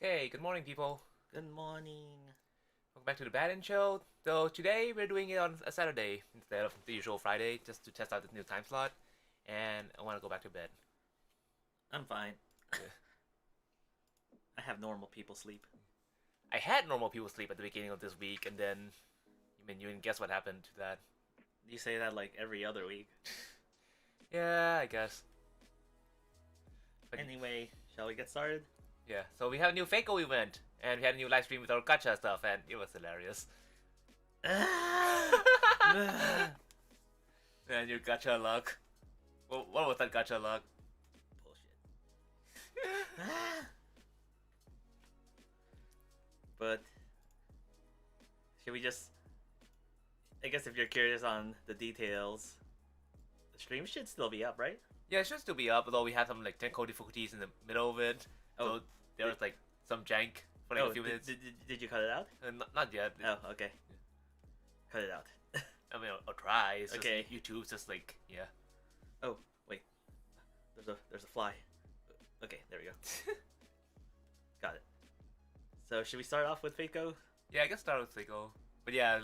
Okay, good morning, people. Good morning. Welcome back to the Bad In Show. So today we're doing it on a Saturday instead of the usual Friday, just to test out this new time slot. And I want to go back to bed. I'm fine. Yeah. I have normal people sleep. I had normal people sleep at the beginning of this week, and then you can guess what happened to that? You say that like every other week. Yeah, I guess. But Anyway, shall we get started? yeah, so we have a new Fako event, and we had a new live stream with our gacha stuff, and it was hilarious. And your gacha luck. What was that gacha luck? Bullshit. But should we just? I guess if you're curious on the details, the stream should still be up, right? Yeah, it should still be up, although we had some like technical difficulties in the middle of it. Oh, So there was like some jank for like a few minutes. Did you cut it out? Not yet. Oh, okay. Cut it out. I mean, I'll try. It's Okay. just YouTube's just like, yeah. Oh, wait. There's a fly. Okay, there we go. Got it. So should we start off with Fako? Yeah, I guess start with Seiko. But yeah,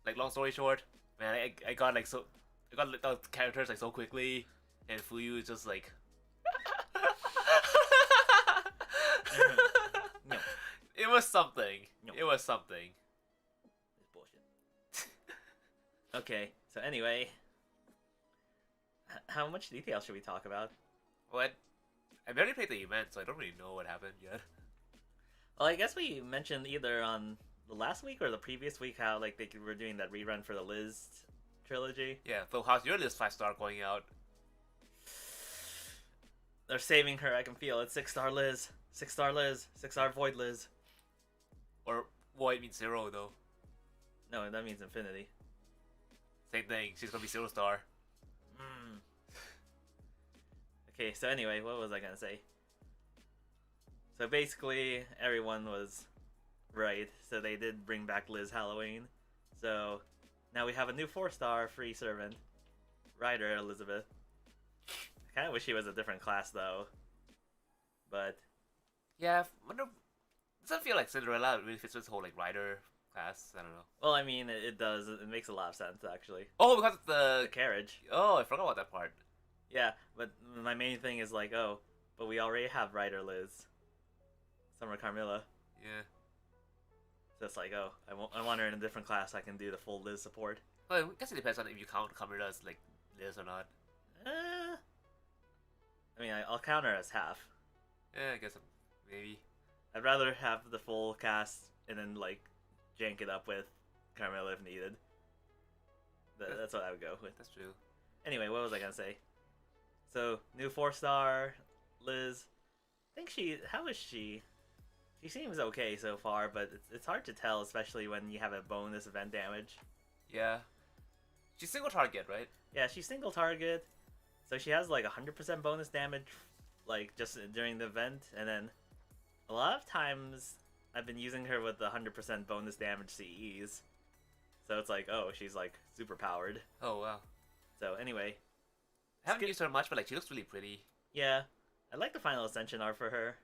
like long story short, man, I got like I got like, those characters like so quickly, and Fuyu is just like. No. It was something. No. It was something. It's bullshit. Okay, so anyway, how much detail should we talk about? What? I barely played the event, so I don't really know what happened yet. Well, I guess we mentioned either on the last week or the previous week how like they were doing that rerun for the Liz trilogy. Yeah, so how's your list 5-star going out? They're saving her. I can feel it. 6-star Liz. 6-star Liz. 6-star Void Liz. Or Void means 0 though. No, that means infinity. Same thing, she's gonna be 0-star. Okay, so anyway, what was I gonna say? So basically, everyone was right. So they did bring back Liz Halloween. So now we have a new 4-star free servant, Ryder Elizabeth. I kind of wish she was a different class though. But Yeah, I wonder. Doesn't feel like Cinderella really fits with the whole like rider class. I don't know. well, I mean, it does. It makes a lot of sense actually. Oh, because of The the. carriage. Oh, I forgot about that part. Yeah, but my main thing is like, oh, but we already have Ryder Liz, Summer Carmilla. Yeah. So it's like, oh, I want her in a different class. I can do the full Liz support. Well, I guess it depends on if you count Kamura as like Liz or not. I mean, I'll count her as half. Yeah, I guess maybe. I'd rather have the full cast and then like jank it up with Carmilla if needed. That's what I would go with. That's true. Anyway, what was I gonna say? So new 4-star Liz. I think how is she? She seems okay so far, but it's hard to tell, especially when you have a bonus event damage. Yeah. She's single target, right? Yeah, she's single target, so she has like 100% bonus damage, like just during the event, and then a lot of times I've been using her with the 100% bonus damage CEs. So it's like, oh, she's like super powered. Oh wow. So anyway, I haven't used her much, but like she looks really pretty. yeah, I like the final ascension art for her.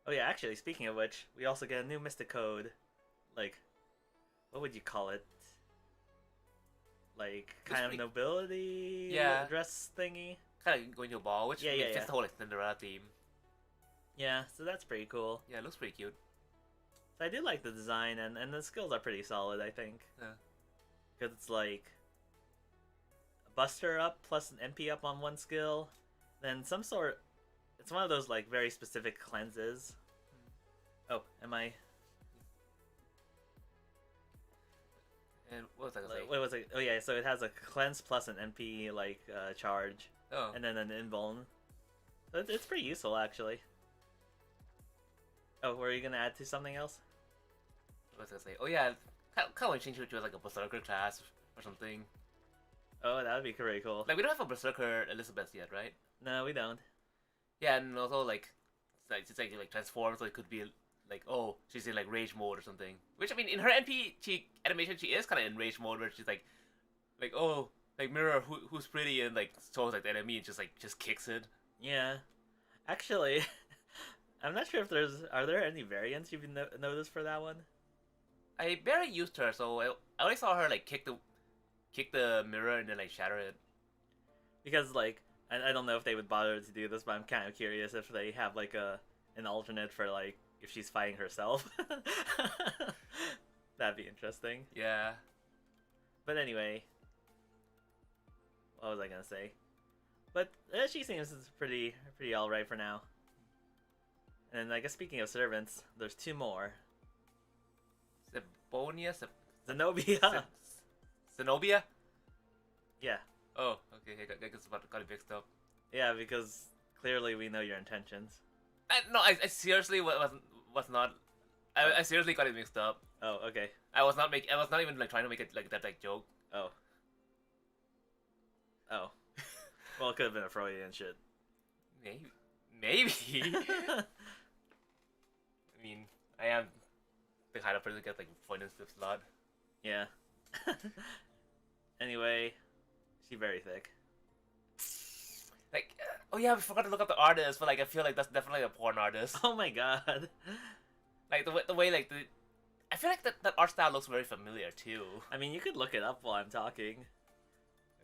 Oh yeah, actually, speaking of which, we also get a new Mystic Code. Like, what would you call it? Like, kind of pretty... nobility dress thingy? Kind of going to a ball, which fits the whole like Cinderella theme. Yeah, so that's pretty cool. Yeah, it looks pretty cute. So I do like the design, and the skills are pretty solid, I think. Yeah. Because it's like a Buster up plus an MP up on one skill, then some sort. It's one of those like very specific cleanses. Oh, am I? And what was I gonna say? What was it? Oh yeah, so it has a cleanse plus an MP like charge, Oh. and then an invuln. So it's pretty useful actually. Oh, were you gonna add to something else? What was I gonna say? Oh yeah, kind of want to change it to like a Berserker class or something. Oh, that would be pretty cool. Like we don't have a Berserker Elizabeth yet, right? No, we don't. Yeah, and also like it's like transforms, so it could be like, oh, she's in like rage mode or something. Which I mean, in her NP animation, she is kind of in rage mode, where she's like oh, like mirror who's pretty, and like shows like the enemy and just kicks it. Yeah, Actually, I'm not sure if are there any variants you've noticed for that one? I barely used her, so I only saw her like kick the mirror and then like shatter it. Because like I don't know if they would bother to do this, but I'm kind of curious if they have like an alternate for like if she's fighting herself. That'd be interesting. Yeah. But anyway, what was I gonna say? But she seems pretty all right for now. And I guess speaking of servants, there's two more. Zenobia. Zenobia? Yeah. Oh, okay. I guess got it mixed up. Yeah, because clearly we know your intentions. No, I seriously was not. I seriously got it mixed up. Oh, okay. I was not even like trying to make it like that like joke. Oh. Oh. Well, it could have been a Freudian shit. Maybe. I mean, I am the kind of person that gets like Freudian slips a lot. Yeah. Anyway, she's very thick. Like, oh yeah, we forgot to look up the artist, but like I feel like that's definitely a porn artist. Oh my god. Like the way like I feel like that art style looks very familiar too. I mean, you could look it up while I'm talking.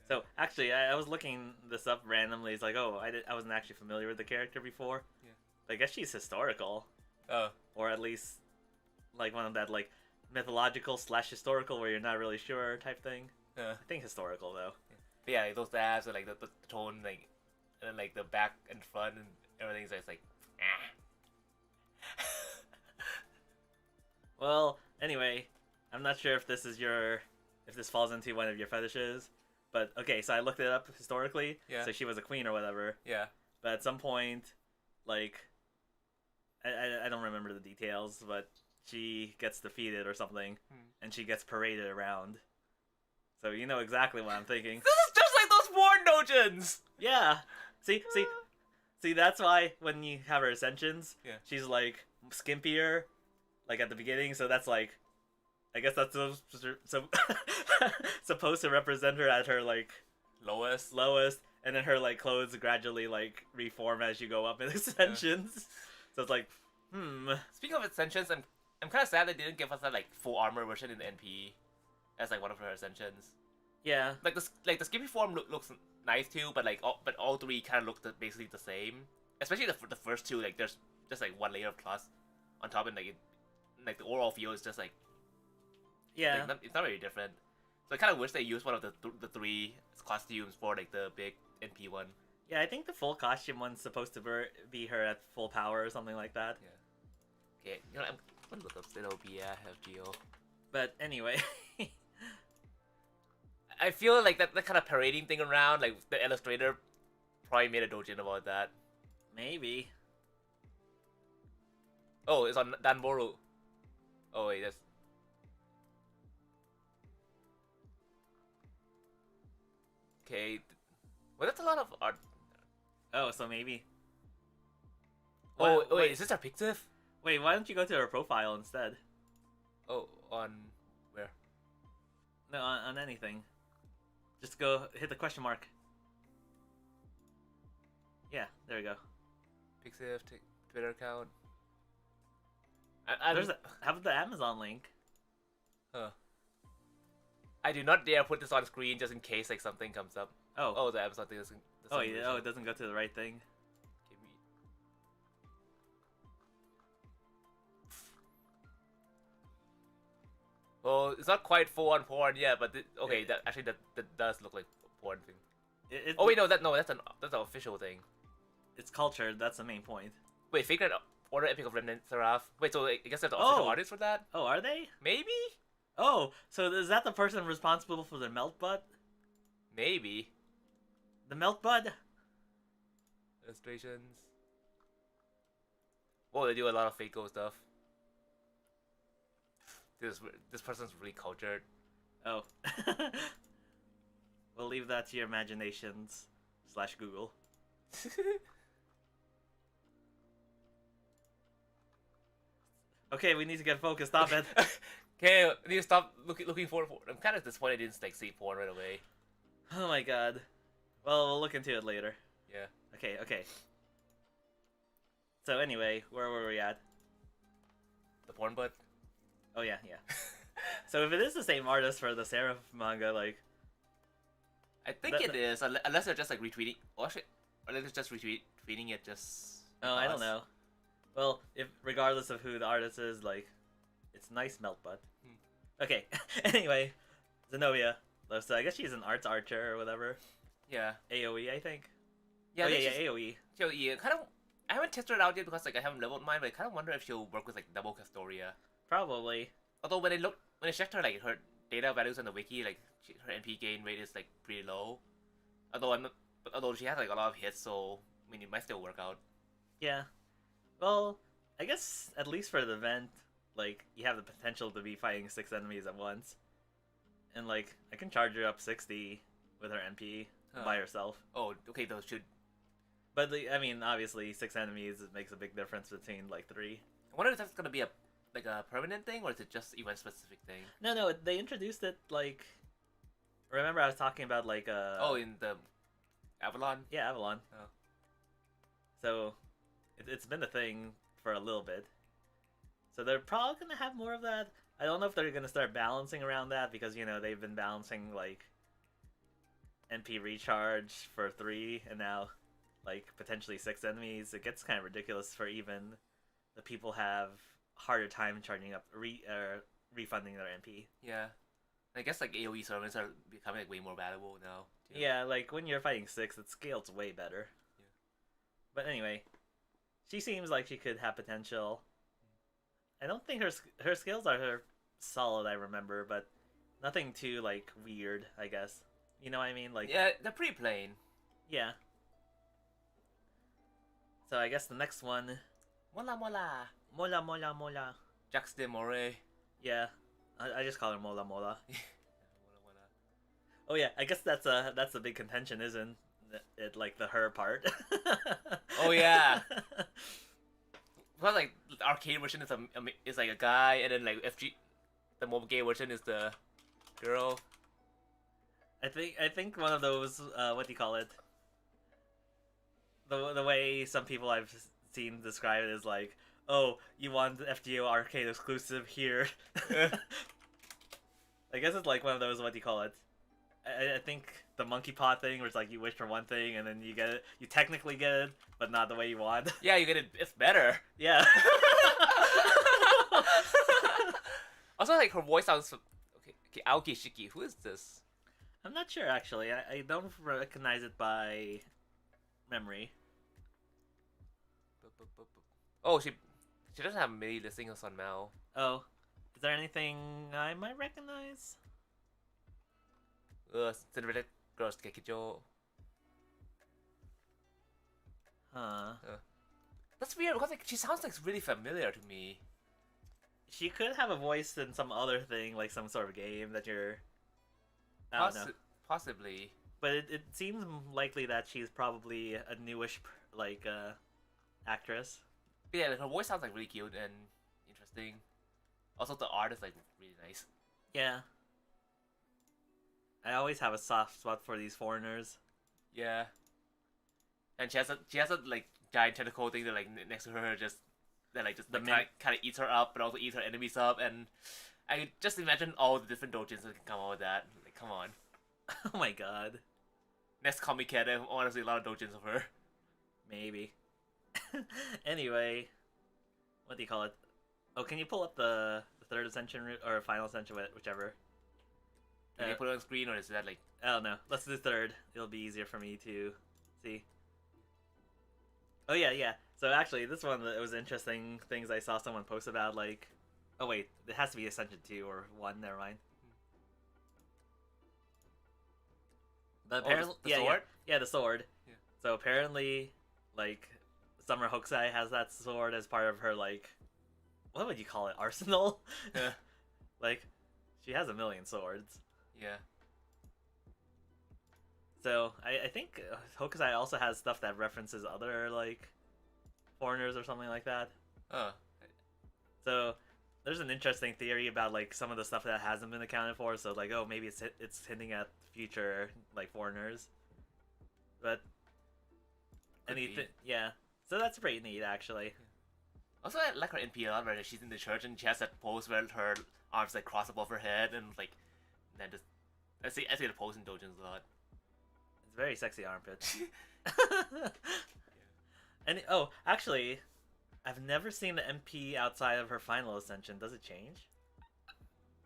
So actually, I was looking this up randomly. It's like, oh, I wasn't actually familiar with the character before. Yeah. But I guess she's historical. Oh. Or at least like one of that like mythological / historical where you're not really sure type thing. I think historical though. But yeah, like, those abs and like the tone like and then like the back and front and everything's just like Well, anyway, I'm not sure if this falls into one of your fetishes, but okay, so I looked it up historically. Yeah. So she was a queen or whatever. Yeah. But at some point, like, I don't remember the details, but she gets defeated or something, and she gets paraded around. So you know exactly what I'm thinking. This is just like those porn dojins! Yeah. See, that's why when you have her ascensions, Yeah. she's like skimpier, like at the beginning. So that's like, I guess that's so supposed to represent her at her like lowest, and then her like clothes gradually like reform as you go up in ascensions. Yeah. So it's like, Speaking of ascensions, I'm kind of sad they didn't give us that like full armor version in the NPE as like one of her ascensions. Yeah. Like the skimpy form looks nice too, but like all three kind of look basically the same. Especially the first two, like there's just like one layer of cloth on top, and like the overall feel is just like yeah, like, it's not very different. So I kind of wish they used one of the three costumes for like the big NP one. Yeah, I think the full costume one's supposed to be her at full power or something like that. Yeah. Okay, you know I'm gonna look up Zenobia FGO. But anyway. I feel like that kind of parading thing around, like the illustrator probably made a dojin about that. Maybe. Oh, it's on Danboru. Oh wait, that's. Okay. Well, that's a lot of art. Oh, so maybe. Oh, wait, is this our Pixiv? Wait, why don't you go to her profile instead? Oh, on where? No, on anything. Just go hit the question mark. Yeah, there we go. Pixiv, Twitter account. How about the Amazon link? Huh. I do not dare put this on screen just in case like something comes up. Oh, the Amazon thing doesn't. It doesn't go to the right thing. Well, it's not quite full on porn yet, but okay, that does look like a porn thing. Oh wait, that's an official thing. It's cultured. That's the main point. Wait, Figure Order Epic of Remnant Seraph. Wait, so I guess there's the official artist for that? Oh, are they? Maybe? Oh, so is that the person responsible for the melt butt? Maybe. The melt butt? Illustrations. Oh, they do a lot of Fako stuff. This person's really cultured. Oh. We'll leave that to your imaginations / Google. Okay, we need to get focused. Stop it. Okay, I need to stop looking for. I'm kind of disappointed I didn't like see porn right away. Oh my god. Well, we'll look into it later. Yeah. Okay. So anyway, where were we at? The porn butt. Oh yeah, yeah. So if it is the same artist for the Seraph manga, like I think it is, unless they're just like retweeting. Or shit, or they're just retweeting it just. oh, I don't because. know. Well, if regardless of who the artist is, like it's nice melt butt. Okay. Anyway, Zenobia. So I guess she's an arts archer or whatever. Yeah. AOE, I think. Yeah. Oh yeah, AOE. So yeah, kind of. I haven't tested it out yet because like I haven't leveled mine, but I kind of wonder if she'll work with like double Castoria. Probably. Although when I checked her like her data values on the wiki, like her NP gain rate is like pretty low. Although she has like a lot of hits, so I mean it might still work out. Yeah. Well, I guess at least for the event, like you have the potential to be fighting 6 enemies at once, and like I can charge her up 60 with her NP by herself. Oh, okay, those should. But I mean, obviously, 6 enemies it makes a big difference between like 3. I wonder if that's gonna be a permanent thing or is it just event specific thing? No, they introduced it like. Remember, I was talking about like Oh, in the Avalon. Yeah, Avalon. Oh. So, it's been a thing for a little bit. So they're probably gonna have more of that. I don't know if they're gonna start balancing around that because they've been balancing like NP recharge for 3 and now like potentially 6 enemies. It gets kind of ridiculous for even the people have harder time charging up refunding their NP. Yeah, I guess like AOE servants are becoming like way more valuable now. Too. Yeah, like when you're fighting 6, it scales way better. Yeah. But anyway, she seems like she could have potential. I don't think her skills are solid. I remember, but nothing too like weird. I guess you know what I mean. Like yeah, they're pretty plain. Yeah. So I guess the next one. Mola mola. Mola mola mola. Jax de Moray. Yeah, I just call her mola mola. Mola mola. Oh yeah, I guess that's a big contention, isn't it? Like the her part. Oh yeah. Well, like the arcade version is like a guy, and then like FG, the mobile game version is the girl. I think one of those what do you call it? The way some people I've seen describe it is like, oh, you want the FGO arcade exclusive here. I guess it's like one of those, what do you call it? I think the monkey paw thing where it's like you wish for one thing and then you get it. You technically get it, but not the way you want. Yeah, you get it. It's better. Yeah. Also, like her voice sounds. Okay, Aoki Shiki. Who is this? I'm not sure actually. I don't recognize it by memory. Oh, she doesn't have many listings on Mal. Oh, is there anything I might recognize? Cinderella Girls Gekijo. Huh. That's weird because like she sounds like really familiar to me. She could have a voice in some other thing, like some sort of game that you're. I don't know. Possibly. But it seems likely that she's probably a newish like actress. Yeah, like her voice sounds like really cute and interesting. Also, the art is like really nice. Yeah. I always have a soft spot for these foreigners. Yeah. And she has a like giant tentacle thing that like next to her just kind of eats her up, but also eats her enemies up, and I just imagine all the different dojins that can come out with that. Like, come on. Oh my god. Next comic cat, I want to see a lot of dojins of her. Maybe. Anyway, what do you call it? Oh, can you pull up the third ascension or final ascension, whichever? Can you put it on screen, or is that like? I don't know. Let's do third. It'll be easier for me to see. Oh yeah. So actually, this one it was interesting things I saw someone post about. Like, oh wait, it has to be Ascension 2 or 1. Never mind. But apparently, the sword. Yeah, the sword. Yeah. So apparently, like, Summer Hokusai has that sword as part of her like, what would you call it? Arsenal. Yeah. Like, she has a million swords. Yeah. So I think Hokusai also has stuff that references other like foreigners or something like that. Oh. So there's an interesting theory about like some of the stuff that hasn't been accounted for. So like, oh, maybe it's hinting at future like foreigners. But anything, yeah. So that's pretty neat, actually. Also, I like her NP a lot, where she's in the church and she has that pose where her arms like cross above her head and like then just I see the pose in Dojins a lot. It's very sexy armpit. And oh, actually, I've never seen the MP outside of her final ascension. Does it change?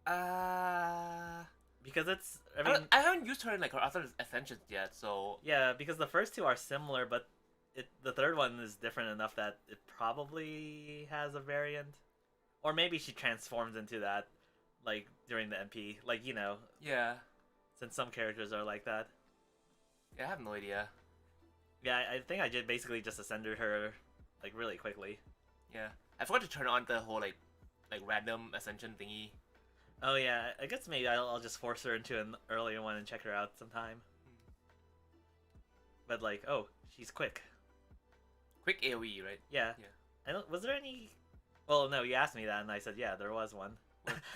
Because it's I haven't used her in like her other ascensions yet, so yeah, because the first two are similar, but the third one is different enough that it probably has a variant, or maybe she transforms into that, like during the MP, like yeah. since some characters are like that. Yeah, I have no idea. Yeah, I think I did basically just ascended her, like really quickly. Yeah, I forgot to turn on the whole like random ascension thingy. Oh yeah, I guess maybe I'll just force her into an earlier one and check her out sometime. But like, oh, she's quick. Quick AOE, right? Yeah. Yeah. I don't. Was there any? Well, no. You asked me that, and I said, yeah, there was one.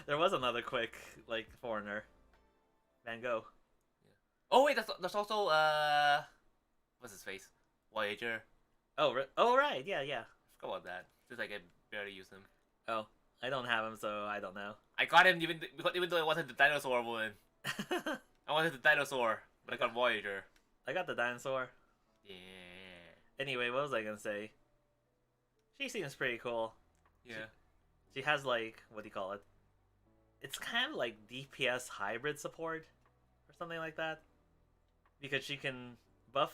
There was another quick like foreigner. Van Gogh. Yeah. Oh wait, that's also what's his face? Voyager. Oh, oh right, yeah. I forgot about that. Just like I barely use him. Oh, I don't have him, so I don't know. I got him even though I wanted the dinosaur one. I wanted the dinosaur, but I got Voyager. I got the dinosaur. Yeah. Anyway, what was I gonna say? She seems pretty cool. Yeah. She has like, what do you call it? It's kind of like DPS hybrid support or something like that. Because she can buff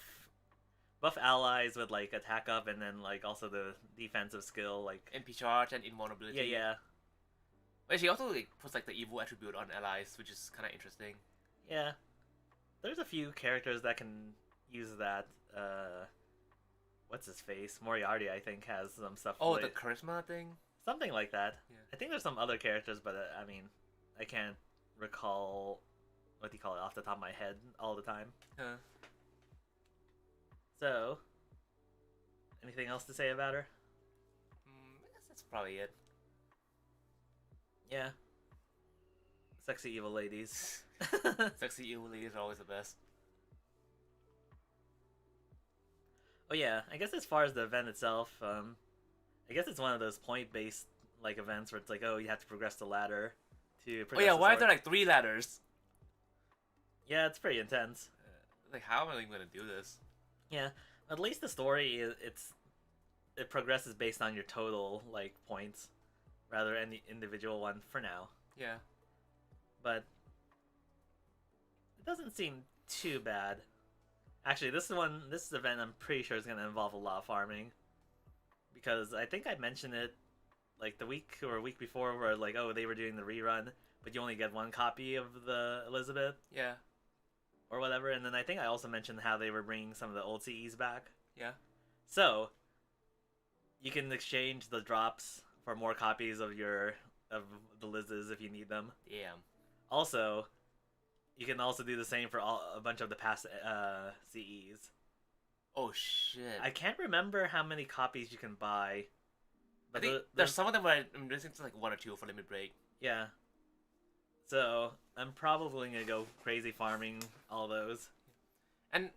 allies with like attack up and then like also the defensive skill like NP charge and invulnerability. Yeah. But she also like puts like the evil attribute on allies, which is kind of interesting. Yeah. There's a few characters that can use that. What's his face? Moriarty, I think, has some stuff. Oh, the charisma thing? Something like that. Yeah. I think there's some other characters, but I mean, I can't recall what do you call it off the top of my head all the time. Huh. So, anything else to say about her? I guess that's probably it. Yeah. Sexy evil ladies. Sexy evil ladies are always the best. Oh yeah, I guess as far as the event itself, I guess it's one of those point-based like events where it's like, oh, you have to progress the ladder to. Oh yeah, why are there like 3 ladders? Yeah, it's pretty intense. Like, how am I even gonna do this? Yeah, at least the story it progresses based on your total like points, rather than the individual one for now. Yeah. But it doesn't seem too bad. Actually, this event I'm pretty sure is going to involve a lot of farming. Because I think I mentioned it like the week or a week before where like, oh, they were doing the rerun, but you only get 1 copy of the Elizabeth. Yeah. Or whatever, and then I think I also mentioned how they were bringing some of the old CEs back. Yeah. So, you can exchange the drops for more copies of the Lizzes if you need them. Damn. Also, you can also do the same for a bunch of the past CEs. Oh shit! I can't remember how many copies you can buy. But I think there's some of them where I'm missing like 1 or 2 for limit break. Yeah. So I'm probably gonna go crazy farming all those. And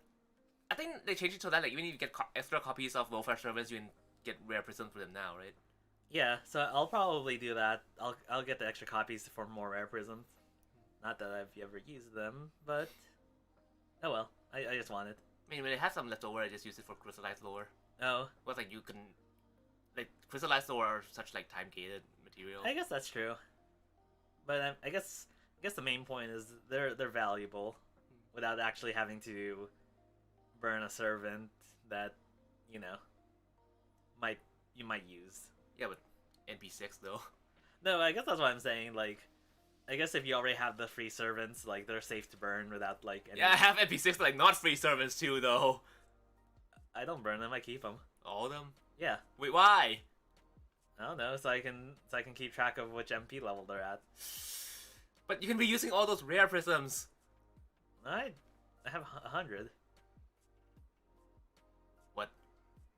I think they changed it so that like even if you get extra copies of welfare service, you can get rare prisms for them now, right? Yeah, so I'll probably do that. I'll get the extra copies for more rare prisms. Not that I've ever used them, but oh well. I just want it. I mean, when it has some left over, I just use it for crystallized lore. Oh. But like you can, like crystallized lore are such like time gated material. I guess that's true. But I guess the main point is they're valuable, without actually having to burn a servant that you might use. Yeah, but NP6 though. No, I guess that's what I'm saying. Like, I guess if you already have the free servants, like they're safe to burn without like. Any... Yeah, I have NP6 like not free servants too though. I don't burn them. I keep them. All of them? Yeah. Wait, why? I don't know. So I can keep track of which MP level they're at. But you can be using all those rare prisms. I have 100. What?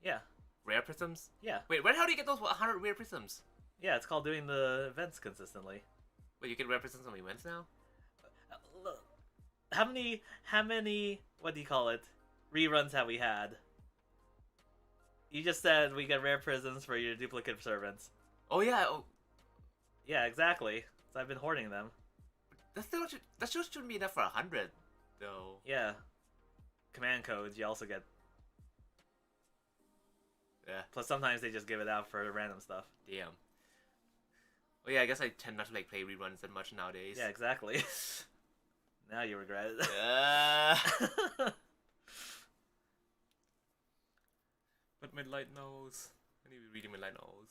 Yeah. Rare prisms? Yeah. Wait, where the hell do you get those 100 rare prisms? Yeah, it's called doing the events consistently. Wait, you get rare prisms on events now? How many? What do you call it? Reruns have we had? You just said we get rare prisms for your duplicate servants. Oh yeah. Oh, Yeah, exactly. So I've been hoarding them. that still shouldn't be enough for 100, though. Yeah. Command codes, you also get. Yeah. Plus, sometimes they just give it out for random stuff. Damn. Well, yeah, I guess I tend not to like play reruns that much nowadays. Yeah, exactly. Now you regret it. But my light novels. I need to be reading my light novels.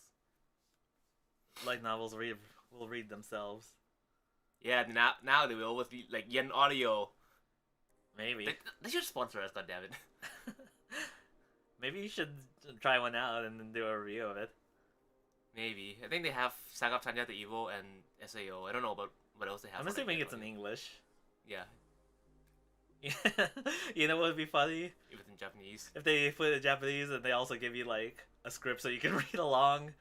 Light novels will read themselves. Yeah, now they will always be like Yen Audio. Maybe. They should sponsor us, goddammit. Maybe you should try one out and then do a review of it. Maybe. I think they have Saga of Tanya the Evil and SAO. I don't know about what else they have. I'm for, assuming like, it's in English. Yeah, You know what would be funny? if it's in Japanese. If they put it in Japanese and they also give you like a script so you can read along,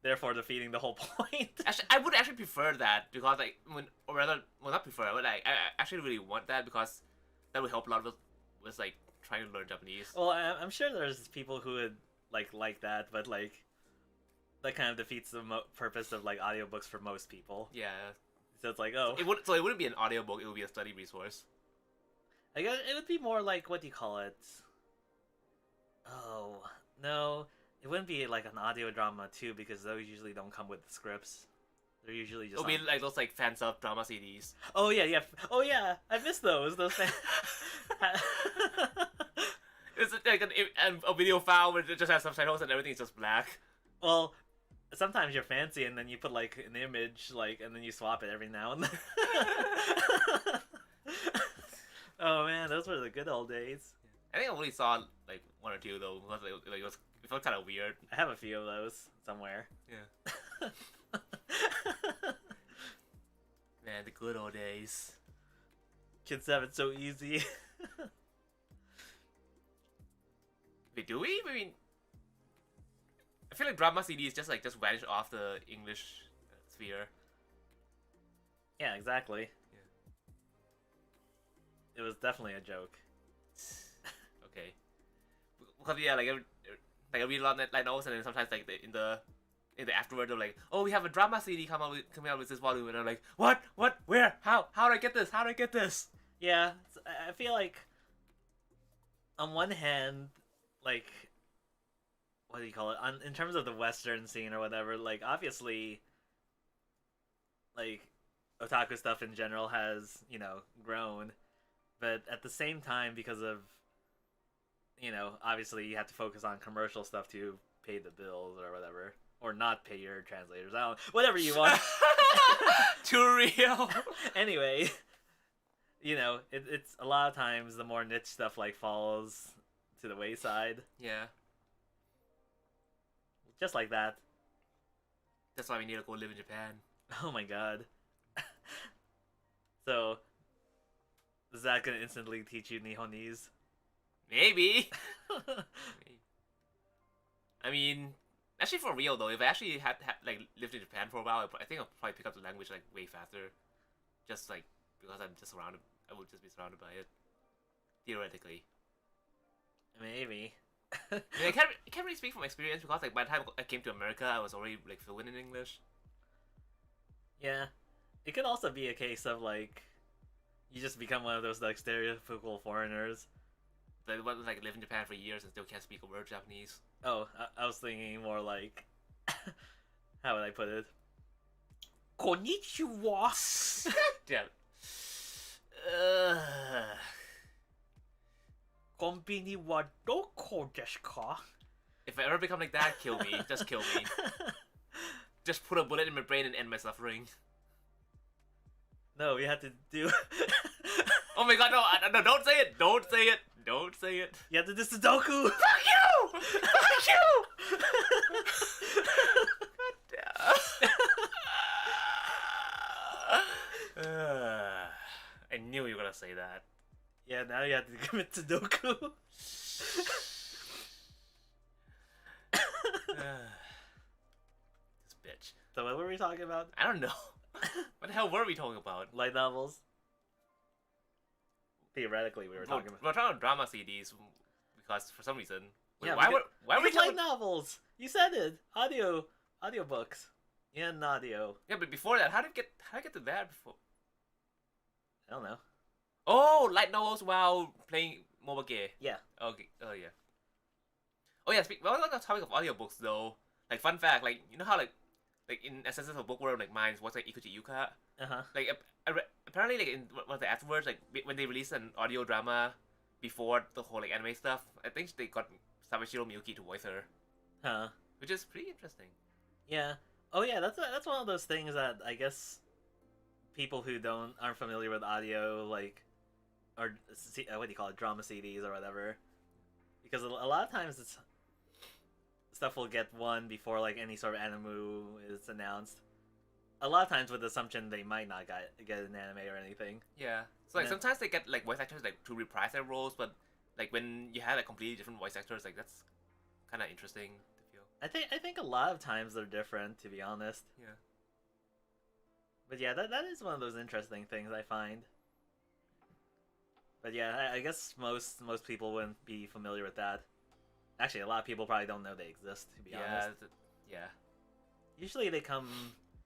therefore defeating the whole point. Actually, I would actually prefer that because like not prefer, but like I actually really want that because that would help a lot with like trying to learn Japanese. Well, I'm sure there's people who would like that, but like that kind of defeats the purpose of like audiobooks for most people. Yeah. So it's like, oh, It wouldn't be an audiobook, it would be a study resource. I guess it would be more like, what do you call it? Oh, no, it wouldn't be like an audio drama too, because those usually don't come with the scripts. They're usually just. It would be like those like fan sub drama CDs. Oh yeah. Oh yeah, I missed those. Those. It's like a video file where it just has subtitles and everything's just black. Well, sometimes you're fancy and then you put like an image, like, and then you swap it every now and then. Oh man, those were the good old days. I think I only saw like one or two though, because it felt kind of weird. I have a few of those somewhere. Yeah. Man, the good old days. Kids have it so easy. Wait, do we? I mean, I feel like drama CDs just vanished off the English sphere. Yeah, exactly. It was definitely a joke. Okay. Because yeah, like I read a lot of light novels, and then sometimes like in the afterward they're like, oh, we have a drama CD coming out with this volume, and I'm like, what, where, how do I get this? Yeah, I feel like on one hand, like, what do you call it? In terms of the Western scene or whatever, like obviously, like otaku stuff in general has grown. But at the same time, because of, obviously you have to focus on commercial stuff to pay the bills or whatever. Or not pay your translators. Whatever you want. Too real. Anyway, it's a lot of times the more niche stuff like falls to the wayside. Yeah. Just like that. That's why we need to go live in Japan. Oh my god. So... is that gonna instantly teach you Nihonese? Maybe. I mean, actually for real though, if I actually had like lived in Japan for a while, I think I'll probably pick up the language like way faster. Just like because I would just be surrounded by it. Theoretically. Maybe. I mean, I can't really speak from experience because like by the time I came to America, I was already like fluent in English. Yeah. It could also be a case of like you just become one of those like stereotypical foreigners. That like live in Japan for years and still can't speak a word Japanese. Oh, I was thinking more like, how would I put it? Konnichiwa. Damn. Konbini wa doko desu ka? If I ever become like that, kill me. Just kill me. Just put a bullet in my brain and end my suffering. No, we have to do. Oh my god, no, don't say it! Don't say it! Don't say it! You have to do Sudoku! Fuck you! Fuck you! I knew you were gonna say that. Yeah, now you have to commit Sudoku. This bitch. So what were we talking about? I don't know. What the hell were we talking about? Light novels? Theoretically, we were talking about. We're talking about drama CDs because for some reason Wait, Yeah, why were we because light talking? novels. You said it. Audiobooks, and audio. Yeah, but before that, how did I get to that before? I don't know. Oh, light novels while playing Mobage. Yeah. Okay. Oh yeah. Oh yeah. Well, on the topic of audiobooks though, like fun fact, like you know how like in Essences of Bookworm, like mine was like Ikuji Yuka. Uh-huh. Like apparently, like in one of the afterwards, like when they released an audio drama before the whole like anime stuff, I think they got Sabashiro Miyuki to voice her, Huh. which is pretty interesting. Yeah. Oh yeah, that's one of those things that I guess people who aren't familiar with audio, like, or what do you call it, drama CDs or whatever, because a lot of times it's stuff will get one before like any sort of anime is announced. A lot of times with the assumption they might not get an anime or anything. Yeah. So like Yeah. sometimes they get like voice actors like to reprise their roles, but like when you have like completely different voice actors, like that's kind of interesting to feel. I think a lot of times they're different, to be honest. Yeah. But yeah, that is one of those interesting things I find. But yeah, I guess most people wouldn't be familiar with that. Actually, a lot of people probably don't know they exist, to be honest. Yeah. Usually they come.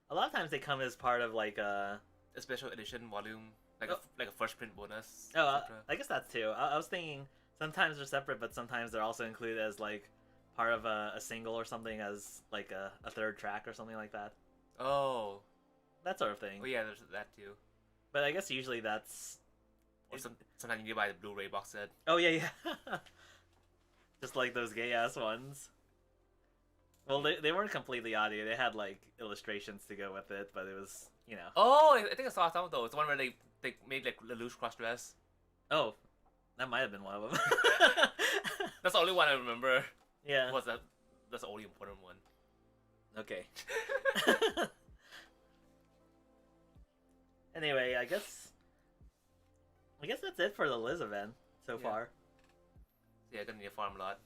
A lot of times they come as part of like a. A special edition volume, like Oh. like a first print bonus. Oh, etc. I guess that's too. I was thinking sometimes they're separate, but sometimes they're also included as like part of a single or something, as like a third track or something like that. Oh. That sort of thing. Oh yeah, there's that too. But I guess usually that's. Or sometimes you need to buy the Blu-ray box set. Oh yeah. Just like those gay ass ones. Well, they weren't completely audio. They had like illustrations to go with it, but it was, you know. Oh, I think I saw some of those. The one where they made like the loose cross dress. Oh, that might have been one of them. That's the only one I remember. Yeah. That's the only important one. Okay. Anyway, I guess that's it for the Liz event so Yeah. far. Yeah, gonna need to farm a lot.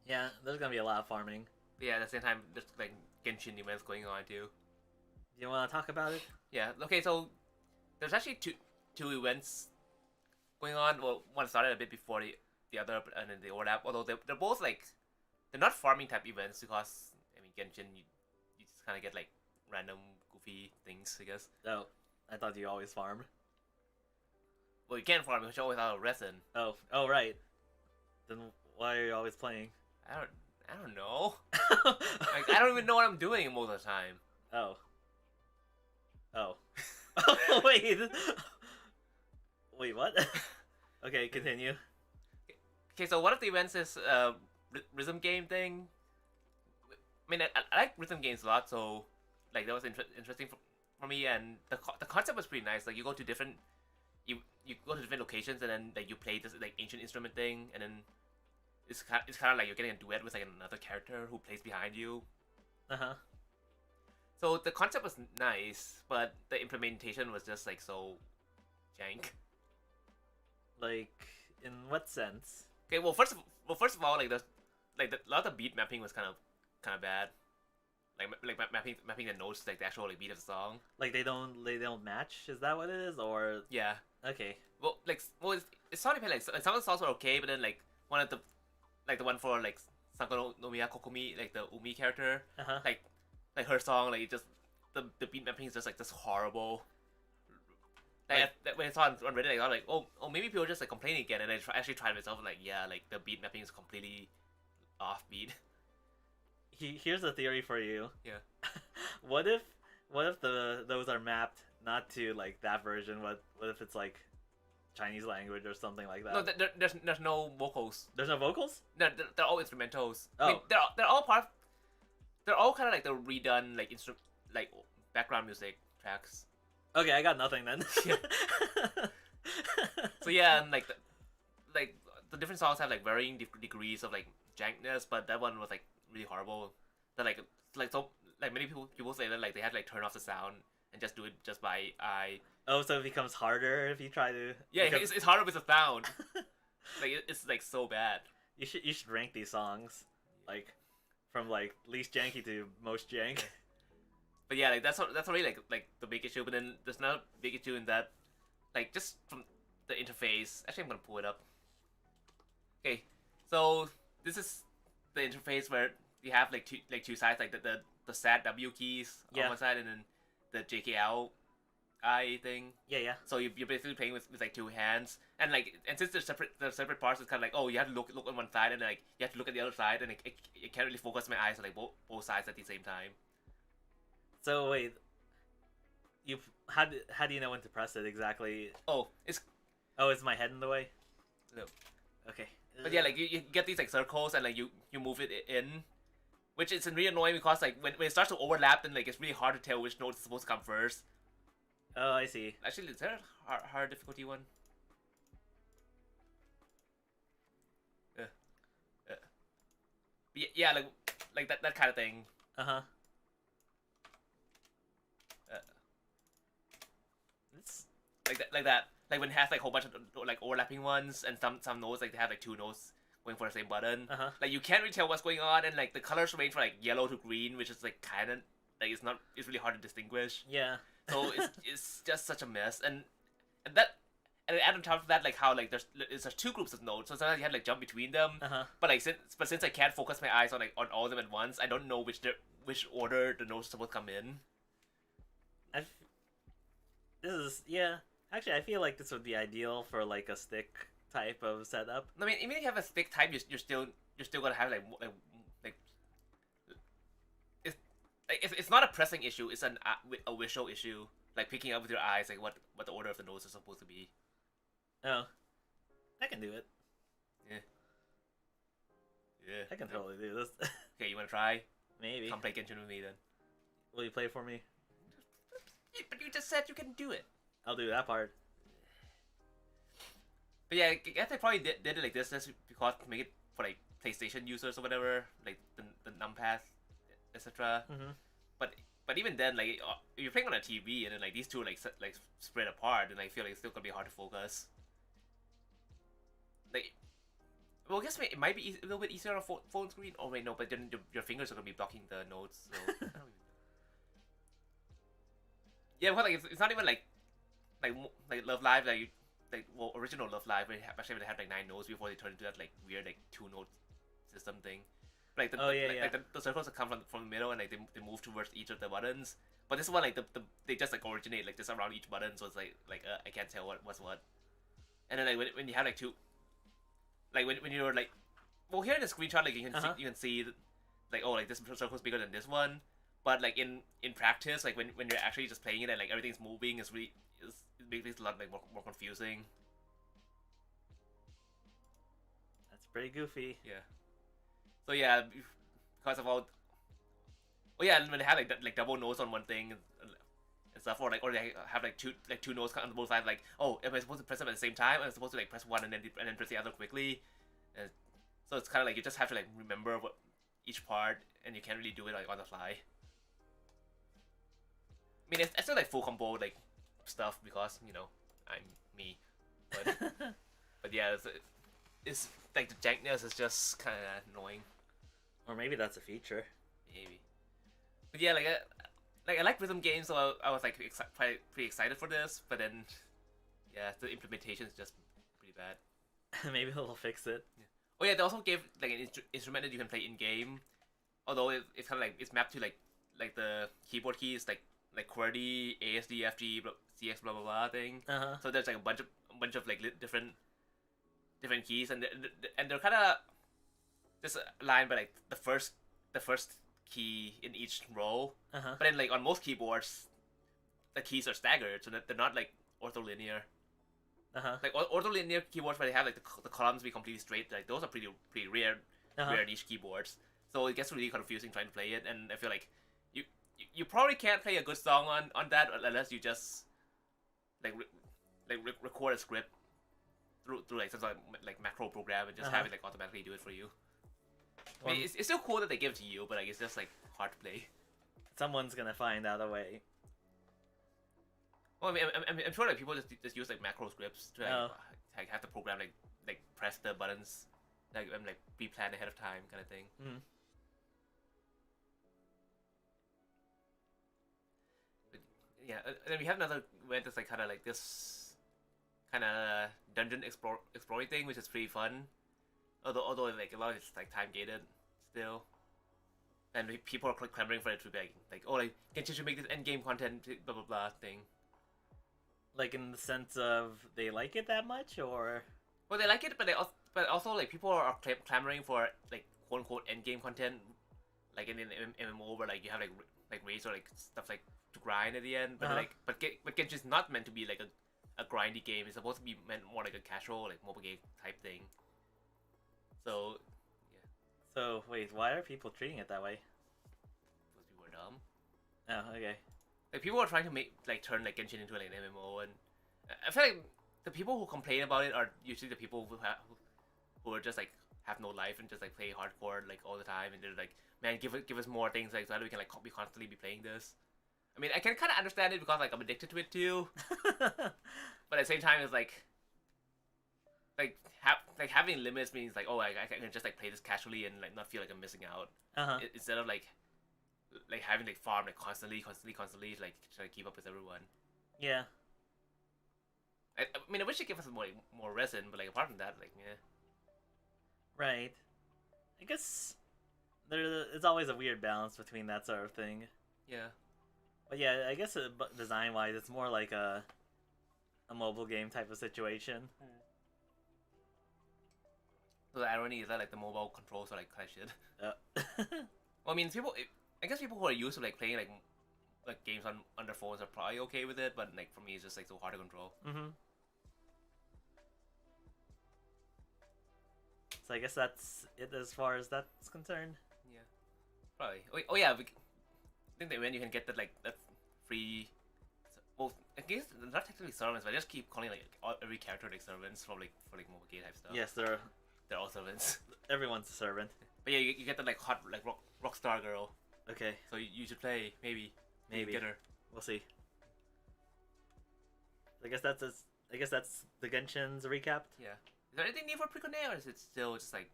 Yeah, there's gonna be a lot of farming. But yeah, at the same time, there's like Genshin events going on too. Do you want to talk about it? Yeah. Okay, so there's actually two events going on. Well, one started a bit before the other, and then they overlap. Although they're both like they're not farming type events because I mean Genshin you just kind of get like random goofy things, I guess. Oh, I thought you always farmed. Well, you can't farm because you always out of resin. Oh, right. Then why are you always playing? I don't know. Like I don't even know what I'm doing most of the time. Oh. Wait. Wait, what? Okay, continue. Okay, so one of the events is rhythm game thing. I mean, I like rhythm games a lot, so like that was interesting for me, and the concept was pretty nice. Like you go to different locations, and then like you play this like ancient instrument thing, and then it's kind of like you're getting a duet with like another character who plays behind you. Uh-huh. So the concept was nice, but the implementation was just like so jank. Like, in what sense? Okay, well first of all, like a lot of the beat mapping was kind of bad. Like mapping the notes to, like the actual like beat of the song. Like they don't match? Is that what it is, or? Yeah. Okay. Well, it's all depends. Like some of the songs were okay, but then like one of the like the one for like Sanko no Miya Kokomi, like the Umi character, Uh-huh. like her song, like just the beat mapping is just like horrible. Like when I saw it on Reddit, like, I was like, oh, maybe people are just like complaining again, and I actually tried myself, and like, yeah, like the beat mapping is completely offbeat. Here's a theory for you. Yeah. What if those are mapped not to like that version? What if it's like Chinese language or something like that? No, there's no vocals. There's no vocals? They're all instrumentals. Oh. I mean, they're all part. They're all kind of like the redone like background music tracks. Okay, I got nothing then. Yeah. So yeah, and like the different songs have like varying degrees of like jankness, but that one was like really horrible. That so many people say that like they had to like turn off the sound and just do it just by eye. Oh, so it becomes harder if you try to. Yeah, it's harder with the sound. Like it's like so bad. You should rank these songs, like from like least janky to most jank. But yeah, like that's already like the big issue. But then there's another big issue in that, like just from the interface. Actually, I'm gonna pull it up. Okay, so this is the interface where you have like two sides, like the sad W keys on one side and then the JKL I thing. Yeah. So you're basically playing with like two hands, and since they're separate parts, it's kind of like, oh, you have to look on one side and like you have to look at the other side, and it can't really focus my eyes on like both sides at the same time. So wait, how do you know when to press it exactly? Oh, is my head in the way? No. Okay. But yeah, like you get these like circles and like you move it in, which is really annoying because like when it starts to overlap, then like it's really hard to tell which node is supposed to come first. Oh, I see. Actually, is there a hard difficulty one? Yeah, like that kind of thing. It's like that. Like when it has like a whole bunch of like overlapping ones, and some nodes like they have like two nodes going for the same button. Like you can't really tell what's going on, and like the colors range from like yellow to green, which is like kind of like it's really hard to distinguish. Yeah. So it's just such a mess, and add on top of that, like how like there's two groups of nodes, so sometimes you have to like jump between them. But like since I can't focus my eyes on on all of them at once, I don't know which order the nodes are supposed to come in. Actually, I feel like this would be ideal for like a stick type of setup. I mean, even if you have a stick type, you're still gonna have it's not a pressing issue. It's a visual issue, like picking up with your eyes, like what the order of the notes is supposed to be. Oh, I can do it. Yeah. I can totally do this. Okay, you wanna try? Maybe. Come play Genshin with me then. Will you play for me? But you just said you can do it. I'll do that part. But yeah, I guess they probably did it like this just because to make it for like PlayStation users or whatever, like the numpad, etc. But even then, like if you're playing on a TV and then like these two like spread apart, then I feel like it's still gonna be hard to focus. Like, well, I guess it might be a little bit easier on a phone screen. Oh wait, no, but then your fingers are gonna be blocking the notes. So I don't even know. Yeah, because like it's not even like Love Live, original Love Live, where they had like 9 nodes before they turned into that like weird like 2-node system thing. Like the circles that come from the middle and like they move towards each of the buttons. But this one like they just like originate like just around each button, so it's like I can't tell what's what. And then like when you have like two, like when you're like, well, here in the screenshot like you can see like, oh, like this circle's bigger than this one. But like in practice, like when you're actually just playing it and like everything's moving, it makes it a lot like more confusing. That's pretty goofy. Yeah. So yeah, because of all. Oh yeah, when they have like double nodes on one thing and stuff, or they have like two nodes on both sides, like, oh, am I supposed to press them at the same time? Am I supposed to like press one and then press the other quickly? And so it's kind of like you just have to like remember what each part, and you can't really do it like on the fly. I mean, it's still like full combo like stuff because I'm me, but yeah, it's like the jankness is just kind of annoying. Or maybe that's a feature. Maybe. But yeah, I like rhythm games, so I was like pretty excited for this. But then, yeah, the implementation is just pretty bad. Maybe they'll fix it. Yeah. Oh yeah, they also gave like an instrument that you can play in game. Although it's kind of like it's mapped to like the keyboard keys like QWERTY, ASD, FG, CX, blah blah blah thing. So there's like a bunch of like different keys, and they're kind of just aligned by like the first key in each row. But then like on most keyboards, the keys are staggered, so they're not like ortholinear. Like ortholinear keyboards where they have like the columns be completely straight, like those are pretty rare niche keyboards. So it gets really confusing trying to play it, and I feel like you probably can't play a good song on that unless you just record a script through like some sort of like macro program and just have it like automatically do it for you. I mean, it's still cool that they give it to you, but like it's just like hard to play. Someone's gonna find out a way. Well, I mean, I'm sure like people just use like macro scripts to like have the program like press the buttons like pre-planned ahead of time kind of thing. But, yeah, and then we have another event that's like kind of like this kind of dungeon exploring thing, which is pretty fun. Although like a lot of it's like time gated still. And people are clamoring for it to be like oh, like Genshin should make this end game content, blah blah blah thing. Like in the sense of they like it that much, or Well, they like it, but also like people are clamoring for like quote unquote end game content, like in MMO where like you have like raids or like stuff like to grind at the end. But but Genshin's not meant to be like a grindy game. It's supposed to be meant more like a casual like mobile game type thing. So So wait, why are people treating it that way? because people are dumb. Oh, okay. Like people are trying to turn like Genshin into like an MMO, and I feel like the people who complain about it are usually the people who are just like have no life and just like play hardcore like all the time, and they're like, man, give us more things like so that we can like be constantly be playing this. I mean, I can kind of understand it because like I'm addicted to it too, but at the same time, it's like having limits means like oh I can just like play this casually and like not feel like I'm missing out instead of like having like farm like constantly like try to keep up with everyone. Yeah. I mean, I wish they give us more resin, but like apart from that, like yeah. Right. I guess it's always a weird balance between that sort of thing. Yeah. But yeah, I guess design wise, it's more like a mobile game type of situation. So the irony is that like the mobile controls are like kind of shit. Well, I mean, I guess people who are used to like playing like games on their phones are probably okay with it, but like for me, it's just like so hard to control. Mm-hmm. So I guess that's it as far as that's concerned. Yeah, probably. Oh yeah, I think that when you can get that like that free. Well, I guess they're not technically servants, but I just keep calling like every character like servants for like mobile game type stuff. Yes, they're all servants. Everyone's a servant. But yeah, you get that like hot like rock star girl. Okay. So you should play maybe get her. We'll see. I guess that's the Genshin's recap. Yeah. Is there anything new for Precone, or is it still just like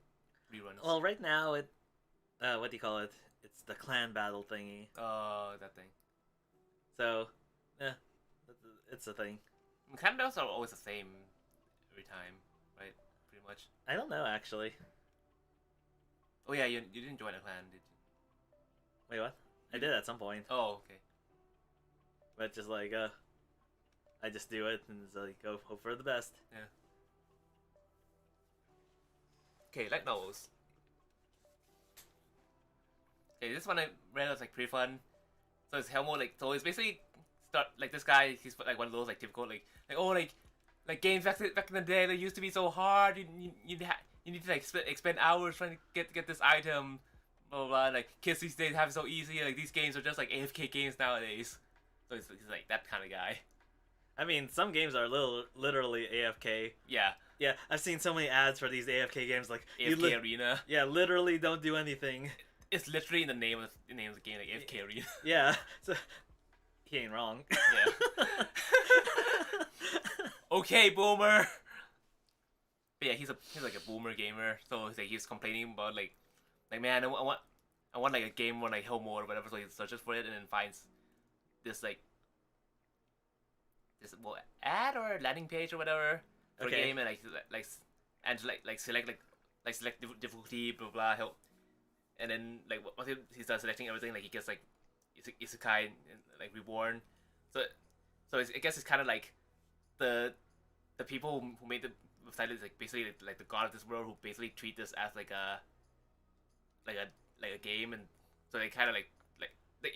reruns? Well, right now what do you call it? It's the clan battle thingy. Oh, that thing. So, yeah, it's a thing. Clan battles are always the same every time, right? Pretty much. I don't know actually. Oh yeah, you didn't join a clan, did you? Wait, what? I did at some point. Oh, okay. But just like I just do it and it's like go hope for the best. Yeah. Okay, light novels. Okay, this one I read was like pretty fun. So it's Helmo so it's basically this guy, he's like one of those like typical like games back in the day, they used to be so hard. You need to like expend hours trying to get this item, blah blah blah. Like kids these days have it so easy. Like these games are just like AFK games nowadays. So he's like that kind of guy. I mean, some games are literally AFK. Yeah. Yeah, I've seen so many ads for these AFK games, like AFK Arena. Yeah, literally don't do anything. It's literally in the name of the game, like AFK Arena. Yeah, so he ain't wrong. Yeah. Okay, boomer. But yeah, he's like a boomer gamer, so he's complaining about like man, I want like a game on like Helmo or whatever, so he searches for it and then finds this ad or landing page or whatever for a game, and select difficulty, blah blah help, and then like once he starts selecting everything, like he gets like isekai and like reborn. So I guess it's kind of like the people who made the website is like basically like the god of this world, who basically treat this as like a game, and so they kind of like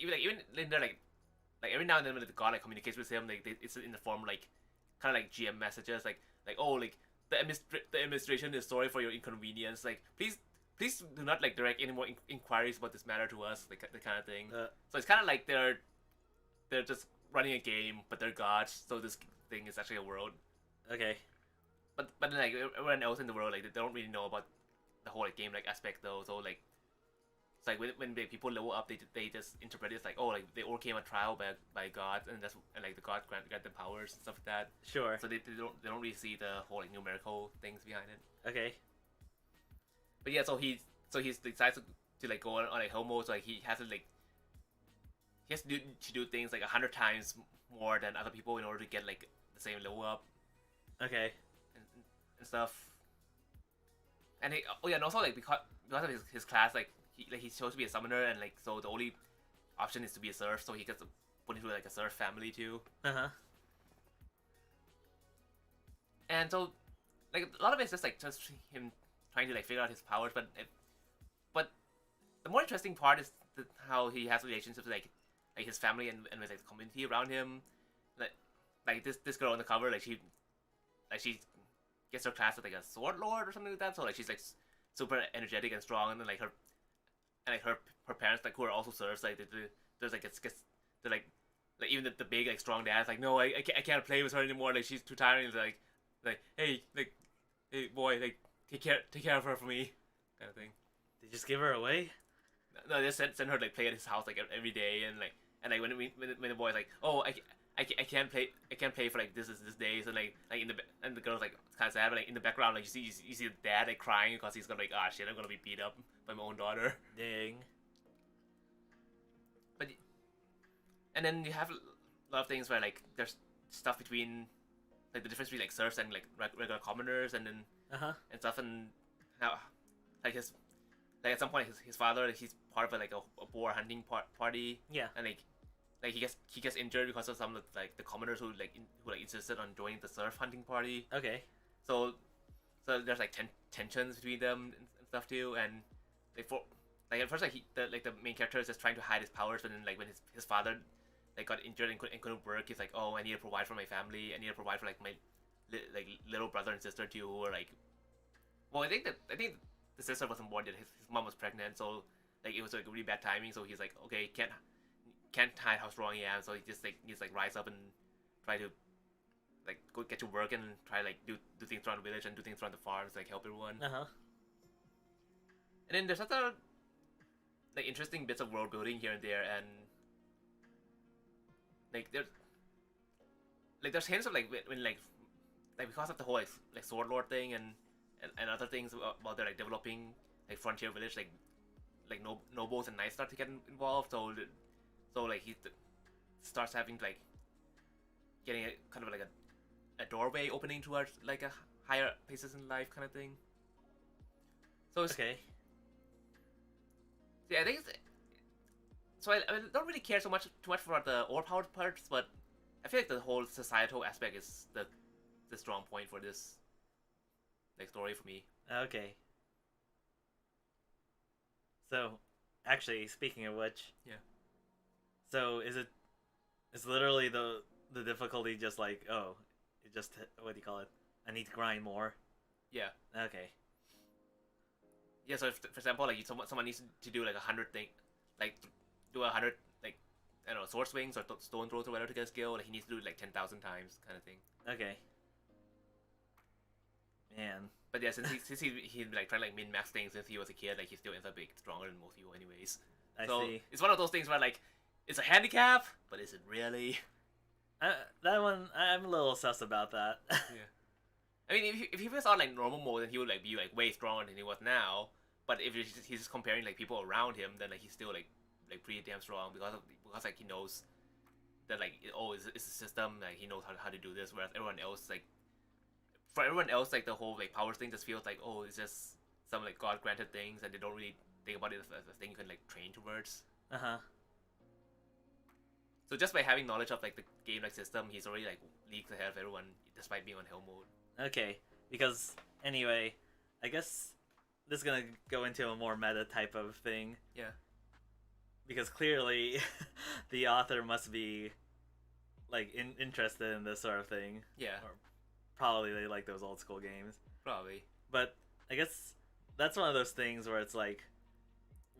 even in there like every now and then when the god like communicates with him, it's in the form like kind of like GM messages, like oh like the administration is sorry for your inconvenience, like please do not like direct any more inquiries about this matter to us, like the kind of thing. So it's kind of like they're just running a game, but they're gods, so this thing is actually a world. Okay. But then like everyone else in the world, like they don't really know about the whole like game like aspect though. So like it's like when people level up, they just interpret it as like oh like they overcame a trial by God, and like the God grant them powers and stuff like that. Sure. So they don't really see the whole like numerical things behind it. Okay. But yeah, so he decides to like go on like Helmo, so like he has to do things like 100 times more than other people in order to get like the same level up. Okay. And stuff. And and also like because of his class, like he's supposed to be a summoner, and like so the only option is to be a serf, so he gets put into like a serf family too. Uh-huh. And so like a lot of it's just him trying to like figure out his powers, but the more interesting part is how he has relationships with like his family and with like the community around him. Like this girl on the cover, like she gets her class with like a sword lord or something like that. So like she's like super energetic and strong, and then like her parents like who are also serfs, like there's like it's they're like even the big like strong dad's like, no, I can't play with her anymore, like she's too tired. And like hey boy, like take care of her for me, kind of thing. They just give her away? No, they just send her like play at his house like every day, and like when the boy's like, oh, I can't play for like this day, so like and the girl's like kind of sad, but like in the background like you see the dad like crying because he's gonna like, ah, shit, I'm gonna be beat up by my own daughter. Dang. But and then you have a lot of things where like there's stuff between like the difference between like serfs and like regular commoners, and then and stuff, and how like his like at some point his father, like, he's part of like a boar hunting party, Yeah. and like he gets injured because of some of like the commoners who insisted on joining the serf hunting party. Okay. So there's like tensions between them and stuff too, and like at first like the main character is just trying to hide his powers, but then like when his father like got injured and couldn't work, he's like, oh, I need to provide for my family, I need to provide for like my little brother and sister too, who are like, well, I think the sister wasn't born yet, his mom was pregnant, so like it was like really bad timing, so he's like, okay, can't hide how strong he am, so he just like needs like rise up and try to like go get to work and try like do things around the village and do things around the farms, like help everyone. And then there's other like interesting bits of world building here and there, and like there's hints of like when like because of the whole like sword lord thing and other things about their like developing like frontier village, like nobles and knights start to get involved, so like he starts having like getting a kind of like a doorway opening towards like a higher places in life kind of thing. So it's, Okay. yeah, I think so I don't really care too much for the overpowered parts, but I feel like the whole societal aspect is the strong point for this like story for me. Okay. So, actually, speaking of which, yeah. So it's literally the difficulty just like, oh, it just, what do you call it? I need to grind more. Yeah. Okay. Yeah. So if, for example, like someone needs to do like 100 thing, like do 100 like I don't know, sword swings or stone throws or whatever to get a skill, like he needs to do it like 10,000 times kind of thing. Okay. Man. But yeah, since he like trying to like min max things since he was a kid, like he still ends up being stronger than most people anyways. I so see. It's one of those things where like it's a handicap, but is it really? That one, I'm a little sus about that. Yeah. I mean, if he was on like normal mode, then he would like be like way stronger than he was now. But if he's just comparing like people around him, then like he's still like pretty damn strong because like he knows that like it's a system, like he knows how to do this. Whereas everyone else for everyone else like the whole like power thing just feels like, oh, it's just some like god granted things, and they don't really think about it as a thing you can like train towards. So just by having knowledge of like the game like system, he's already like leagues ahead of everyone despite being on hell mode. Okay, because anyway, I guess this is gonna go into a more meta type of thing. Yeah. Because clearly, the author must be like interested in this sort of thing. Yeah. Or probably they like those old school games. Probably. But I guess that's one of those things where it's like,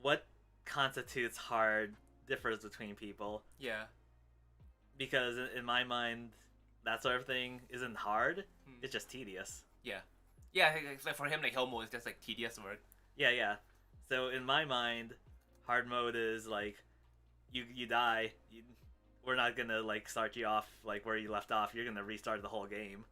what constitutes hard differs between people. Yeah. Because in my mind, that sort of thing isn't hard. It's just tedious. Yeah. Yeah, like for him, like hell mode is just like tedious work. Yeah. So in my mind, hard mode is like, you die. We're not gonna like start you off like where you left off. You're gonna restart the whole game.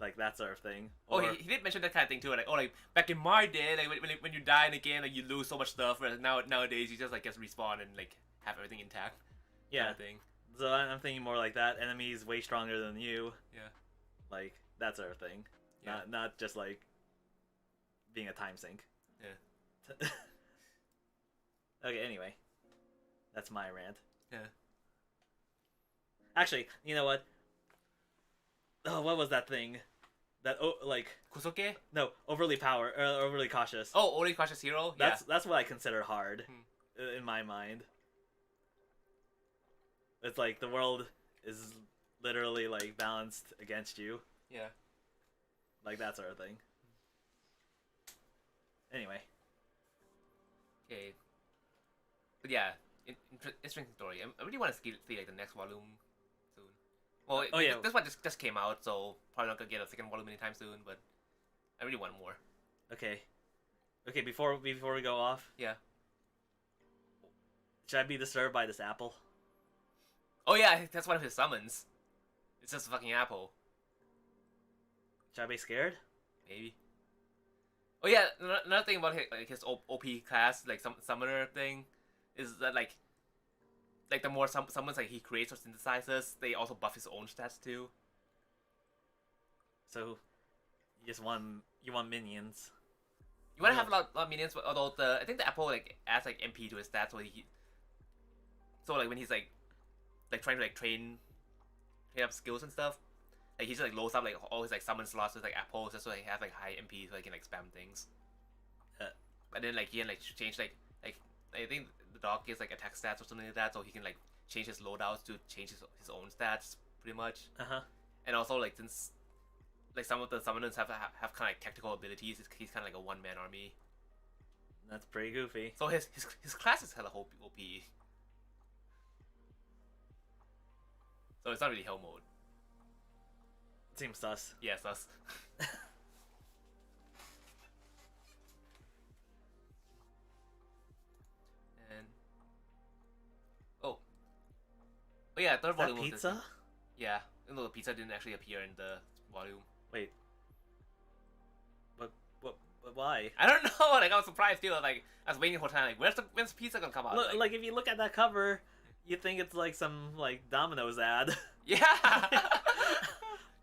Like that sort of thing. Or, he did mention that kind of thing too. Like back in my day, like when you die in a game, like you lose so much stuff. Whereas nowadays you just like just respawn and like have everything intact. Yeah. Kind of thing. So I'm thinking more like that. Enemies way stronger than you. Yeah. Like that sort of thing. Yeah. Not just like being a time sink. Yeah. Okay, anyway. That's my rant. Yeah. Actually, you know what? Oh, what was that thing? That Kusoke? no, overly cautious. Oh, only cautious hero. That's what I consider hard in my mind. It's like the world is literally like balanced against you, Yeah. like that sort of thing. Anyway, Okay. But yeah, interesting story. I really want to see like the next volume soon. Well, yeah. this one just came out, so probably not gonna get a second volume anytime soon. But I really want more. okay. Before we go off, Yeah. should I be disturbed by this apple? Oh yeah, that's one of his summons. It's just a fucking apple. Should I be scared? Maybe. Oh yeah, another thing about his OP class, like some summoner thing, is that like the more summons like he creates or synthesizes, they also buff his own stats too. So, you want minions. You want to have a lot of minions, but although I think the apple like adds like MP to his stats, so like when he's like trying to like train up skills and stuff, like he just like loads up like all his like summon slots with like apples just so he has like high MP so he can like spam things. And then like he can like change like I think the dog gets like attack stats or something like that, so he can like change his loadouts to change his own stats pretty much. And also like since like some of the summoners have kind of like tactical abilities, he's kind of like a one-man army. That's pretty goofy. So his class is hella OP. So it's not really hell mode. Seems sus. Yeah, sus. And oh yeah, third volume was pizza. Yeah, even though the pizza didn't actually appear in the volume. Wait. But why? I don't know. Like I was surprised too. Like I was waiting the whole time. Like when's pizza gonna come out? Look, like if you look at that cover, you think it's like some like Domino's ad. Yeah.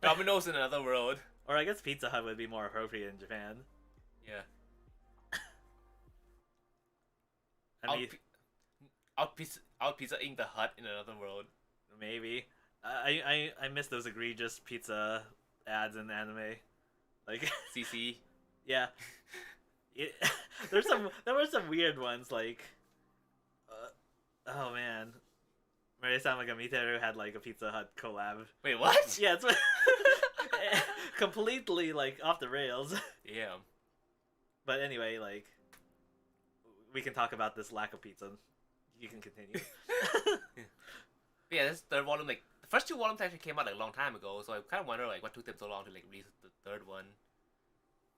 Domino's in another world. Or I guess Pizza Hut would be more appropriate in Japan. Yeah. I mean, out Pizza Inc. the Hut in another world. Maybe. I miss those egregious pizza ads in anime. Like CC. Yeah. There were some weird ones like oh man. Mari-sama Gamiteru had like a Pizza Hut collab. Wait, what? Yeah, it's completely like off the rails. Yeah. But anyway, like we can talk about this lack of pizza. You can continue. Yeah, this third volume, like the first two volumes actually came out like a long time ago, so I kind of wonder like what took them so long to like release the third one.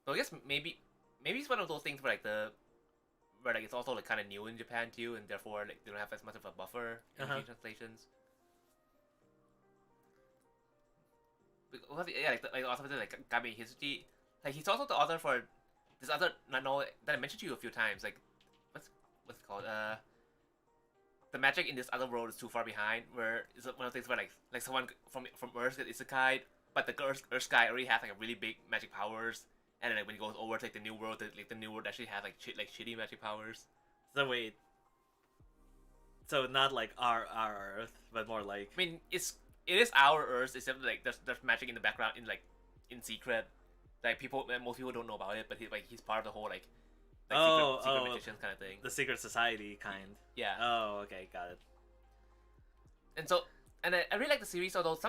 So I guess maybe it's one of those things where like it's also like kind of new in Japan too, and therefore like they don't have as much of a buffer in the translations. Because, yeah, like also like Game History, like he's also the author for this other novel that I mentioned to you a few times. Like what's it called? The magic in this other world is too far behind. Where it's one of the things where like someone from Earth gets isekai, but the Earth guy already has like a really big magic powers. And then like when he goes over to like the new world, the new world actually has like shitty magic powers. So wait. So not like our Earth, but more like. I mean, it is our Earth, except like there's magic in the background in secret. Like most people don't know about it, but he's part of the whole like secret magicians kind of thing. The secret society kind. Yeah. Oh, okay, got it. And so, and I really like the series, although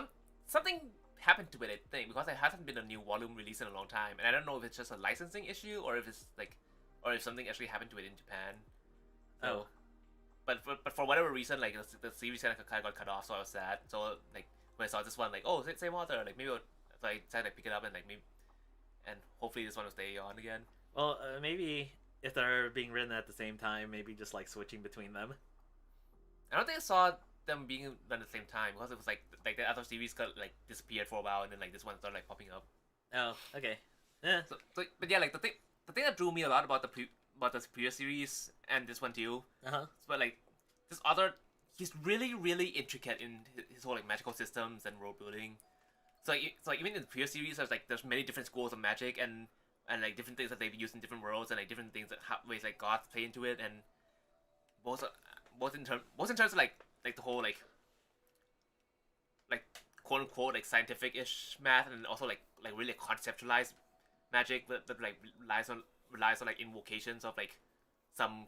something happened to it, I think, because there hasn't been a new volume released in a long time, and I don't know if it's just a licensing issue or if it's like, or if something actually happened to it in Japan. So, but for whatever reason, like the series kind of got cut off, so I was sad. So like when I saw this one, like oh, same author, like maybe so I decided to pick it up and like maybe, and hopefully this one will stay on again. Well, maybe if they're being written at the same time, maybe just like switching between them. I don't think I saw them being done at the same time because it was like the other series got like disappeared for a while and then like this one started like popping up. Oh, okay. Yeah. So but yeah, like the thing that drew me a lot about the previous series and this one too. But like this author, he's really intricate in his whole like magical systems and world building. So like even in the previous series, there's many different schools of magic and like different things that they've used in different worlds and like different things that ways like gods play into it, and both both in terms of like the whole like quote unquote like scientific ish math, and also like really conceptualized magic that like relies on like invocations of like some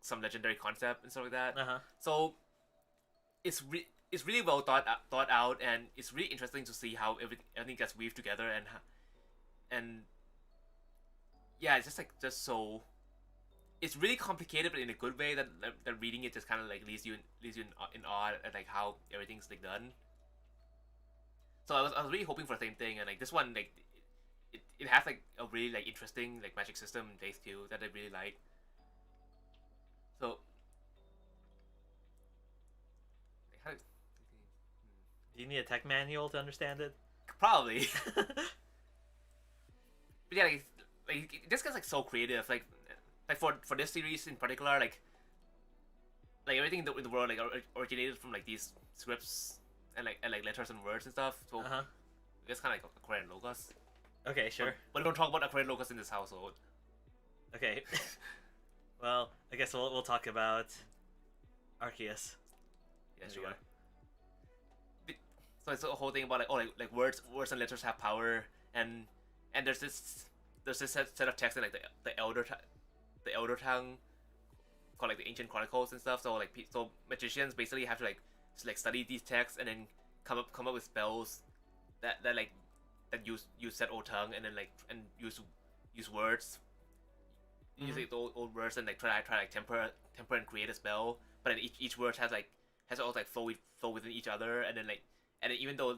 some legendary concept and stuff like that. Uh-huh. So it's really well thought out, and it's really interesting to see how everything gets weaved together, and yeah, it's just like just so it's really complicated, but in a good way. That reading it just kind of like leaves you in awe at like how everything's like done. So I was really hoping for the same thing, and like this one like it has like a really like interesting like magic system in phase two that I really like. So like, Do you need a tech manual to understand it? probably, but yeah, like this guy's like so creative. Like for this series in particular, like everything in the world like originated from like these scripts and like letters and words and stuff. So it's kind of like Aquarian logos. Okay, sure. But we don't talk about Aquarian logos in this household. Okay. Well, I guess we'll talk about Arceus. Yeah, sure. So it's the whole thing about like like words and letters have power, and there's this set of text in like the elder tongue called like the ancient chronicles and stuff. So like so magicians basically have to like study these texts and then come up with spells that use said old tongue, and then like and use words. Use like the old words and like try like temper and create a spell, but then each word has all like flow within each other, and then even though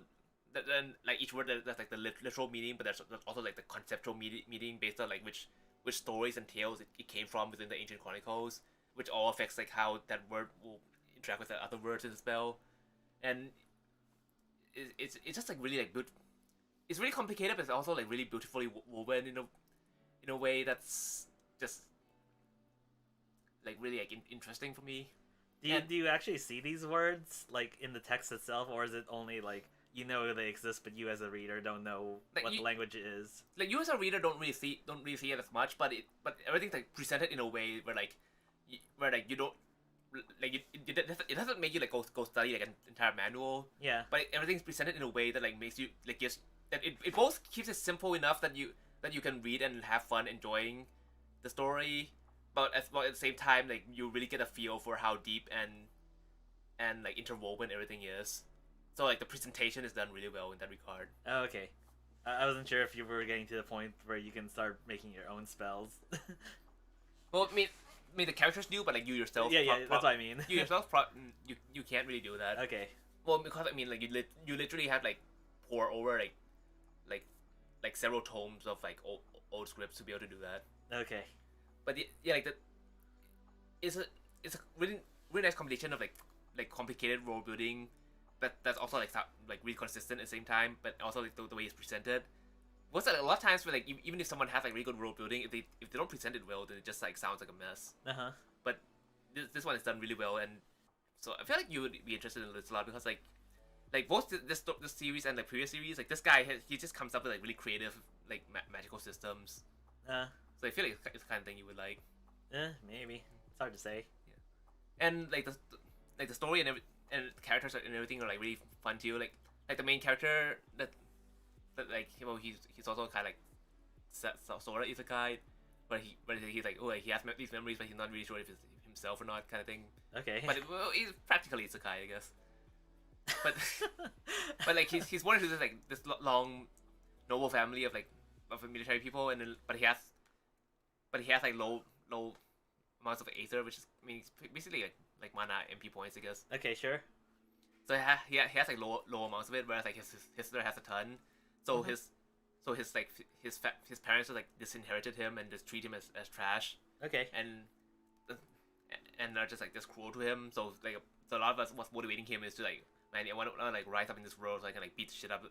then like each word that's like the literal meaning, but there's also like the conceptual meaning based on like which stories and tales it came from within the ancient chronicles, which all affects like how that word will interact with the other words in the spell, and it's just like really like good. It's really complicated, but it's also like really beautifully woven in a way that's just like really like interesting for me. Do you actually see these words like in the text itself, or is it only like you know they exist, but you as a reader don't know like what the language is? Like you as a reader don't really see it as much, but everything's like presented in a way where like you don't like it doesn't make you like go study like an entire manual. Yeah. But everything's presented in a way that like makes you like gives that it both keeps it simple enough that you can read and have fun enjoying the story, but at the same time like you really get a feel for how deep and like interwoven everything is. So like the presentation is done really well in that regard. Oh, okay. I wasn't sure if you were getting to the point where you can start making your own spells. Well, I mean the characters do, but like you yourself. Yeah, that's what I mean. You yourself, you can't really do that. Okay. Well, because I mean, like you literally have like pour over like several tomes of like old scripts to be able to do that. Okay. But yeah, like it's a really nice combination of like complicated world building that's also like really consistent at the same time, but also like the way it's presented. What's like a lot of times where like even if someone has like really good world building, if they don't present it well, then it just like sounds like a mess. But this one is done really well, and so I feel like you would be interested in this a lot because like both this series and the previous series, like this guy he just comes up with like really creative like magical systems. So I feel like it's the kind of thing you would like. Maybe it's hard to say. Yeah, and like the story and the characters and everything are like really fun too. Like the main character that like he's also kind of like sort of isekai, but he's like he has these memories, but he's not really sure if it's himself or not, kind of thing. Okay. But he's practically isekai, I guess. But but like he's born into this long noble family of military people, and then, but he has like low amounts of aether, which is I mean it's basically like mana MP points, I guess. Okay, sure. So he has like low amounts of it, whereas like his sister has a ton. So his parents just like disinherited him and just treat him as trash. Okay. And they're just like cruel to him. So a lot of us what's motivating him is to like, man, I want to like rise up in this world so I can like beat the shit up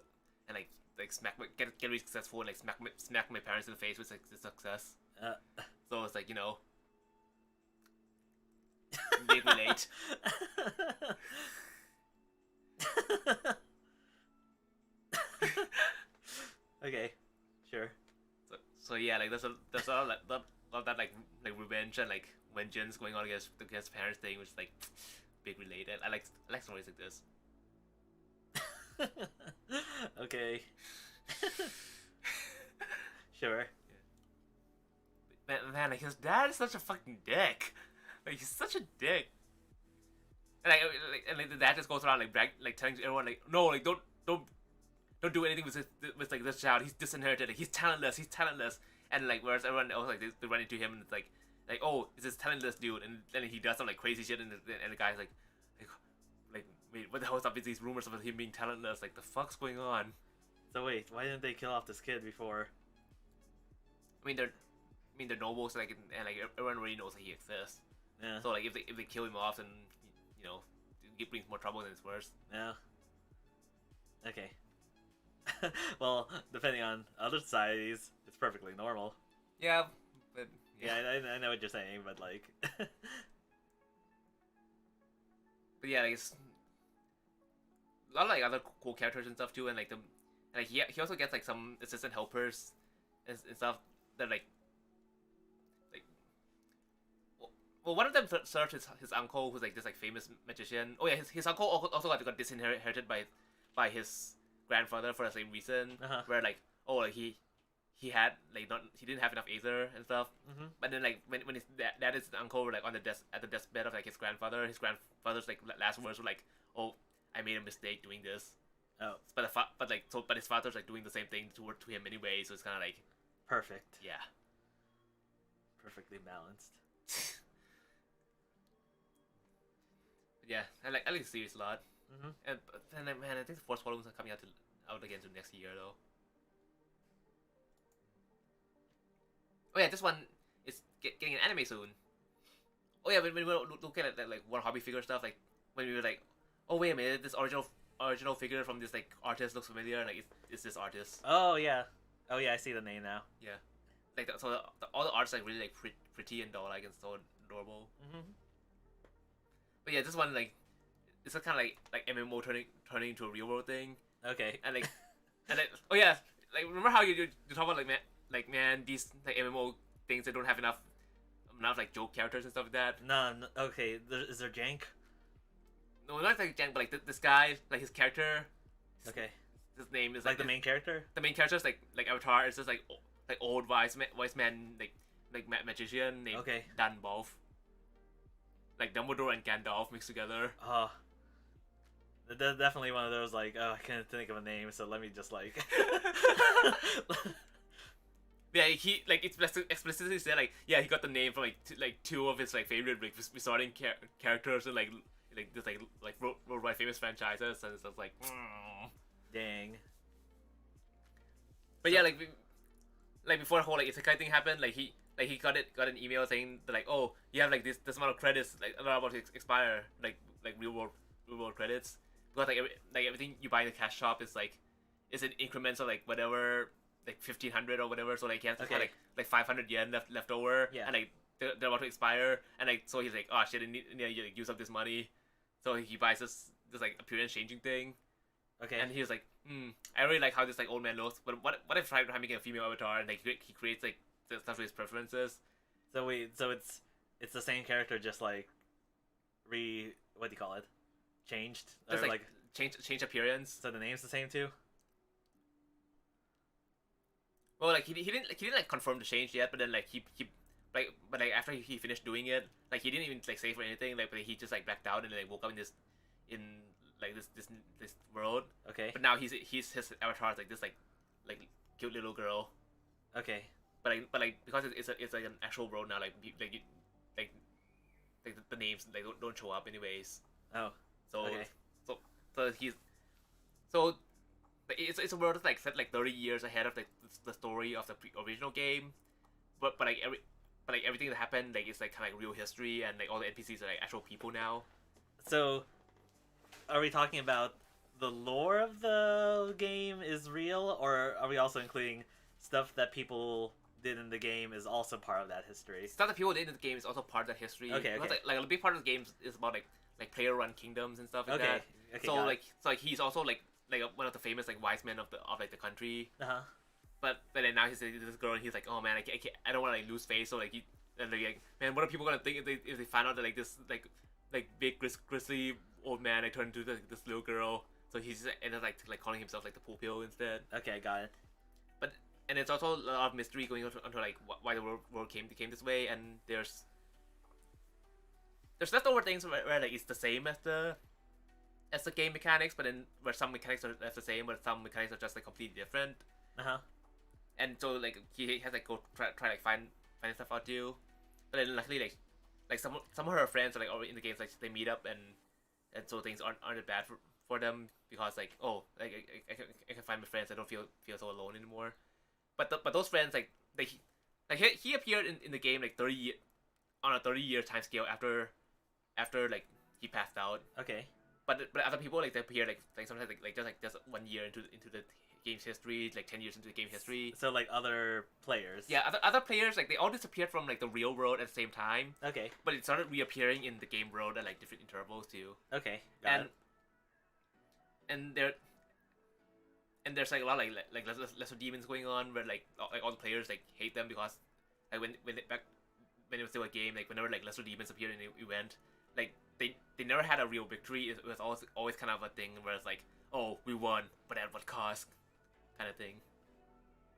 and like smack get really successful and like smack my parents in the face with like the success. So it's like, you know, made me late. Okay, sure. So yeah, like there's a lot of that like revenge and like vengeance going on against parents thing, which is like big related. I like stories like this. Okay. Sure. Man, like his dad is such a fucking dick. Like he's such a dick. And like the dad just goes around like telling everyone like, no, like don't do anything with like this child. He's disinherited. Like he's talentless. And like whereas everyone else like they run into him and it's like oh, it's this talentless dude, and then he does some like crazy shit and the guy's like wait, what the hell is up with these rumors about him being talentless? Like the fuck's going on? So wait, why didn't they kill off this kid before? I mean they're nobles like and like everyone already knows that he exists. Yeah. So like if they kill him off, then you know it brings more trouble than it's worth. Yeah. Okay. Well, depending on other societies, it's perfectly normal. Yeah, but yeah, I know what you're saying, but like. But yeah, like it's a lot of like other cool characters and stuff too, and like he also gets like some assistant helpers and stuff that like well one of them serves his uncle who's like this like famous magician. Oh yeah, his uncle also got disinherited by his grandfather for the same reason, where like oh like he had like he didn't have enough Aether and stuff. But then like when his dad is his uncle were like on the deathbed of like his grandfather's like last words were like, oh, I made a mistake doing this. Oh, but his father's like doing the same thing to him anyway, so it's kind of like perfect. Yeah, perfectly balanced. Yeah, I like the series a lot. And then man, I think the fourth volumes are coming out again to next year though. Oh yeah, this one is getting an anime soon. Oh yeah, when we were looking at like one hobby figure stuff, like when we were like, oh wait a minute, this original figure from this like artist looks familiar. Like it's this artist. Oh yeah, I see the name now. Yeah, like all the art's like really like pretty and doll-like and so adorable. But yeah, this one like it's kind of like MMO turning into a real world thing. Okay. And like oh yeah, like remember how you talk about like man these like MMO things that don't have enough like joke characters and stuff like that. No, okay. Is there jank? No, not like jank, but like this guy, like his character. Okay. His name is like the main character. The main character is like Avatar. It's just like old wise man like magician named Dan Both. Like Dumbledore and Gandalf mixed together. Oh. Definitely one of those like, oh, I can't think of a name, so let me just like. Yeah, he like explicitly said like he got the name from like two of his like favorite like resorting characters and like this like worldwide famous franchises, and it's just like dang. But so, yeah, like before the whole like isekai thing happened, like he got an email saying that, like, oh, you have like this amount of credits like about to expire, like real world credits, because like everything you buy in the cash shop is in increments of like whatever, like 1,500 or whatever, so like he has to put like 500 yen left over, and like they're about to expire, and like so he's like, oh shit, I need to like, use up this money, so he buys this like appearance changing thing. Okay. And he was like, I really like how this like old man looks, but what if I try making a female avatar, and like he creates like the stuff with his preferences. So it's the same character, just like what do you call it? Changed? Just like change appearance. So the name's the same too? Well, like he didn't like confirm the change yet, but then like he but like after he finished doing it, like he didn't even like say for anything, like but he just like blacked out and like woke up in this world. Okay. But now his avatar is like this like cute little girl. Okay. But because it's like an actual world now, like the names like don't show up anyways. Oh. So okay. so it's a world that's like set like 30 years ahead of the story of the original game, but like everything that happened like it's like kind of like real history, and like all the NPCs are like actual people now. So, are we talking about the lore of the game is real, or are we also including stuff that people did in the game is also part of that history? Stuff that people did in the game is also part of that history. Okay. Like a big part of the game is about like player run kingdoms and stuff like that. Okay. So like he's also like one of the famous like wise men of the country. Uh-huh. But then now he's this girl, and he's like, oh man, I don't want to like lose face, so like And they're like, man, what are people gonna think if they find out that like this like big grizzly old man like turned into this little girl? So he's just ended up like calling himself like the pupil instead. Okay, got it. But and it's also a lot of mystery going on onto like why the world came this way, and there's leftover things where like it's the same as the game mechanics, but then where some mechanics are the same, but some mechanics are just like completely different. And so like he has like go try like find stuff out too. But then luckily like some of her friends are like already in the games, like they meet up, and so things aren't bad for them because like, oh, like I can find my friends. I don't feel so alone anymore. But those friends like he appeared in the game like 30-year time scale after like he passed out. Okay. But other people like they appear like sometimes like just 1 year into the game's history, like 10 years into the game history. So like other players. Yeah, other players like they all disappeared from like the real world at the same time. Okay. But it started reappearing in the game world at like different intervals too. Okay. Got it. And there's like a lot of like lesser demons going on where like all the players like hate them because like when it was still a game, like whenever like lesser demons appeared in an event, like they never had a real victory. It was always kind of a thing where it's like, oh, we won, but at what cost, kind of thing.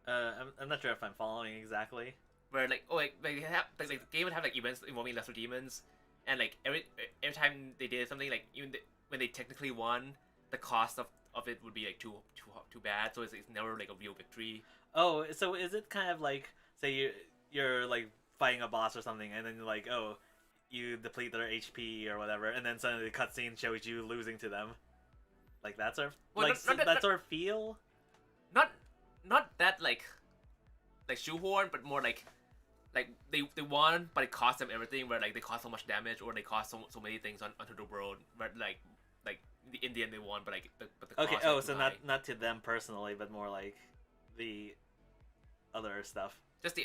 I'm not sure if I'm following exactly. Where like, oh, like they have like the game would have like events involving lesser demons, and like every time they did something, like even when they technically won, the cost of it would be like too bad. So it's never like a real victory. Oh, so is it kind of like, say you're like fighting a boss or something, and then like, oh, you deplete their HP or whatever, and then suddenly the cutscene shows you losing to them, like that sort of that sort of feel. Not that like shoehorn, but more like they won, but it cost them everything. Where like they caused so much damage, or they caused so many things onto the world. Where like in the end they won, but like the okay. cost Oh, was so high. not to them personally, but more like the other stuff. Just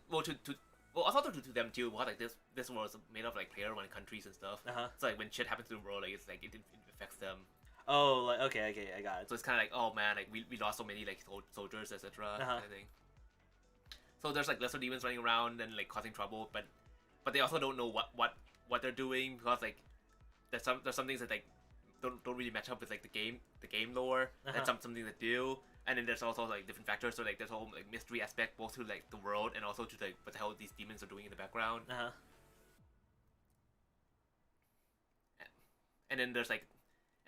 also to them too. Because like this world is made of like player-run countries and stuff. So like when shit happens to the world, like it's like it affects them. Oh, like okay, I got it. So it's kind of like, oh man, like we lost so many like soldiers, etc. Kind of thing. So there's like lesser demons running around and like causing trouble, but they also don't know what they're doing because like there's some things that like don't really match up with like the game lore, and some things that do. And then there's also like different factors, so like there's a whole like mystery aspect both to like the world and also to like what the hell these demons are doing in the background. And then there's like,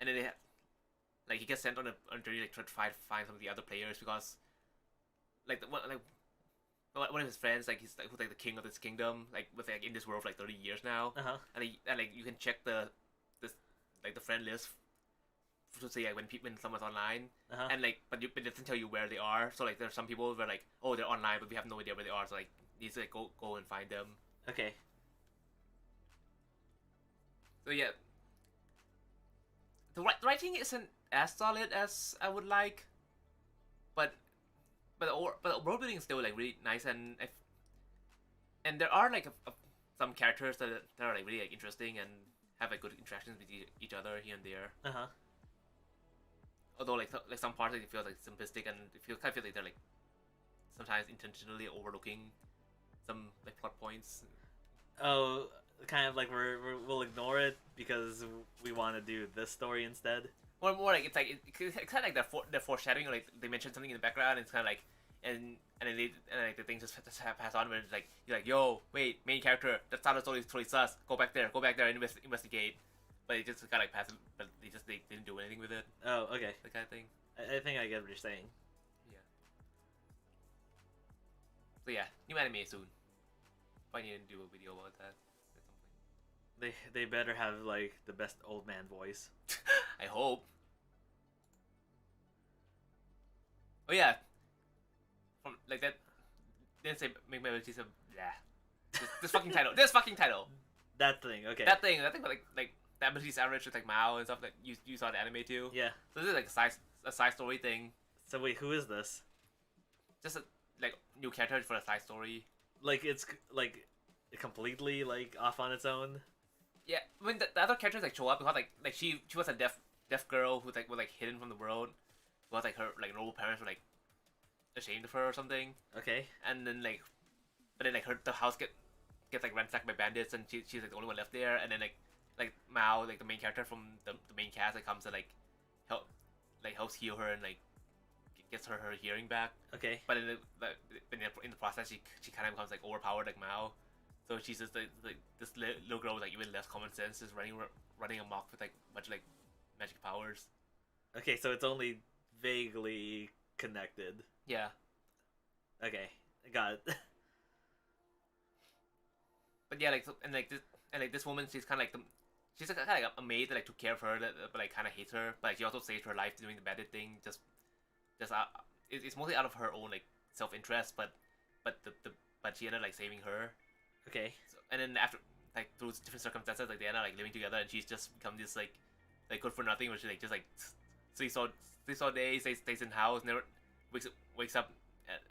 and then like he gets sent on a journey like to try to find some of the other players because like one of his friends like he's like who's like the king of this kingdom like with like in this world for like 30 years now. And like you can check the friend list to see like when someone's online, and like but it doesn't tell you where they are. So like there's some people where like, oh, they're online but we have no idea where they are, so like you need to like go and find them. Okay. So yeah, the writing isn't as solid as I would like, but the world building is still like really nice, and there are like some characters that are like really like interesting and have like good interactions with each other here and there. Although like some parts like it feels like simplistic, and it feels like they're like sometimes intentionally overlooking some like plot points. Oh, kind of like we'll ignore it because we want to do this story instead. Or more like it's kind of like they're foreshadowing, or like they mention something in the background, and it's kind of like and then like the things just pass on, where it's like you're like, yo, wait, main character, that sounded totally sus. Go back there and investigate. But it just kind of like passed, but they didn't do anything with it. Oh, okay. That kind of thing. I think I get what you're saying. Yeah. So yeah, new anime soon. Probably need to do a video about that at some point. They better have like the best old man voice. I hope. Oh yeah. From like that. Didn't say make my abilities a this fucking title. This fucking title. That thing. Okay. That thing. Like the abilities average with like Mao and stuff that you saw in anime too. Yeah. So this is like a side story thing. So wait, who is this? Just a like new character for a side story. Like it's like completely like off on its own. Yeah, I mean the other characters like show up because like she was a deaf girl who was like hidden from the world because like her like noble parents were like ashamed of her or something. Okay. And then like, but then like the house gets like ransacked by bandits, and she's like the only one left there. And then like Mao, like the main character from the main cast, like comes to like helps heal her and like gets her hearing back. Okay. But in the process, she kind of becomes like overpowered like Mao. So she's just like this little girl with like even less common sense, just running amok with like much like magic powers. Okay, so it's only vaguely connected. Yeah. Okay, got it. But yeah, like this woman, she's kind of like she's kind of like a maid that like took care of her, but like kind of hates her. But like, she also saved her life doing the bandit thing. It's mostly out of her own like self interest, but she ended up like saving her. Okay. So, and then after like through different circumstances, like they end up like living together, and she's just become this like good for nothing, where she like just like sleeps all day, stays in the house, never wakes up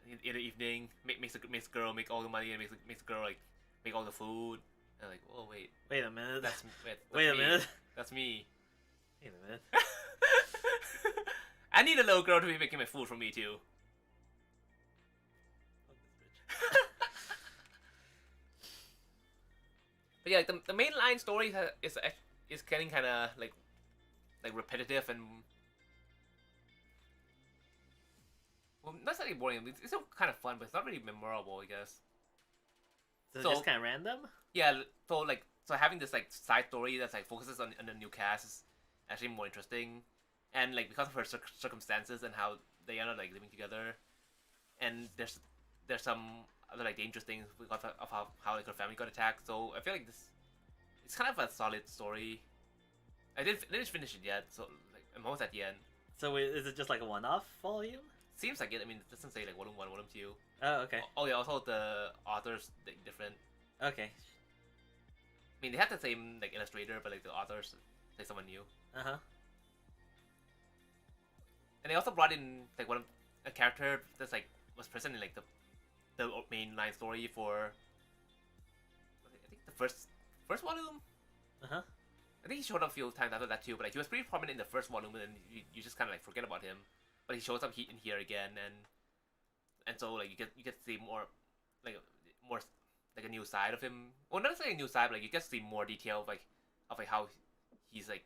in the evening, makes the girl make all the money, and makes the girl like make all the food. And like, oh wait a minute, that's wait a me. minute, that's me. Wait a minute. I need a little girl to be making my food for me too. But yeah, like the mainline story is getting kind of like repetitive and, well, not necessarily boring. It's still kind of fun, but it's not really memorable, I guess. So it's just kind of random. Yeah, so having this like side story that's like focuses on the new cast is actually more interesting, and like because of her circumstances and how they end up like living together, and there's some other like dangerous things because of how like her family got attacked. So I feel like it's kind of a solid story. I didn't finish it yet, so like I'm almost at the end. So is it just like a one-off volume? Seems like it. I mean, it doesn't say like volume 1, volume 2. Oh, okay. Oh yeah, also the author's like different. Okay. I mean, they have the same like illustrator, but like the author's like someone new. Uh-huh. And they also brought in like a character that's like was present in like the main line story for, I think, the first volume. Uh-huh. I think he showed up a few times after that too, but like he was pretty prominent in the first volume, and then you just kind of like forget about him. But he shows up in here again, and so like you get to see more like a new side of him. Well, not necessarily a new side, but like you get to see more detail of like how he's like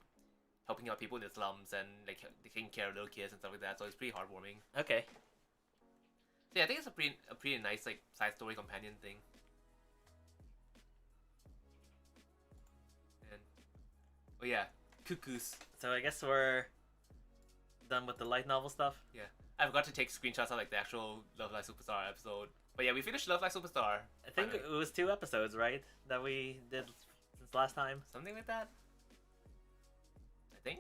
helping out people in the slums and like taking care of little kids and stuff like that. So it's pretty heartwarming. Okay. So yeah, I think it's a pretty nice like side story companion thing. And oh yeah, cuckoos. So I guess we're done with the light novel stuff. Yeah, I forgot to take screenshots of like the actual Love Live Superstar episode. But yeah, we finished Love Live Superstar. I think it was 2 episodes, right? That we did since last time. Something like that. I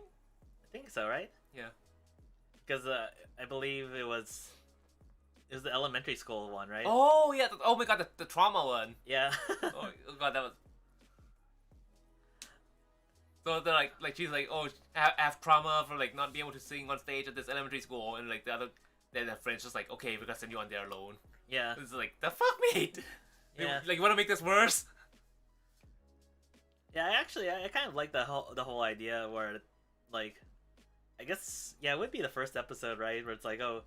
think so, right? Yeah. Because I believe it was the elementary school one, right? Oh yeah! Oh my god, the trauma one. Yeah. Oh god, that was. So they're like she's like, oh, I have trauma for like not being able to sing on stage at this elementary school, and like then the friend's just like, okay, we're gonna send you on there alone. Yeah. It's like, the fuck, mate. Yeah. Like, you want to make this worse? Yeah, I kind of like the whole idea where, like, I guess, yeah, it would be the first episode, right? Where it's like, oh,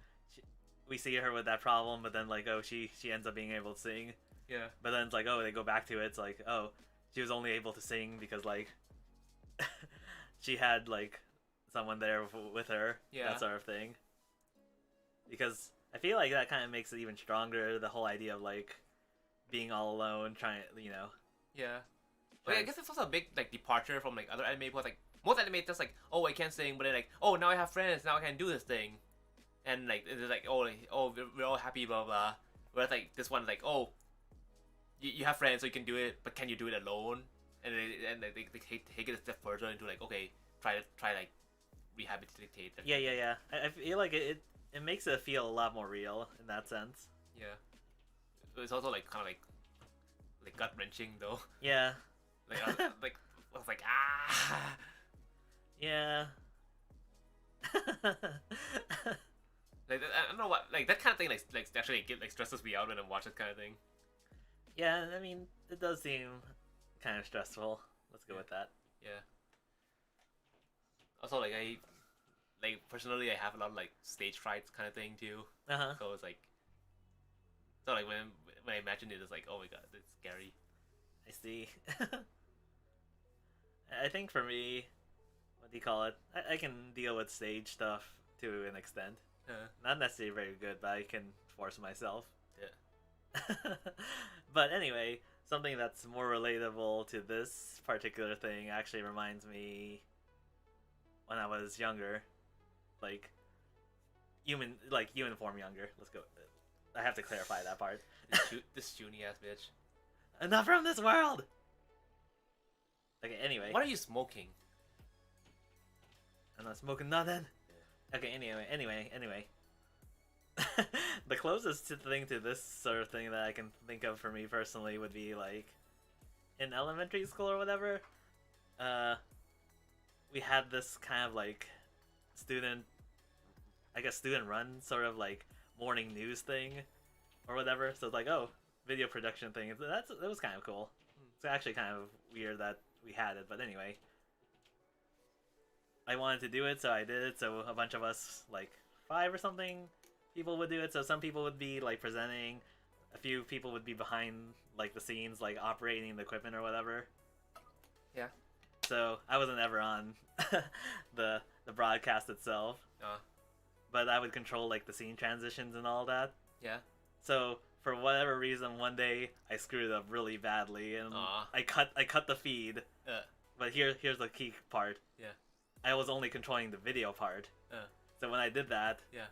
we see her with that problem, but then like, oh, she ends up being able to sing. Yeah. But then it's like, oh, they go back to it. It's like, oh, she was only able to sing because like she had like someone there with her. Yeah. That sort of thing. Because I feel like that kind of makes it even stronger. The whole idea of like being all alone, trying, you know. Yeah. But I guess it's also a big like departure from like other anime because like most anime just like, oh, I can't sing, but then like, oh, now I have friends, now I can do this thing, and like it's like, oh, we're all happy, blah blah. Whereas like this one, like, oh, you have friends, so you can do it, but can you do it alone? And they take it a step further into like, okay, try like rehabilitate. Yeah. I feel like it makes it feel a lot more real in that sense. Yeah. It's also like kind of like gut wrenching though. Yeah. Like I was like ah. Yeah. Like I don't know what, like that kind of thing like actually like stresses me out when I watch that kind of thing. Yeah, I mean it does seem kind of stressful. Let's go with that. Yeah. Also like personally I have a lot of like stage frights kind of thing too. Uh-huh. So it's like, so like when I imagine it, it's like, oh my god, it's scary. I see. I think for me, what do you call it? I can deal with stage stuff to an extent. Not necessarily very good, but I can force myself. Yeah. But anyway, something that's more relatable to this particular thing actually reminds me when I was younger, like human form younger. Let's go. I have to clarify that part. This Junie ass bitch. I'm not from this world. Okay. Anyway, What are you smoking? I'm not smoking nothing. Okay. Anyway. The closest thing to this sort of thing that I can think of for me personally would be like in elementary school or whatever. We had this kind of like student run sort of like morning news thing or whatever. So it's like, oh, video production thing. That was kind of cool. It's actually kind of weird that we had it, but anyway. I wanted to do it, so I did it. So a bunch of us, like 5 or something, people would do it. So some people would be like presenting, a few people would be behind like the scenes, like operating the equipment or whatever. Yeah. So I wasn't ever on the broadcast itself, but I would control like the scene transitions and all that. Yeah. So for whatever reason, one day I screwed up really badly, and I cut the feed. But here's the key part. Yeah. I was only controlling the video part. So when I did that, yeah,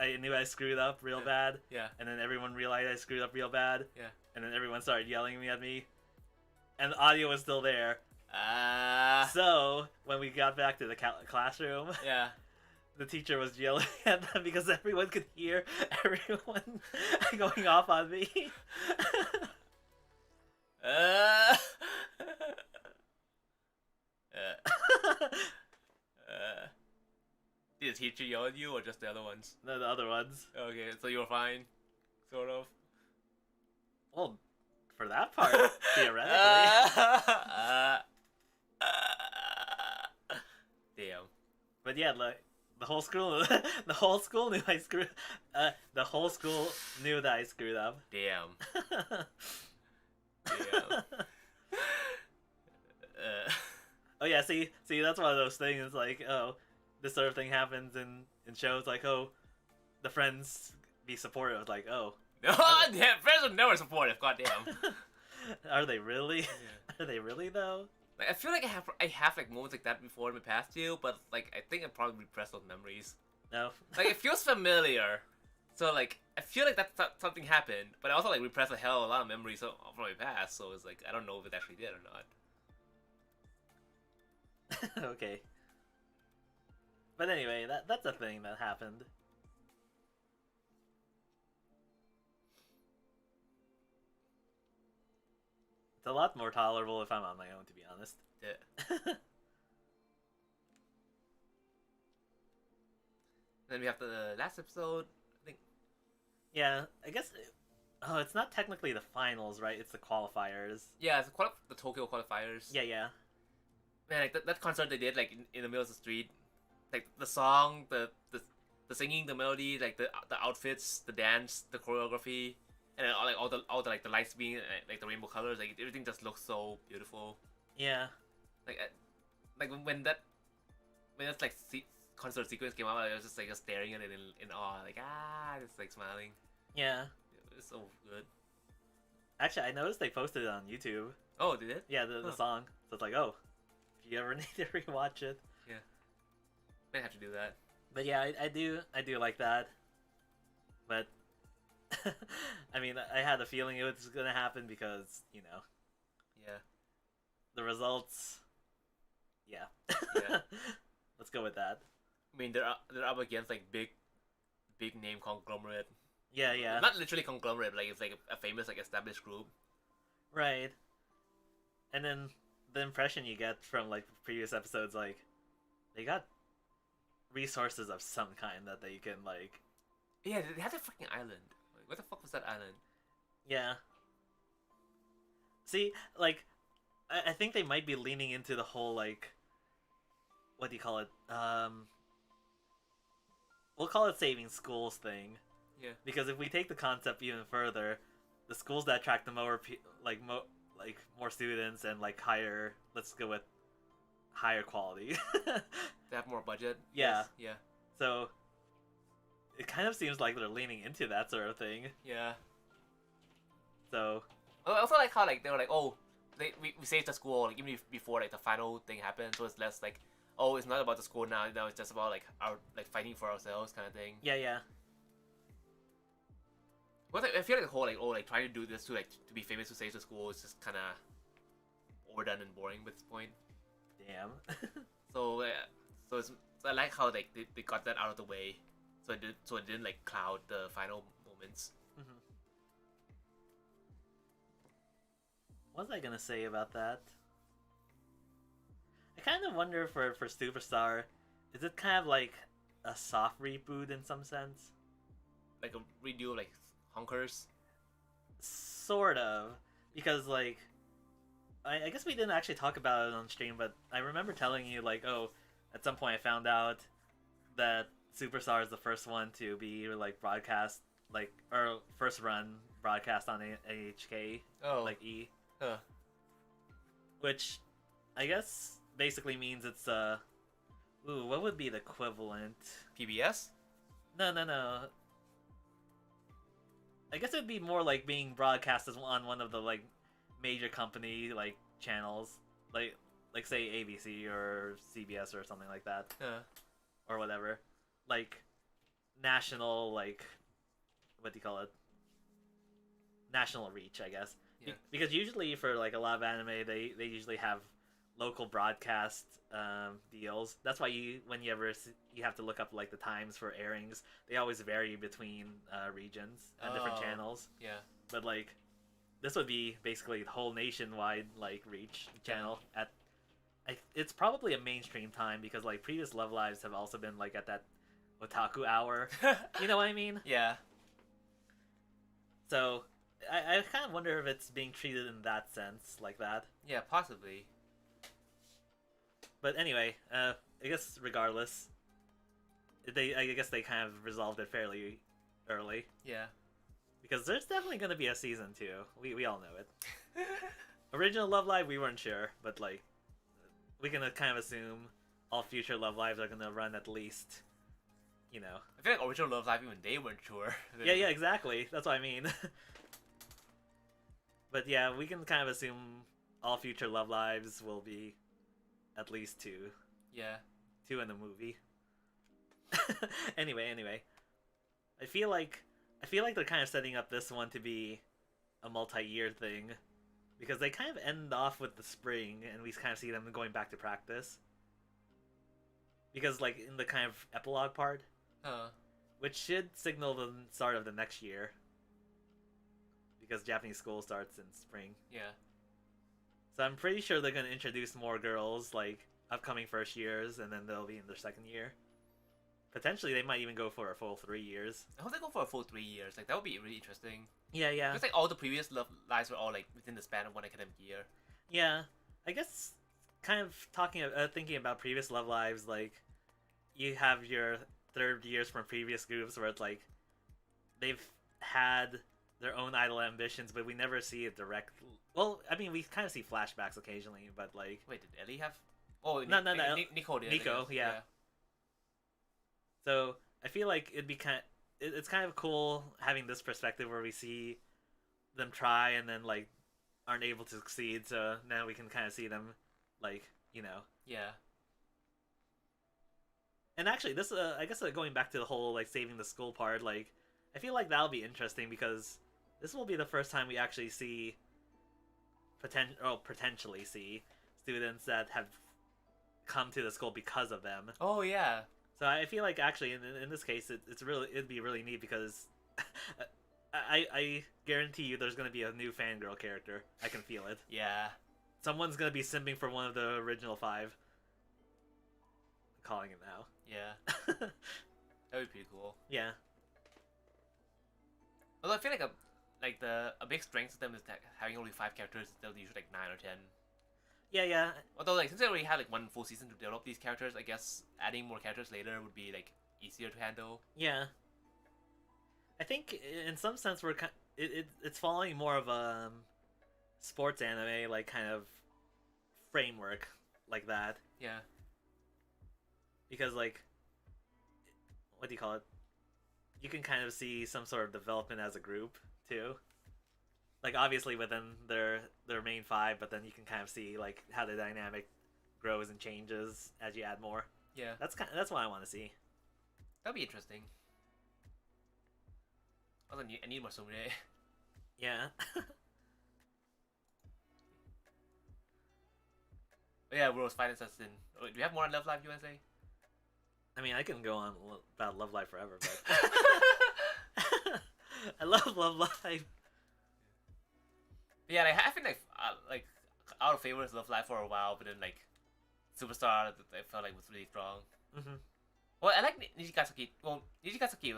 I knew I screwed up real bad. Yeah. And then everyone realized I screwed up real bad. Yeah. And then everyone started yelling at me, and the audio was still there. So when we got back to the classroom, yeah, the teacher was yelling at them because everyone could hear everyone going off on me. Did the teacher yell at you or just the other ones? No, the other ones. Okay, so you were fine, sort of. Well, for that part, theoretically. Damn. But yeah, like the whole school knew I screwed. The whole school knew that I screwed up. Damn. Damn. Oh yeah, see, that's one of those things. Like, oh, this sort of thing happens in shows. Like, oh, the friends be supportive. Like, oh, damn, friends are never supportive. Goddamn. Are they really? Yeah. Are they really though? Like, I feel like I have like moments like that before in my past too, but like I think I probably repressed those memories. No. Like it feels familiar, so like I feel like that something happened, but I also like repressed a hell of a lot of memories from my past. So it's like I don't know if it actually did or not. Okay. But anyway, that's a thing that happened. It's a lot more tolerable if I'm on my own, to be honest. Yeah. Then we have the last episode, I think. Yeah, I guess. Oh, it's not technically the finals, right? It's the qualifiers. Yeah, it's the Tokyo qualifiers. Yeah. Man, like that concert they did like in the middle of the street, like the song, the singing, the melody, like the outfits, the dance, the choreography, and then all the like the lights being like the rainbow colors, like everything just looks so beautiful. Yeah. Like when that like concert sequence came out, I was just like staring at it in awe, like just like smiling. Yeah. It was so good. Actually, I noticed they posted it on YouTube. Oh, did it? Yeah, the song. So it's like, oh, if you ever need to rewatch it. Yeah. Might have to do that. But yeah, I do like that. But I mean, I had a feeling it was gonna happen because, you know. Yeah. The results. Yeah. Yeah. Let's go with that. I mean, they're up against like big name conglomerate. Yeah. Not literally conglomerate, but like it's like a famous like established group. Right. And then the impression you get from like previous episodes, like they got resources of some kind that they can like. Yeah, they had a freaking island. Like, what the fuck was that island? Yeah. See, like, I think they might be leaning into the whole like, what do you call it? We'll call it saving schools thing. Yeah. Because if we take the concept even further, the schools that attract the like more students and like higher. Let's go with higher quality. They have more budget. Yeah. Yes. Yeah. So it kind of seems like they're leaning into that sort of thing. Yeah. So I also like how like they were like, oh, we saved the school like even before like the final thing happened, so it's less like, oh, it's not about the school now. Now it's just about like our like fighting for ourselves kind of thing. yeah. But I feel like the whole like, oh, like trying to do this to like to be famous to save the school is just kind of overdone and boring by this point. Damn. So so I like how like they got that out of the way, so it didn't like cloud the final moments. Mm-hmm. What was I gonna say about that? I kind of wonder for Superstar, is it kind of like a soft reboot in some sense? Like a redo of, like Honkers. Sort of, because like I guess we didn't actually talk about it on stream, but I remember telling you like, oh, at some point I found out that Superstar is the first one to be like broadcast, like, or first run broadcast on a.k.a. Oh, like E. Huh. Which I guess basically means it's what would be the equivalent? PBS. No. I guess it'd be more like being broadcast on one of the like major company like channels, like say ABC or CBS or something like that, or whatever, like national, like what do you call it? National reach, I guess. Yeah. Because usually for like a lot of anime, they usually have local broadcast deals. That's why you have to look up like the times for airings. They always vary between regions and different channels. Yeah. But like this would be basically the whole nationwide like reach channel at. It's probably a mainstream time because like previous Love Lives have also been like at that otaku hour. You know what I mean? Yeah. So I kind of wonder if it's being treated in that sense, like that. Yeah, possibly. But anyway, I guess regardless, I guess they kind of resolved it fairly early. Yeah. Because there's definitely going to be a season 2. We all know it. Original Love Live, we weren't sure, but like, we can kind of assume all future Love Lives are going to run at least, you know. I feel like original Love Live, even they weren't sure. Yeah, exactly. That's what I mean. But yeah, we can kind of assume all future Love Lives will be at least 2. Yeah. 2 in the movie. Anyway. I feel like they're kind of setting up this one to be a multi-year thing. Because they kind of end off with the spring, and we kind of see them going back to practice. Because, like, in the kind of epilogue part, which should signal the start of the next year. Because Japanese school starts in spring. Yeah. So I'm pretty sure they're going to introduce more girls, like, upcoming first years, and then they'll be in their second year. Potentially, they might even go for a full 3 years. I hope they go for a full 3 years. Like, that would be really interesting. Yeah. Because, like, all the previous Love Lives were all, like, within the span of one academic year. Yeah. I guess, kind of thinking about previous Love Lives, like, you have your third years from previous groups where it's, like, they've had their own idol ambitions, but we never see it direct. Well, I mean, we kind of see flashbacks occasionally, but, like... Wait, did Ellie have... Oh, No. Nico did. Nico, yeah. So I feel like it'd be it's kind of cool having this perspective where we see them try and then like aren't able to succeed. So now we can kind of see them, like, you know. Yeah. And actually, this I guess going back to the whole like saving the school part, like I feel like that'll be interesting because this will be the first time we actually see potentially see students that have come to the school because of them. Oh yeah. So I feel like actually in this case it'd be really neat because I guarantee you there's gonna be a new fangirl character. I can feel it. Yeah. Someone's gonna be simping for one of the original 5. I'm calling it now. Yeah. That would be pretty cool. Yeah. Although I feel like a big strength of them is that having only 5 characters, they'll usually like 9 or 10. Yeah. Although, like, since they already had like 1 full season to develop these characters, I guess adding more characters later would be like easier to handle. Yeah. I think in some sense it's following more of a sports anime like kind of framework like that, Yeah. because like what do you call it? You can kind of see some sort of development as a group too. Like obviously within their main five, but then you can kind of see like how the dynamic grows and changes as you add more. Yeah. That's what I want to see. That'd be interesting. Also, I need more sumire. Yeah. But yeah, World's Finest Assassin. Do you have more on Love Live USA? I mean, I can go on about Love Live forever, but I love Love Live. Yeah, like, I think like out of favor is Love Live for a while, but then like Superstar, I felt like was really strong. Mm-hmm. Well, I like Nijikatsuki. Well, Nijikatsuki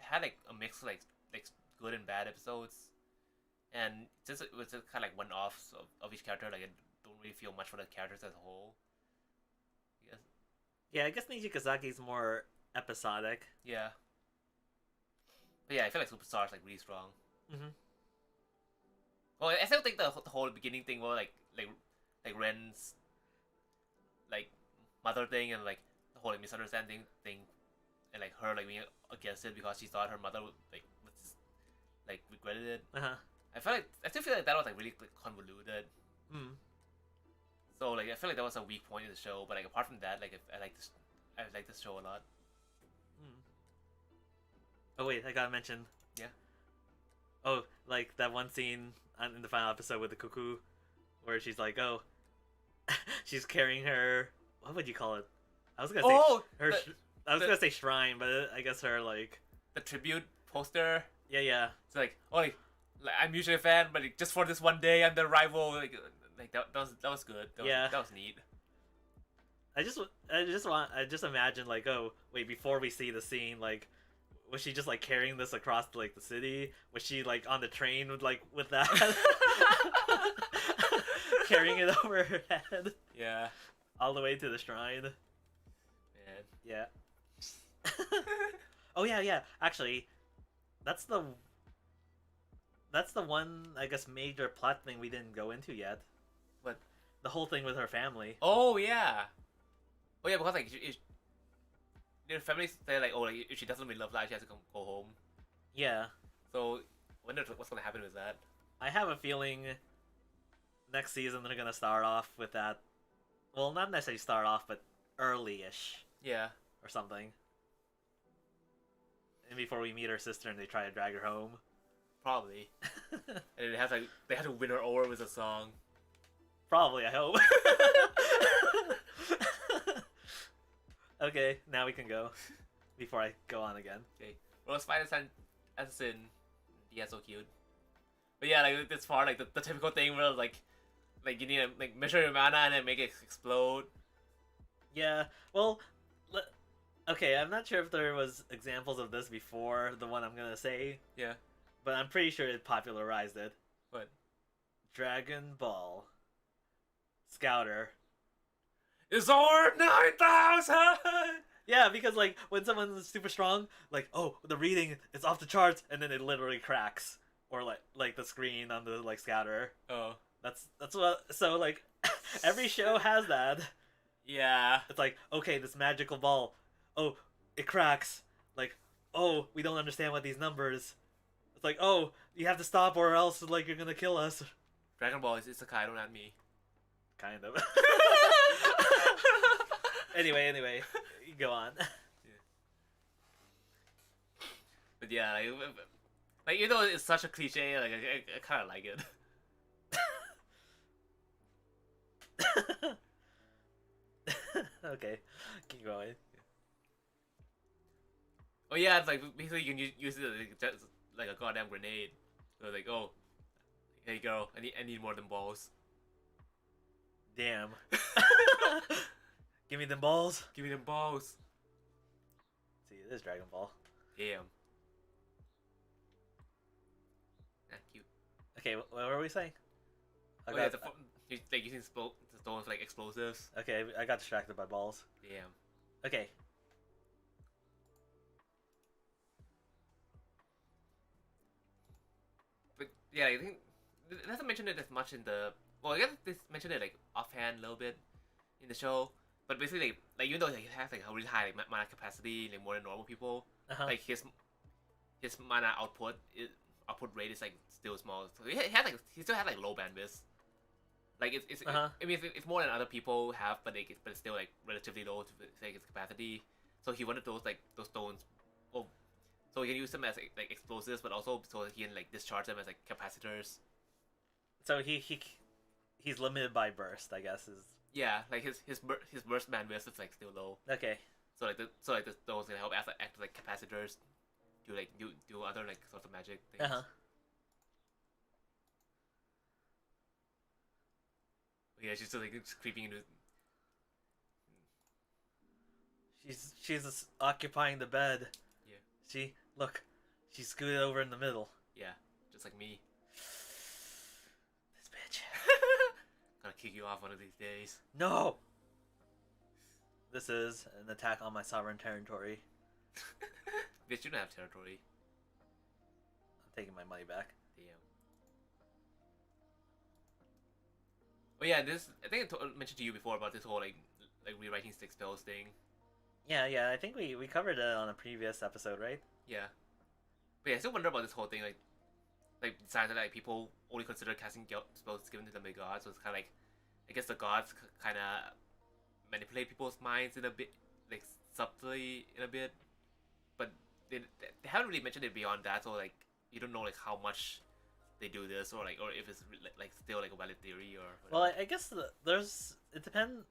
had like a mix of, like good and bad episodes, and since it was just kind of like one-offs of each character, like I don't really feel much for the characters as a whole. I guess. Yeah, I guess Nijikazaki's more episodic. Yeah. But yeah, I feel like Superstar is like really strong. Mm-hmm. Well, I still think the whole beginning thing was like Ren's like mother thing and like the whole like, misunderstanding thing, and like her like being against it because she thought her mother would like regretted it. I still feel like that was like really like, convoluted. Mm. So like I feel like that was a weak point in the show, but like apart from that, like I like this show a lot. Mm. Oh wait, I gotta mention. Yeah. Oh, like that one scene in the final episode with the cuckoo, where she's like, oh, she's carrying her. What would you call it? I was gonna say her. I was gonna say shrine, but I guess her like the tribute poster. Yeah. It's like, oh, like I'm usually a fan, but like, just for this one day, I'm the rival. Like that was good. That was neat. I just imagine like, oh wait, before we see the scene, like, was she just like carrying this across like the city? Was she like on the train with that, carrying it over her head? Yeah. All the way to the shrine. Man. Yeah. Oh yeah. Actually, that's the one, I guess, major plot thing we didn't go into yet. What? The whole thing with her family. Oh yeah. Oh yeah, because like their family say like, oh, like if she doesn't win Love Live, she has to go home. Yeah. So I wonder what's gonna happen with that. I have a feeling next season they're gonna start off with that. Well, not necessarily start off, but early-ish. Yeah. Or something. And before we meet her sister and they try to drag her home. Probably. And they have to win her over with a song. Probably, I hope. Okay, now we can go. Before I go on again. Okay. Well, Spider Assassin. Yeah, so cute. But yeah, like this part, like the typical thing where like you need to like measure your mana and then make it explode. Yeah. Well, okay, I'm not sure if there was examples of this before the one I'm gonna say. Yeah. But I'm pretty sure it popularized it. What? Dragon Ball. Scouter. It's over 9,000! Yeah, because like when someone's super strong, like, oh, the reading is off the charts, and then it literally cracks. Or like the screen on the like Scouter. Oh. That's what, so like every show has that. Yeah. It's like, okay, this magical ball. Oh, it cracks. Like, oh, we don't understand what these numbers. It's like, oh, you have to stop or else like you're gonna kill us. Dragon Ball is Isekai, not me. Kind of. Anyway, you go on. Yeah. But yeah, like even though it's such a cliche, like I kind of like it. Okay, keep going. Oh yeah, it's like basically you can use it like, just like a goddamn grenade. So like, oh, hey girl, I need more than balls. Damn. Give me them balls. Give me them balls. See, it is Dragon Ball. Damn. Ah, cute. Okay, what were we saying? Yeah, like using stones for like explosives. Okay, I got distracted by balls. Damn. Okay. But yeah, I think It doesn't mention it as much in the. Well, I guess they mentioned it like offhand a little bit in the show, but basically like even though he has like a really high like mana capacity, like more than normal people, Uh-huh. like his mana output rate is like still small. So he still has like low bandwidth. Like I mean it's more than other people have, but it's still like relatively low to like his capacity. So he wanted those stones, oh, so he can use them as like explosives, but also so he can like discharge them as like capacitors. So he's limited by burst, I guess is. Yeah, like his burst bandwidth is like still low. Okay. So like the stones can help act as like capacitors to like do other like sorts of magic things. Uh-huh. Yeah, she's still like creeping into. She's occupying the bed. Yeah. Look, she's scooted over in the middle. Yeah, just like me. This bitch. Gonna kick you off one of these days. No. This is an attack on my sovereign territory. Bitch, you don't have territory. I'm taking my money back. Damn. Oh yeah, this I think I mentioned to you before about this whole like rewriting six spells thing. Yeah. I think we covered it on a previous episode, right? Yeah. But yeah, I still wonder about this whole thing, like decided that like people only consider casting spells given to them by gods, so it's kind of like, I guess the gods kind of manipulate people's minds in a bit, like subtly in a bit, but they haven't really mentioned it beyond that, so like you don't know like how much they do this, or if it's like still like a valid theory or Well, whatever. I guess it depends.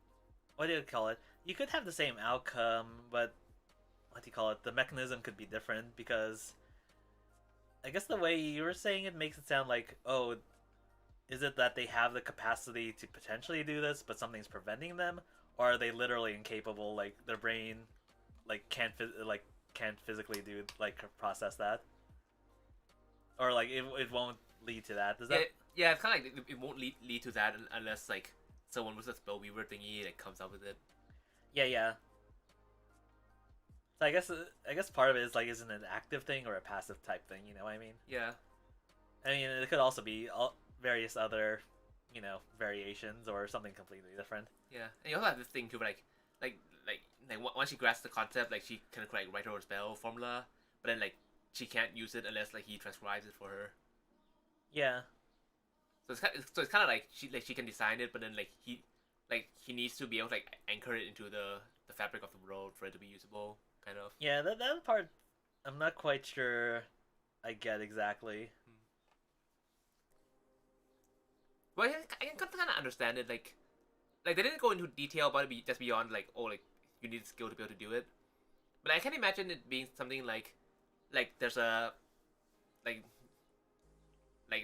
What do you call it? You could have the same outcome, but what do you call it? The mechanism could be different because I guess the way you were saying it makes it sound like, oh, is it that they have the capacity to potentially do this, but something's preventing them, or are they literally incapable? Like their brain, like can't physically do process that, or like it won't lead to that. Does that? Yeah, it's kind of like it won't lead to that unless like someone with a spell weaver thingy like comes up with it. Yeah. So I guess part of it is like, is it an active thing or a passive type thing? You know what I mean? Yeah. I mean, it could also be various other, variations or something completely different. Yeah, and you also have this thing too, like once she grasps the concept, like she can like write her own spell formula, but then like she can't use it unless like he transcribes it for her. Yeah. So it's kind of like she can design it, but then like he needs to be able to like anchor it into the fabric of the world for it to be usable, kind of. Yeah, that part I'm not quite sure I get exactly. Well, I can kind of understand it. Like they didn't go into detail about it just beyond like, oh, like you need skill to be able to do it. But I can imagine it being something like there's a like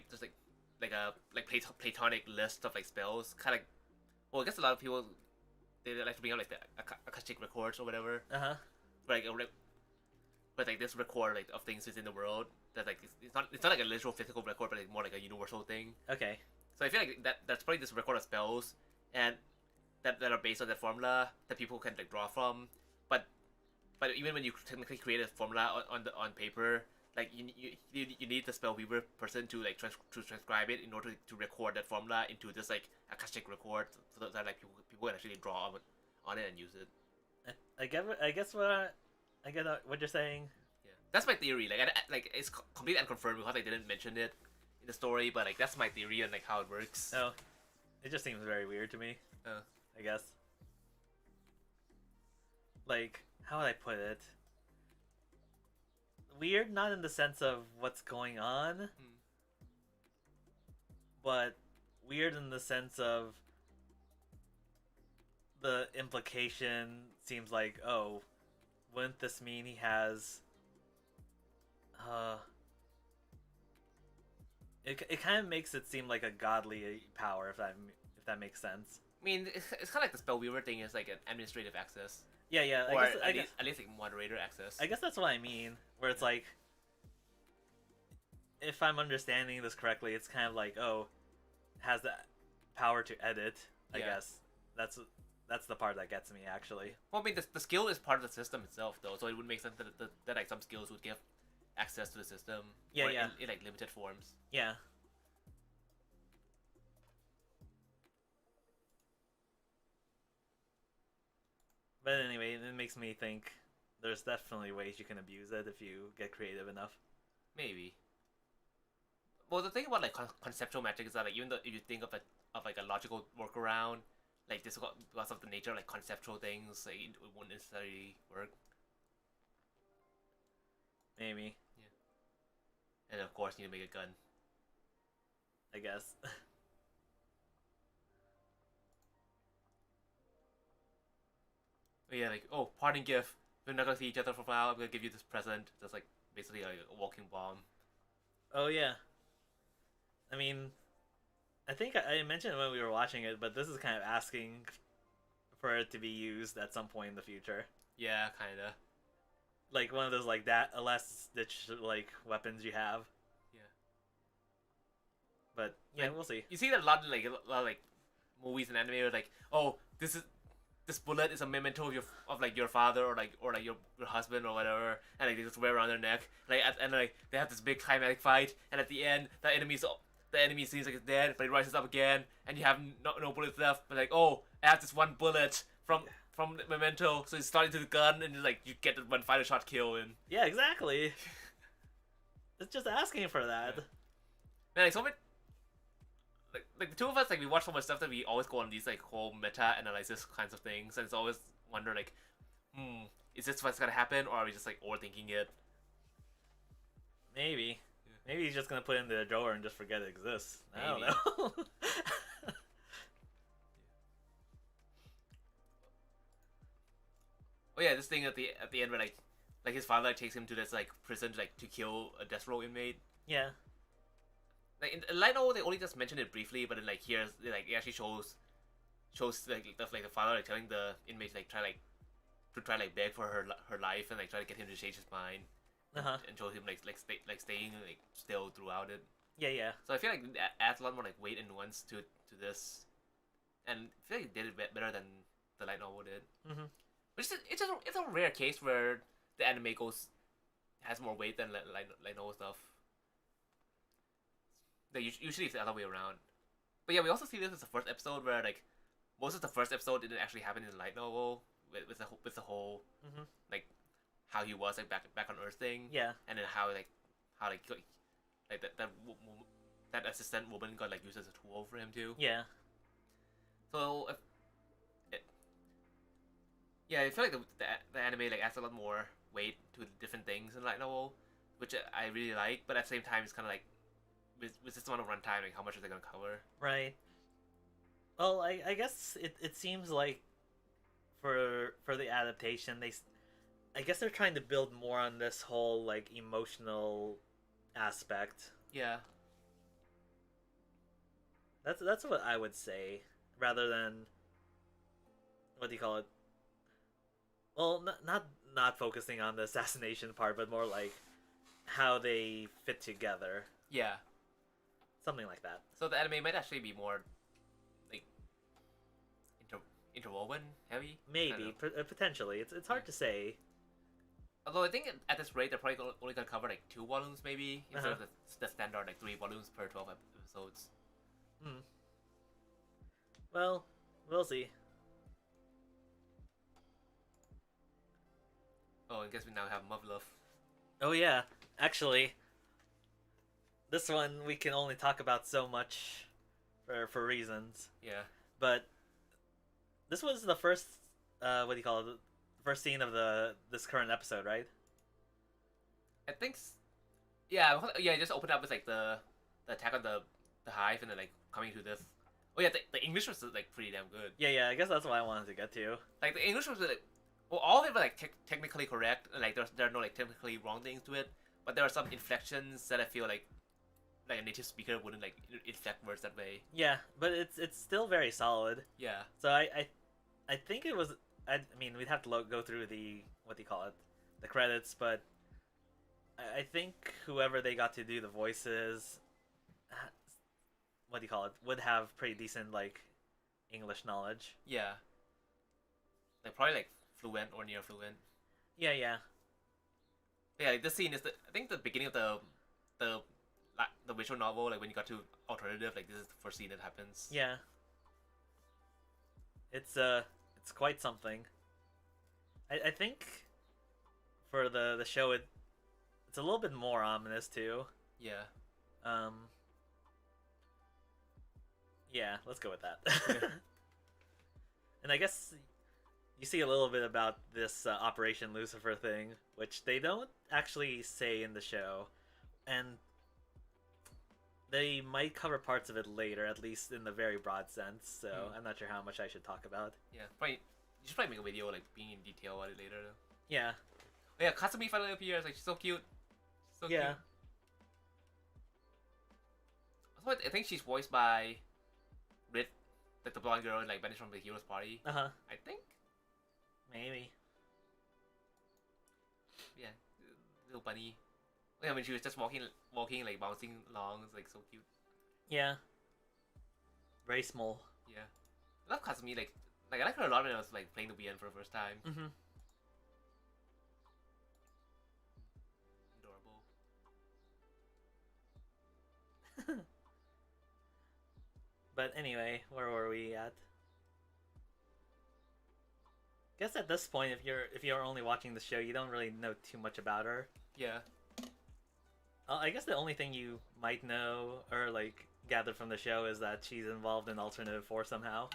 there's like a platonic list of like spells, kind of like, well, I guess a lot of people they like to bring out like the akashic records or whatever. Like but like this record like of things within the world that like it's not like a literal physical record, but like more like a universal thing. Okay. So I feel like that's probably this record of spells and that are based on that formula that people can like draw from. But even when you technically create a formula on paper, like you need the spell weaver person to like to transcribe it in order to record that formula into this like akashic record, so that like people can actually draw on it and use it. I guess I get what you're saying. Yeah, that's my theory. Like it's completely unconfirmed because I didn't mention it in the story, but like that's my theory on like how it works. Oh, it just seems very weird to me. I guess. Like, how would I put it? Weird, not in the sense of what's going on, but weird in the sense of the implication seems like, oh, wouldn't this mean he has it kind of makes it seem like a godly power, if that makes sense. I mean, it's kind of like the spell weaver thing is like an administrative access. Yeah. Or at least like moderator access. I guess that's what I mean. Where it's like, if I'm understanding this correctly, it's kind of like, oh, has the power to edit. I guess that's the part that gets me actually. Well, I mean, the skill is part of the system itself, though, so it would make sense that like some skills would give access to the system. Yeah. In like limited forms. Yeah. But anyway, it makes me think there's definitely ways you can abuse it if you get creative enough. Maybe. Well, the thing about like conceptual magic is that like even though if you think of like a logical workaround, like this because of the nature of like conceptual things, like it won't necessarily work. Maybe. Yeah. And of course, you need to make a gun. I guess. But yeah, like parting gift. We're not gonna see each other for a while. I'm gonna give you this present. That's like basically like a walking bomb. Oh yeah. I mean, I think I mentioned it when we were watching it, but this is kind of asking for it to be used at some point in the future. Yeah, kinda. Like one of those like that last ditch like weapons you have. Yeah. But yeah, like, we'll see. You see that a lot of like movies and anime where like, oh, this bullet is a memento of like your father or your husband or whatever, and like they just wear around their neck. Like and like they have this big climatic fight, and at the end the enemy seems like it's dead, but it rises up again, and you have no bullets left. But like, oh, I have this one bullet from Memento, so it's starting to the gun, and like you get one final shot kill, and yeah, exactly. It's just asking for that. Yeah. Man, like so many, like the two of us, like we watch so much stuff that we always go on these like whole meta analysis kinds of things, and it's always wonder like, is this what's gonna happen, or are we just like overthinking it? Maybe. Maybe he's just gonna put it in the drawer and just forget it exists. I don't know. Oh yeah, this thing at the end where like his father takes him to this like prison to kill a death row inmate. Yeah. Like in Light Novel, they only just mentioned it briefly, but then like here, like it actually shows like the father like telling the inmate like try beg for her life and like try to get him to change his mind. And show him staying like still throughout it. Yeah, yeah. So I feel like it adds a lot more like weight and nuance to this, and I feel like it did it better than the light novel did. Mm-hmm. Which is it's a rare case where the anime has more weight than light novel stuff. Like usually it's the other way around. But yeah, we also see this as the first episode where like most of the first episode didn't actually happen in the light novel with the whole like how he was like back on Earth thing. Yeah. And then how that assistant woman got like used as a tool for him too. Yeah. So yeah, I feel like the anime like adds a lot more weight to different things in light novel, which I really like. But at the same time, it's kind of like with this amount of runtime, like how much are they gonna cover? Right. Well, I guess it seems like for the adaptation, I guess they're trying to build more on this whole like emotional aspect. Yeah. That's what I would say, rather than what do you call it? Well, not focusing on the assassination part, but more like how they fit together. Yeah. Something like that. So the anime might actually be more like interwoven heavy. Maybe potentially. It's hard to say. Although I think at this rate they're probably only gonna cover like 2 volumes maybe instead of the standard like 3 volumes per 12 episodes. Well, we'll see. Oh, I guess we now have Muv-Luff. Oh yeah, actually, this one we can only talk about so much for reasons. Yeah. But this was the first what do you call it? The first scene of this current episode, right? I think. Yeah. It just opened up with like the attack on the hive and then like coming to this. Oh yeah, the English was like pretty damn good. Yeah. I guess that's what I wanted to get to. Like the English was like, well, all of it were like technically correct. Like there are no like technically wrong things to it, but there are some inflections that I feel like a native speaker wouldn't like inflect words that way. Yeah, but it's still very solid. Yeah. So I think it was. I mean, we'd have to go through the what do you call it, the credits, but I think whoever they got to do the voices, what do you call it, would have pretty decent like English knowledge. Yeah. Like probably like fluent or near fluent. Yeah. Yeah, like this scene is I think the beginning of the visual novel, like when you got to alternative, like this is the first scene that happens. Yeah. It's quite something. I think for the show it's a little bit more ominous too. Yeah. Um. Yeah, let's go with that. Yeah. And I guess you see a little bit about this Operation Lucifer thing, which they don't actually say in the show, and they might cover parts of it later, at least in the very broad sense. So I'm not sure how much I should talk about. Yeah. Probably you should probably make a video like being in detail about it later. Though. Yeah. Oh, yeah, Kasumi finally appears. Like she's so cute. So Yeah. cute. Also, I think she's voiced by Rit, like the blonde girl, like Venice from the Heroes Party. Uh-huh. I think. Maybe. Yeah, little bunny. Yeah, when she was just walking, like bouncing along, it's like so cute. Yeah. Very small. Yeah, I love Kasumi. Like I like her a lot when I was like playing the BN for the first time. Mm-hmm. Adorable. But anyway, where were we at? Guess at this point, if you're only watching the show, you don't really know too much about her. Yeah. I guess the only thing you might know or like gather from the show is that she's involved in Alternative 4 somehow.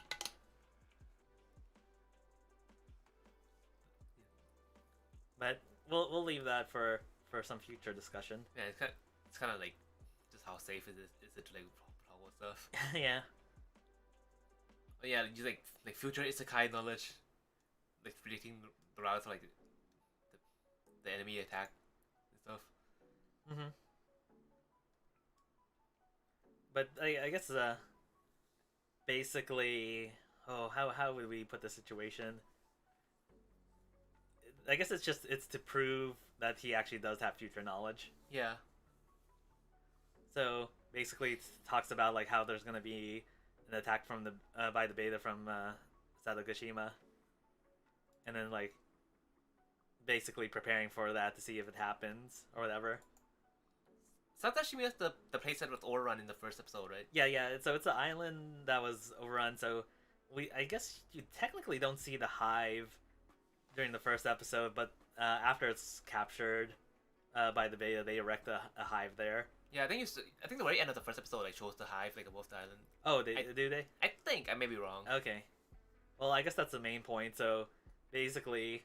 But we'll leave that for some future discussion. Yeah, it's kind of like just how safe is it to like follow stuff. Yeah. But yeah, just like future isekai knowledge, like predicting the routes of like the enemy attack and stuff. Mm-hmm. But I guess basically, how would we put the situation? I guess it's to prove that he actually does have future knowledge. Yeah. So basically, it talks about like how there's gonna be an attack from the by the beta from Sadogashima, and then like basically preparing for that to see if it happens or whatever. Sadogashima is the place that was overrun in the first episode, right? Yeah. So it's an island that was overrun. So I guess you technically don't see the hive during the first episode, but after it's captured by the beta, they erect a hive there. Yeah, I think the very end of the first episode like shows the hive like above the island. Oh, do they? I think I may be wrong. Okay. Well, I guess that's the main point. So basically,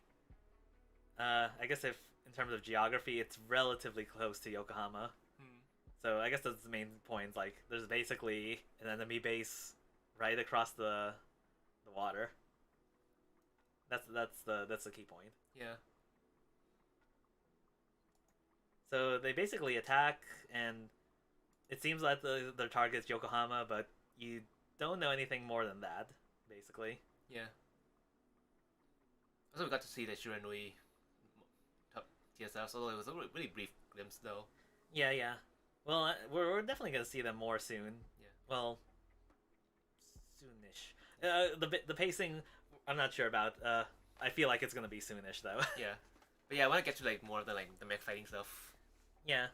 I guess if in terms of geography, it's relatively close to Yokohama. So I guess that's the main point. Like, there's basically an enemy base right across the water. That's the key point. Yeah. So they basically attack, and it seems like their target's Yokohama, but you don't know anything more than that, basically. Yeah. Also, we got to see the Shiranui TSFs, although it was a really brief glimpse, though. Yeah. Well, we're definitely gonna see them more soon. Yeah. Well, soonish. The pacing, I'm not sure about. I feel like it's gonna be soonish though. Yeah. But yeah, I want to get to like more of the mech fighting stuff. Yeah.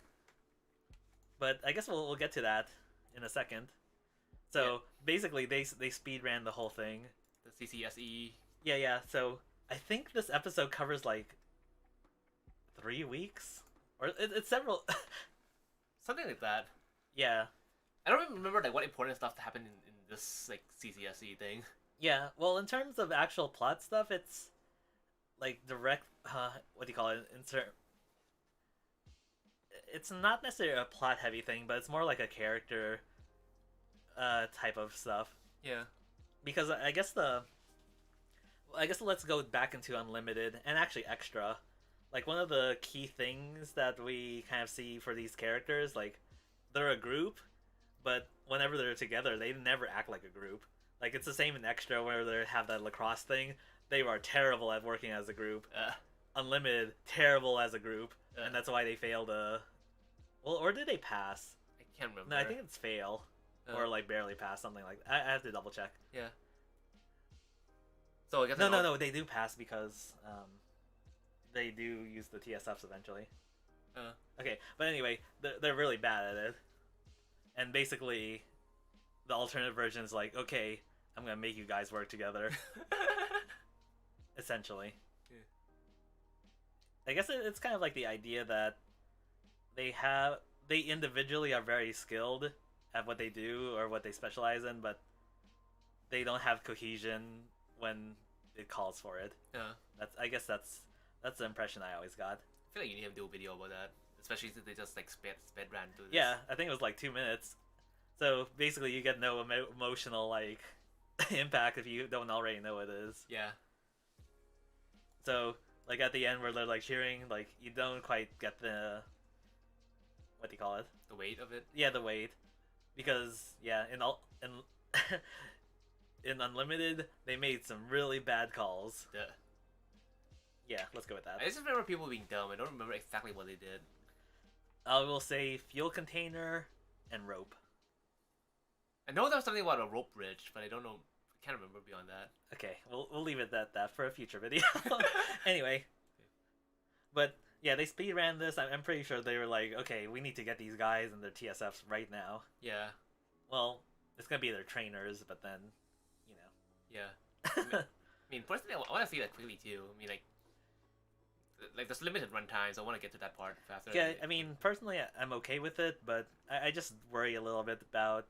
But I guess we'll get to that in a second. So basically, they speed ran the whole thing. The CCSE. Yeah. So I think this episode covers like 3 weeks, or it's several. Something like that. Yeah. I don't even remember like what important stuff happened in this like CCSE thing. Yeah. Well, in terms of actual plot stuff, it's like direct. What do you call it? Insert. It's not necessarily a plot heavy thing, but it's more like a character type of stuff. Yeah. Because I guess let's go back into Unlimited and actually Extra. Like, one of the key things that we kind of see for these characters, like, they're a group, but whenever they're together, they never act like a group. Like, it's the same in Extra where they have that lacrosse thing. They are terrible at working as a group. Unlimited, terrible as a group, and that's why they failed. Well, or did they pass? I can't remember. No, I think it's fail, or like barely pass, something like that. I have to double check. Yeah. So I guess no, they do pass because they do use the TSFs eventually. Okay, but anyway, they're really bad at it, and basically, the alternate version is like, okay, I'm gonna make you guys work together. Essentially. Yeah. I guess it's kind of like the idea that they individually are very skilled at what they do or what they specialize in, but they don't have cohesion when it calls for it. Yeah. I guess that's the impression I always got. I feel like you need to do a video about that, especially since they just like sped ran through this. Yeah, I think it was like 2 minutes. So basically, you get no emotional like impact if you don't already know what it is. Yeah. So like at the end where they're like cheering, like you don't quite get the what do you call it? The weight of it. Yeah, the weight, because yeah, in in Unlimited they made some really bad calls. Yeah. Yeah, let's go with that. I just remember people being dumb. I don't remember exactly what they did. I will say fuel container and rope. I know there was something about a rope bridge, but I don't know. I can't remember beyond that. Okay, we'll leave it at that for a future video. Anyway, but yeah, they speed ran this. I'm pretty sure they were like, okay, we need to get these guys and their TSFs right now. Yeah. Well, it's gonna be their trainers, but then, you know. Yeah. I mean, personally, I want to see that quickly too. I mean, like there's limited run times. I want to get to that part faster. Yeah, I mean, personally, I'm okay with it, but I just worry a little bit about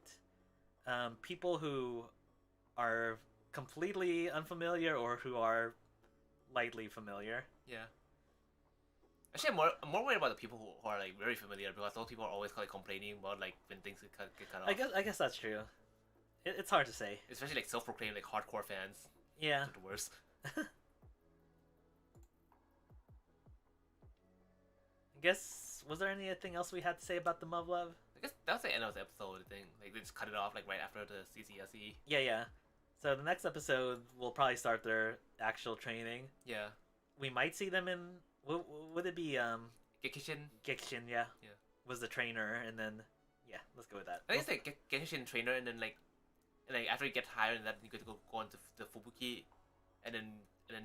people who are completely unfamiliar or who are lightly familiar. Yeah. Actually, I'm more worried about the people who are like very familiar, because those people are always like complaining about like when things get cut off. I guess that's true. It's hard to say. Especially like self-proclaimed like hardcore fans. Yeah. They're the worst. I guess, was there anything else we had to say about the Muv-Love? I guess that's the end of the episode. I think like they just cut it off like right after the CCSE. Yeah. So the next episode will probably start their actual training. Yeah. We might see them in. Would it be Gekishin? Gekishin, yeah. Yeah. Was the trainer, and then yeah, let's go with that. I think it's like Gekishin trainer, and then like after you get higher than that, you get to go on to the Fubuki, and then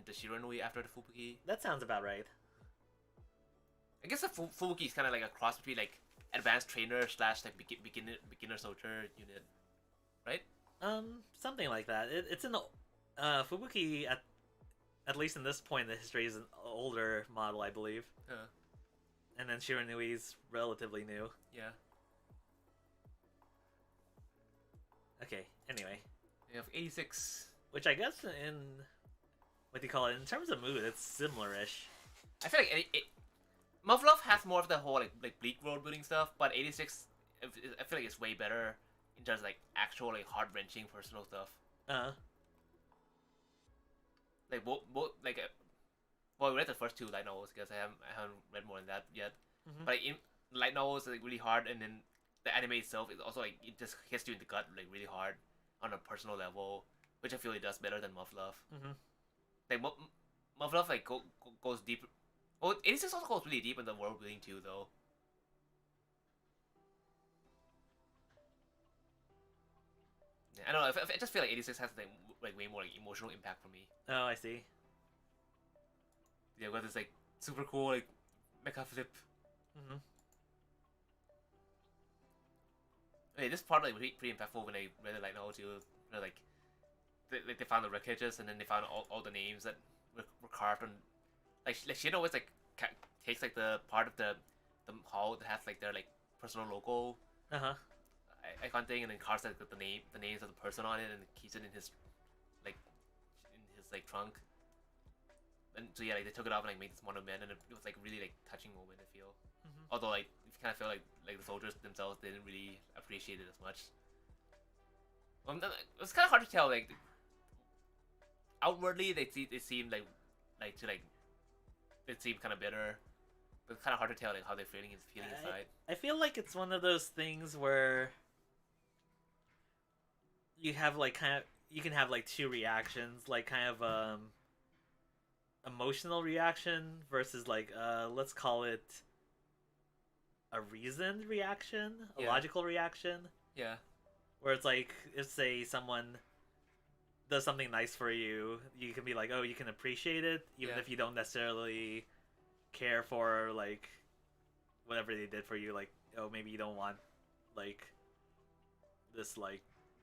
the Shiranui after the Fubuki. That sounds about right. I guess the Fubuki is kind of like a cross between like advanced trainer / like beginner soldier unit, right? Something like that. It's an Fubuki at least in this point in the history is an older model, I believe. Yeah. And then Shiranui's relatively new. Yeah. Okay. Anyway. We have 86. Which I guess in what do you call it? In terms of mood, it's similar-ish. I feel like Muv-Love has more of the whole like bleak world building stuff, but 86, I feel like it's way better in terms of like actual like heart wrenching personal stuff. Like both like well, we read the first two light novels because I haven't read more than that yet. Mm-hmm. But in light novels, it's like really hard, and then the anime itself is also like it just hits you in the gut like really hard on a personal level, which I feel it does better than Muv-Love. Mm-hmm. Like Muv-Love like goes deep. Well, 86 also goes really deep in the world building too, though. Yeah, I don't know. I just feel like 86 has like way more like emotional impact for me. Oh, I see. Yeah, because it's like super cool, like mecha flip. Mm-hmm. Okay, this part like pretty impactful when I read the light novel too. You know, like they found the wreckages, and then they found all the names that were carved on. Like she always like takes like the part of the hall that has like their like personal logo icon thing, and then carves like the names of the person on it, and keeps it in his trunk. And so yeah, like they took it off and like made this monument, and it was like really like touching moment, I feel. Mm-hmm. Although like you kind of feel like the soldiers themselves didn't really appreciate it as much. It was kind of hard to tell. Like outwardly, they seem like it seemed kind of bitter, but it's kind of hard to tell like how they're feeling inside. I feel like it's one of those things where you have like you can have like two reactions, like kind of emotional reaction versus like let's call it a reasoned reaction, a logical reaction. Yeah. Where it's like if say someone does something nice for you, you can be like, oh, you can appreciate it even if you don't necessarily care for like whatever they did for you. Like, oh, maybe you don't want like this like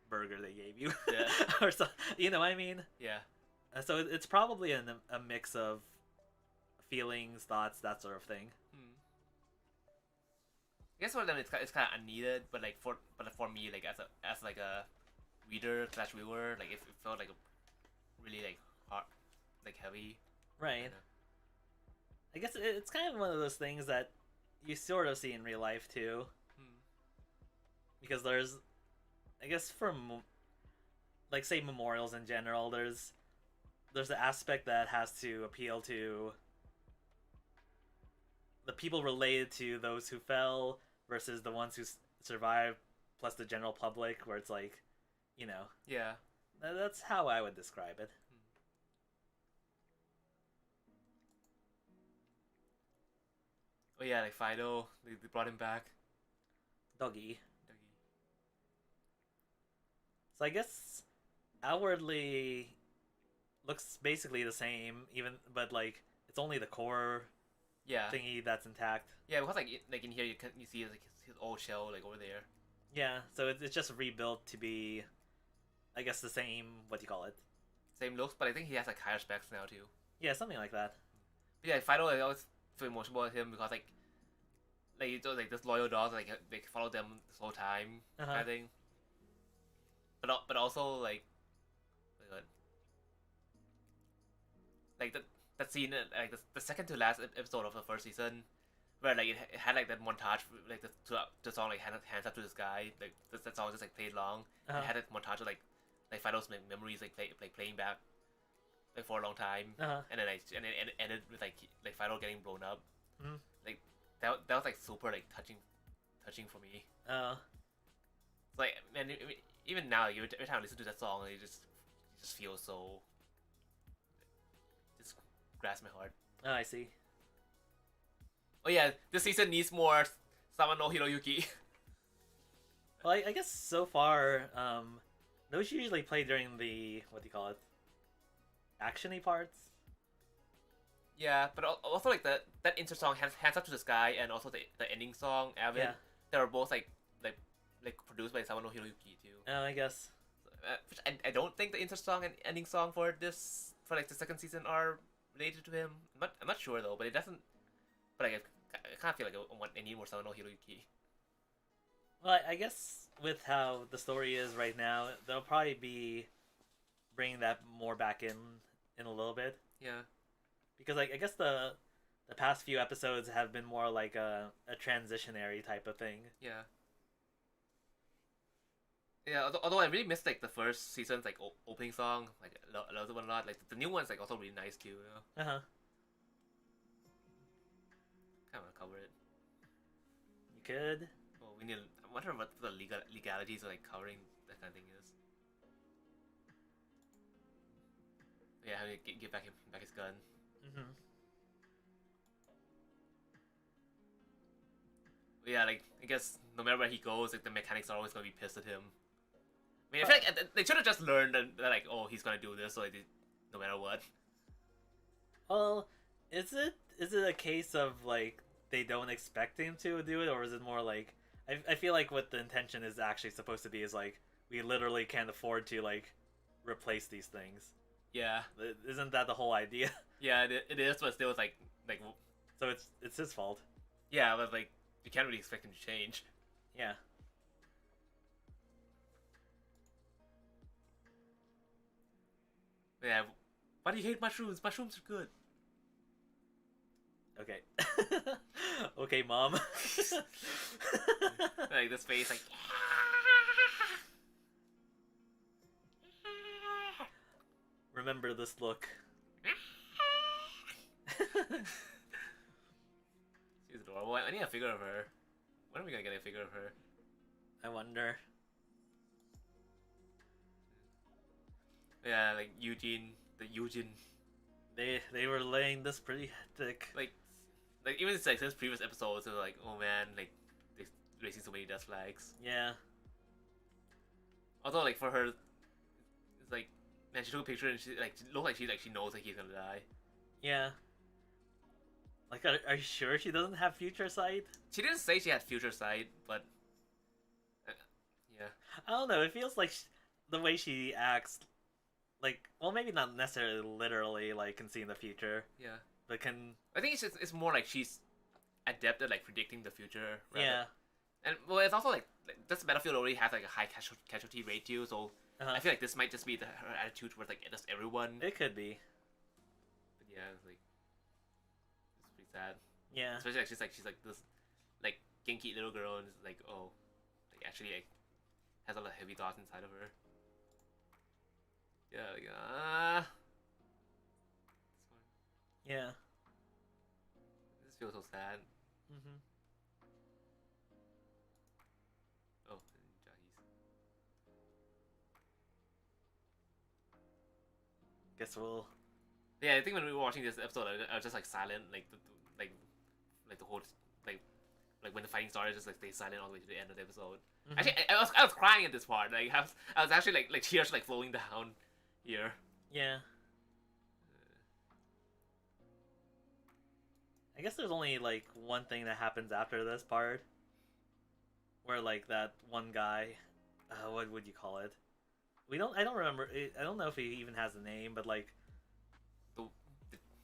burger they gave you, or something. You know what I mean? Yeah. So it's probably a mix of feelings, thoughts, that sort of thing. I guess for them it's kind of unneeded, but for me like as like a reader slash viewer, like it felt like a really like hard, like heavy. Right. Kinda. I guess it's kind of one of those things that you sort of see in real life too, because there's, I guess like say memorials in general, there's the aspect that has to appeal to the people related to those who fell versus the ones who survived, plus the general public, where it's like, you know, Yeah. that's how I would describe it. Oh yeah, like Fido, they brought him back. Doggy. Dougie. So I guess outwardly looks basically the same, but like it's only the core Yeah. thingy that's intact. Yeah, because like in here you see like his old shell like over there. Yeah, so it's just rebuilt to be, I guess, the same. What do you call it? Same looks, but I think he has like higher specs now too. Yeah, something like that. But yeah, Fido, I always feel emotional about him because like this loyal dogs like they follow them this whole time kind of thing. But also like that scene like the second to last episode of the first season where like it had like that montage like the song like hands up to the sky, like that song just like played long. It had that montage of like Fido's memories like playing back like for a long time, and then and it ended with like Fido getting blown up. Like that was like super like touching for me. It's like, man, even now every time I listen to that song it just feels so, just grabs my heart. Oh, I see. Oh yeah, this season needs more Sama no Hiroyuki. Well, I guess so far, those usually play during the, what do you call it, actiony parts. Yeah, but also like that intro song, hands up to the sky, and also the ending song, Avid. Yeah. They were both like produced by Sama no Hiroyuki too. Oh, I guess. Which I don't think the intro song and ending song for like the second season are related to him. I'm not sure though, but it doesn't. But I kind of feel like I need more Sama no Hiroyuki. Well, I guess with how the story is right now, they'll probably be bringing that more back in a little bit. Yeah. Because like I guess the past few episodes have been more like a transitionary type of thing. Yeah. Yeah, although I really missed like the first season's like opening song, like I love the one a lot. Like the new one's like also really nice too. You know? Kind of want to cover it. You could. Well, we need. I wonder what the legalities of like covering that kind of thing is. Yeah, how to give back his gun. But yeah, like I guess no matter where he goes, like the mechanics are always gonna be pissed at him. I mean, I feel like they should have just learned that like, oh, he's gonna do this, so like, no matter what. Well, is it a case of like they don't expect him to do it, or is it more like I feel like what the intention is actually supposed to be is like we literally can't afford to like replace these things. Yeah. Isn't that the whole idea? Yeah, it is, but still, it's like so it's his fault. Yeah, but like you can't really expect him to change. Yeah. Yeah. Why do you hate mushrooms? Mushrooms are good. Okay. Okay, Mom. Like this face, like. Remember this look. She's adorable. I need a figure of her. When are we gonna get a figure of her? I wonder. Yeah, like Eugene. They were laying this pretty thick. Like even since previous episodes, they're like, oh man, like they're raising so many death flags. Yeah. Although like for her, it's like, man, she took a picture and she looked like she knows that he's gonna die. Yeah. Like, are you sure she doesn't have future sight? She didn't say she had future sight, but yeah. I don't know. It feels like the way she acts, like, well, maybe not necessarily literally, like, can see in the future. Yeah. but can I think it's more like she's adept at like predicting the future. Rather. yeah. And well, it's also like this battlefield already has like a high casualty rate too, so I feel like this might just be her attitude towards like just everyone. It could be. But yeah, it's like it's pretty sad. Yeah. Especially like she's like this like kinky little girl and it's like oh, like actually like has a lot of heavy thoughts inside of her. Yeah, like Yeah. this feels so sad. Mhm. Oh, Jahi's. Guess we'll. Yeah, I think when we were watching this episode, I was just like silent, like like the whole like when the fighting started, just like stay silent all the way to the end of the episode. Mhm. Actually, I was crying at this part. Like I was actually like tears like flowing down here. Yeah. I guess there's only like one thing that happens after this part, where like that one guy, what would you call it? I don't remember. I don't know if he even has a name, but like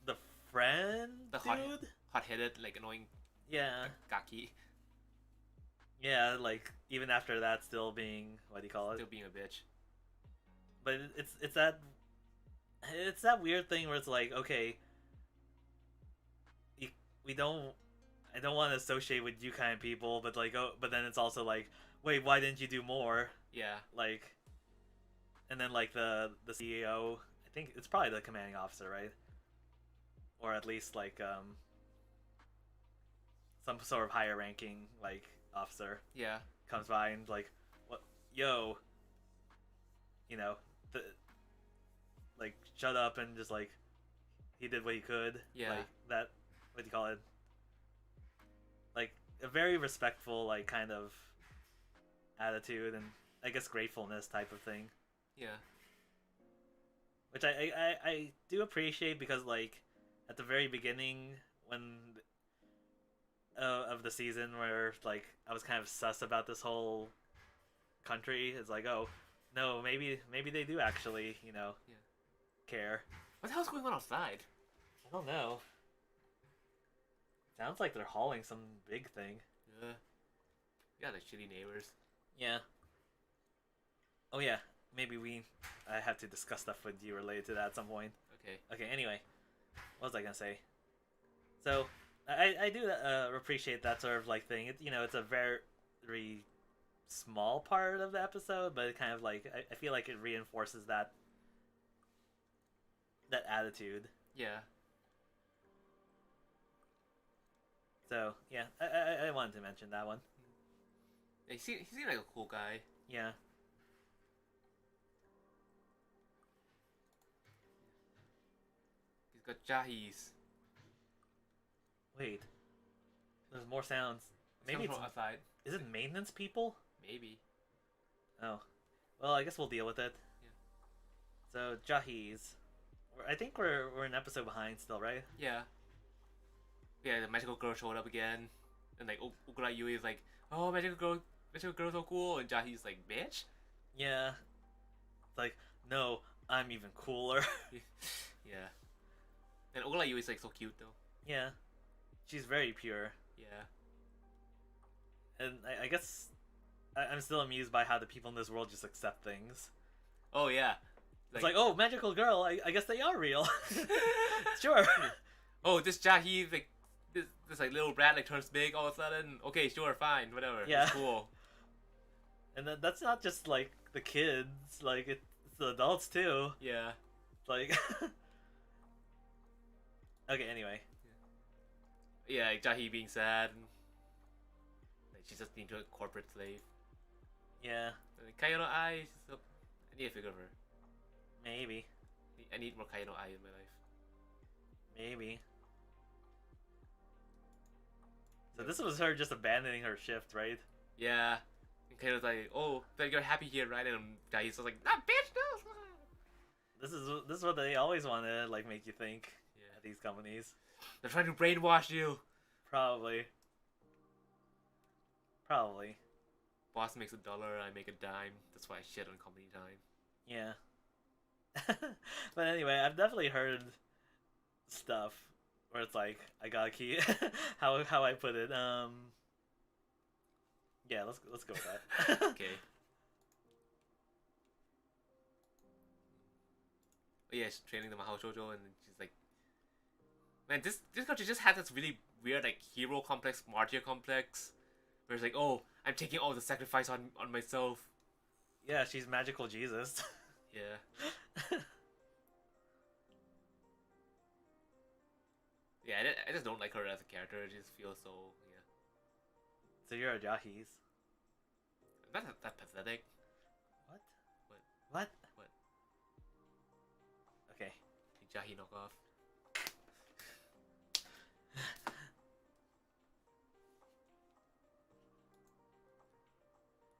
the friend, The dude. hot-headed, like annoying Yeah. Gaki, Yeah. Like even after that, still being what do you call it? still being a bitch. But it's that weird thing where it's like okay, we don't. I don't want to associate with you kind of people, but like, oh, but then it's also like, wait, why didn't you do more? Yeah. Like, and then like the CEO, I think it's probably the commanding officer, right? Or at least like some sort of higher ranking like officer Yeah. comes by and like, what, yo, you know, like shut up and just like he did what he could. Yeah. Like that. What do you call it? Like a very respectful, like kind of attitude and I guess gratefulness type of thing, Yeah. which I do appreciate because like at the very beginning when of the season where like I was kind of sus about this whole country, it's like oh no maybe they do actually Yeah. care. What the hell's going on outside? I don't know. Sounds like they're hauling some big thing. Yeah, like shitty neighbors. Yeah. Oh yeah, maybe I have to discuss stuff with you related to that at some point. Okay. Okay, anyway. What was I gonna say? So, I do appreciate that sort of like thing. It's a very small part of the episode, but it kind of like, I feel like it reinforces that attitude. Yeah. So, yeah, I wanted to mention that one. He seemed like a cool guy. Yeah. He's got Jahi's. Wait. There's more sounds. Maybe it's from outside. Is it maintenance people? Maybe. Oh. Well, I guess we'll deal with it. Yeah. So, Jahi's. I think we're an episode behind still, right? Yeah. Yeah, the magical girl showed up again, and like Ukura Yui is like, "Oh, magical girl's so cool," and Jahi's like, "Bitch." Yeah. It's like, no, I'm even cooler. Yeah. And Ukura Yui is like so cute though. Yeah. She's very pure. Yeah. And I guess I'm still amused by how the people in this world just accept things. Oh yeah. It's like, oh, magical girl, I guess they are real. Sure. Oh, this Jahi, like, this like little brat like turns big all of a sudden. Okay, sure, fine, whatever. Yeah. It's cool. And then that's not just like the kids, like it's the adults too. Yeah. Like okay, anyway. Yeah, like Jahi being sad. And, like she's just being a corporate slave. Yeah. Like, Kaio no Ai, so I need a figure of her. Maybe. I need more Kaio no Ai in my life. Maybe. So this was her just abandoning her shift, right? Yeah. And Kaio's like, "Oh, but you're happy here, right?" And Jahi's just like, "Nah, bitch, no." This is what they always want to like make you think Yeah. at these companies. They're trying to brainwash you. Probably. Boss makes $1, I make a dime. That's why I shit on company time. Yeah. But anyway, I've definitely heard stuff where it's like I gotta keep how I put it. Yeah, let's go with that. Okay. But yeah, she's training the Mahou Shoujo, and she's like, man, this country just had this really weird like hero complex, martyr complex, where it's like, oh, I'm taking all the sacrifice on myself. Yeah, she's magical Jesus. Yeah. Yeah, I just don't like her as a character. It just feels so, yeah. So you're a Jahis. Not that pathetic. What? What? What? What? Okay. Jahi knockoff.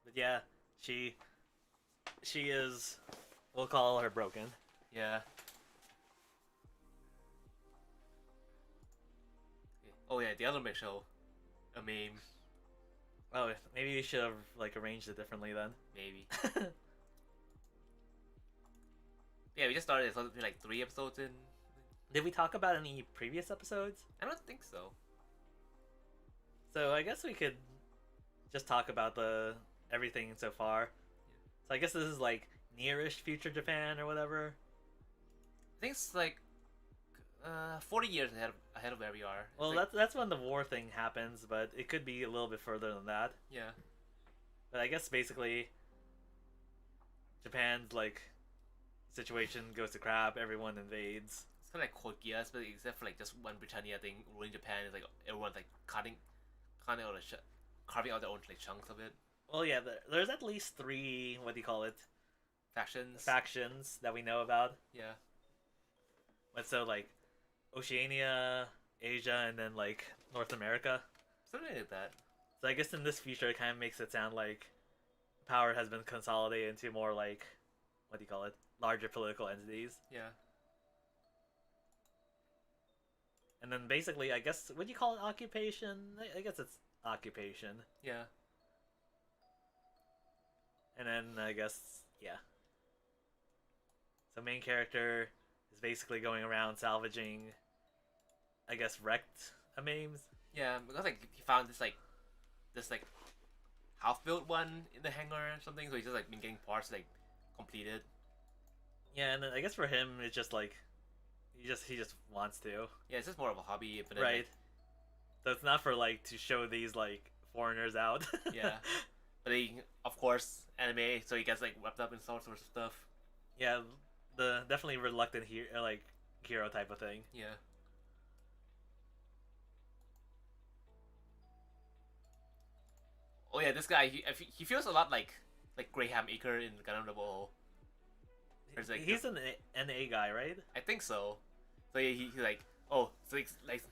But yeah, she is, we'll call her broken. Yeah. Oh yeah, the other show, a meme. Oh, maybe we should have like arranged it differently then. Maybe. Yeah, we just started. It's only like 3 episodes in. Did we talk about any previous episodes? I don't think so. So I guess we could just talk about the everything so far. So I guess this is like nearish future Japan or whatever. I think it's like 40 years ahead of where we are. Well, like, that's when the war thing happens, but it could be a little bit further than that. yeah. But I guess basically Japan's like situation goes to crap, everyone invades. It's kind of like Code Geass, but except for like just one Britannia thing ruling Japan, is like everyone's like carving out their own like chunks of it. Well, yeah, there's at least 3, what do you call it? Factions that we know about. Yeah. But so like Oceania, Asia, and then like North America. Something like that. So I guess in this future it kind of makes it sound like power has been consolidated into more like, what do you call it? Larger political entities. Yeah. And then basically, I guess, would you call it occupation? I guess it's occupation. Yeah. And then I guess, yeah. So main character is basically going around salvaging, I guess, wrecked memes. Yeah, because like he found this half-built one in the hangar or something, so he's just like been getting parts like completed. Yeah, and then I guess for him it's just like he just wants to. Yeah, it's just more of a hobby, but then, Right. like, So it's not for like to show these like foreigners out. yeah, but he, of course, anime, so he gets like wrapped up in all sorts of stuff. Yeah, the definitely reluctant hero type of thing. Yeah. Oh yeah, this guy he feels a lot like Graham Acre in Gundam Double. Like He's an NA guy, right? I think so. So yeah, he's like, oh, so like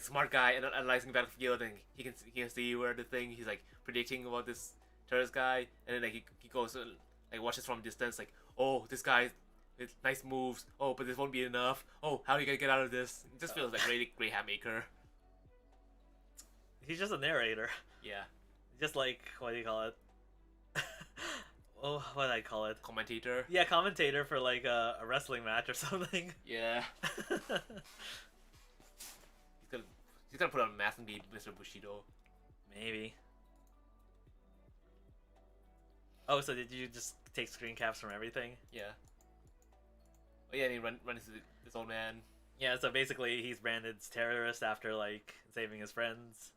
smart guy and analyzing the battlefield, and he can see where the thing he's like predicting about this terrorist guy, and then like he goes and like watches from distance, like, oh, this guy with nice moves, oh, but this won't be enough, oh, how are you gonna get out of this? It just feels like really Graham Acre. He's just a narrator. Yeah. Just like, what do you call it? Oh, what do I call it? Commentator. Yeah, commentator for like a wrestling match or something. Yeah. He's gonna put on a mask and be Mr. Bushido. Maybe. Oh, so did you just take screen caps from everything? Yeah. Oh yeah, and he runs into this old man. Yeah, so basically he's branded as terrorist after like saving his friends.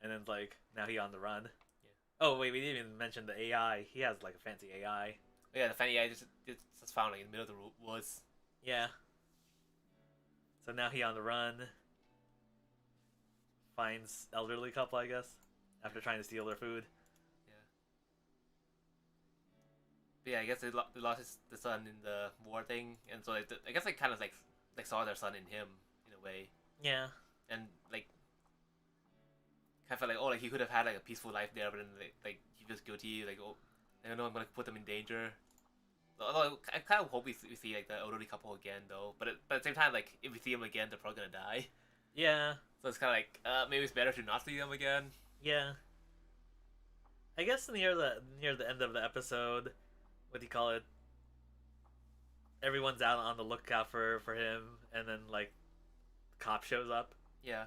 And then like now he on the run. Yeah. Oh wait, we didn't even mention the AI. He has like a fancy AI. Oh yeah, the fanny guy just found like in the middle of the woods. Yeah. So now he on the run. Finds elderly couple, I guess, after trying to steal their food. Yeah. But yeah, I guess they lost the son in the war thing, and so like, I guess they kind of like saw their son in him in a way. Yeah. And like kind of felt like, oh, like he could have had like a peaceful life there, but then like he feels guilty, like, oh, I don't know, I'm gonna put them in danger. Although I kind of hope we see like the elderly couple again though, but at the same time, like if we see them again, they're probably gonna die. Yeah. So it's kind of like maybe it's better to not see them again. Yeah. I guess near the end of the episode, what do you call it? Everyone's out on the lookout for him, and then like cop shows up, Yeah.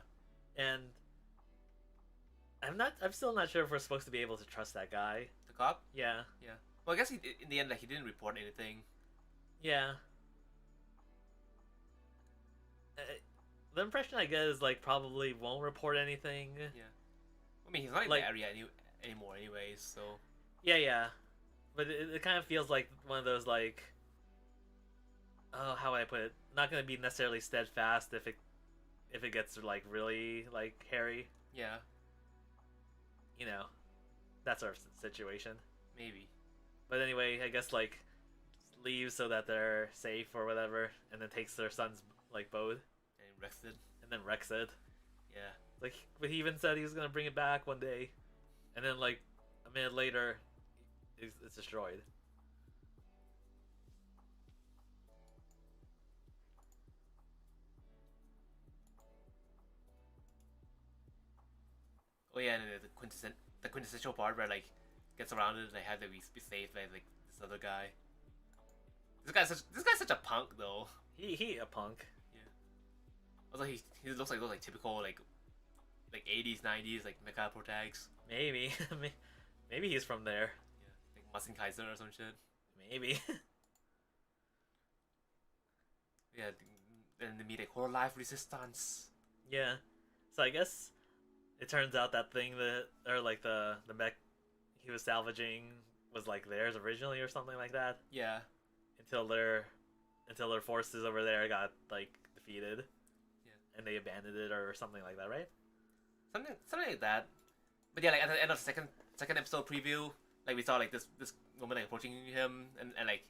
and I'm still not sure if we're supposed to be able to trust that guy. The cop. Yeah, Yeah. Well, I guess in the end, like he didn't report anything. yeah. Uh, the impression I get is like probably won't report anything. Yeah. I mean, he's not in Like- the area anymore, anyways. So. Yeah. But it kind of feels like one of those like, oh, how would I put it? Not gonna be necessarily steadfast if it gets like really like hairy. Yeah. You know, that sort of situation. Maybe. But anyway, I guess like leaves so that they're safe or whatever, and then takes their son's like boat And wrecks it. and then wrecks it. Yeah. Like, but he even said he was gonna bring it back one day, and then like a minute later, it's destroyed. Oh yeah, and the quintessential part where like gets surrounded and they have to be saved by like this other guy. This guy's such a punk though. He a punk. Also he looks like those like typical like 80s 90s like mecha protags. Maybe maybe he's from there. Yeah, like Masin Kaiser or some shit. Maybe. Yeah, then they meet like whole life resistance. Yeah. So I guess it turns out that thing that or like the mech he was salvaging was like theirs originally or something like that. Yeah. Until their forces over there got like defeated. Yeah. And they abandoned it or something like that, right? Something like that. But yeah, like at the end of the second episode preview, like we saw like this woman like approaching him and like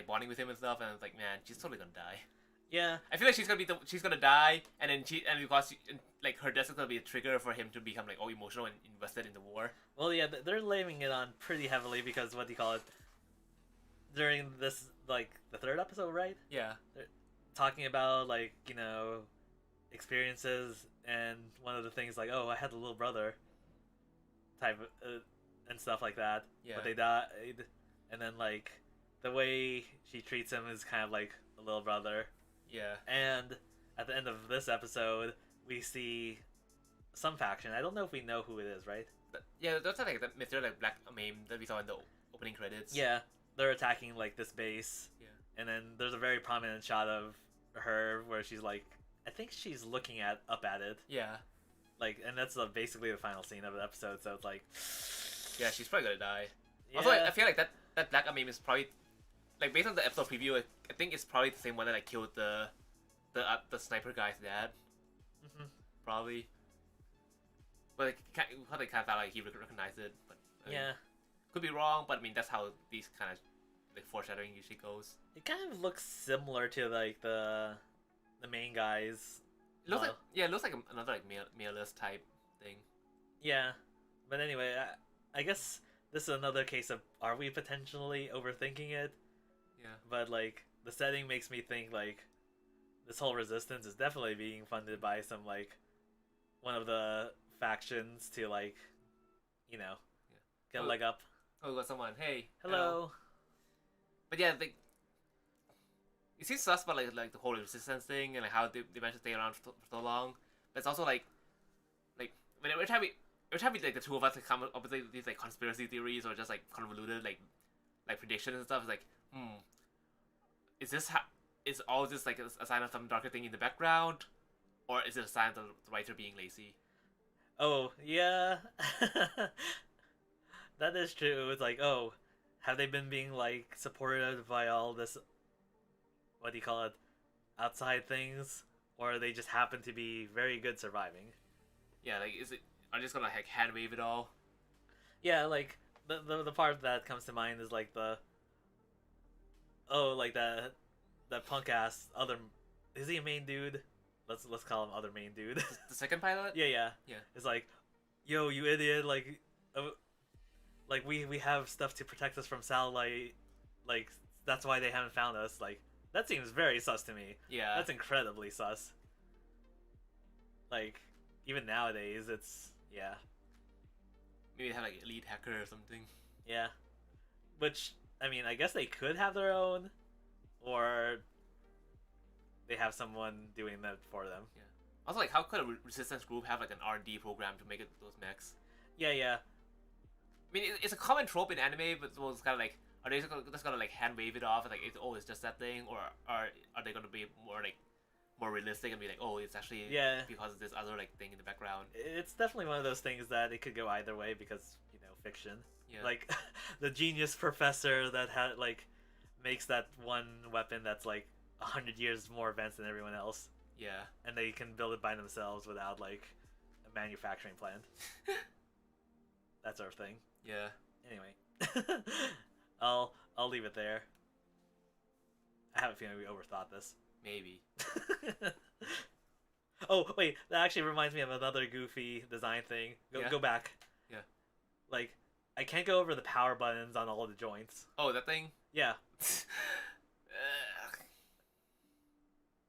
bonding with him and stuff, and I was like, man, she's totally gonna die. Yeah. I feel like she's gonna die, and then because like her death is gonna be a trigger for him to become like all emotional and invested in the war. Well, yeah, they're laying it on pretty heavily because what do you call it? During this, like the third episode, right? Yeah. They're talking about like experiences, and one of the things like, oh, I had a little brother, type of, and stuff like that. Yeah. But they died, and then like the way she treats him is kind of like a little brother. Yeah. And at the end of this episode, we see some faction. I don't know if we know who it is, right? Yeah, that's like the Mr. like black meme that we saw in the opening credits. Yeah, they're attacking like this base. Yeah. And then there's a very prominent shot of her where she's like, I think she's looking up at it. Yeah. Like, and that's basically the final scene of the episode. So it's like, Yeah, she's probably gonna die. yeah. Also, I feel like that black meme is probably like based on the episode preview. I think it's probably the same one that like killed the sniper guy's dad. Mhm. Probably. But like, they kind of felt like he recognized it. But I mean, Yeah, could be wrong. But I mean, that's how these kind of like foreshadowing usually goes. it kind of looks similar to like the main guys. It looks it looks like another like male-less type thing. Yeah, but anyway, I guess this is another case of are we potentially overthinking it? Yeah. But like the setting makes me think like this whole resistance is definitely being funded by some like one of the factions to like get a leg up. Oh, we got someone. Hey. Hello. But yeah, it seems sus about like the whole resistance thing and like how they managed to stay around for so long. But it's also like when every time we like the two of us like, come up with like, these like conspiracy theories or just like convoluted like predictions and stuff. It's like, is all this like a sign of some darker thing in the background, or is it a sign of the writer being lazy? Oh yeah, that is true. It's like, oh, have they been being like supported by all this? What do you call it? Outside things, or they just happen to be very good surviving? Yeah, like are they just gonna like hand wave it all? Yeah, like the part that comes to mind is like that punk ass other. Is he a main dude? Let's call him other main dude. The second pilot? Yeah. Yeah. It's like, yo, you idiot! Like we have stuff to protect us from satellite. Like that's why they haven't found us. Like that seems very sus to me. Yeah. That's incredibly sus. Like even nowadays, it's yeah. Maybe they have like a lead hacker or something. Yeah. Which I mean, I guess they could have their own, or they have someone doing that for them. Yeah. Also, like, how could a resistance group have like an R&D program to make it those mechs? Yeah, yeah. I mean, it's a common trope in anime, but it's kind of like, are they just gonna like hand wave it off and like, it's just that thing, or are they gonna be more realistic and be like, oh, it's actually because of this other like thing in the background? It's definitely one of those things that it could go either way because fiction. Yeah. Like the genius professor that makes that one weapon that's like 100 years more advanced than everyone else. Yeah. And they can build it by themselves without like a manufacturing plant. That sort of thing. Yeah. Anyway, I'll leave it there. I have a feeling we overthought this. Maybe. Oh wait, that actually reminds me of another goofy design thing. Go back. Yeah. Like, I can't go over the power buttons on all the joints. Oh, that thing? Yeah.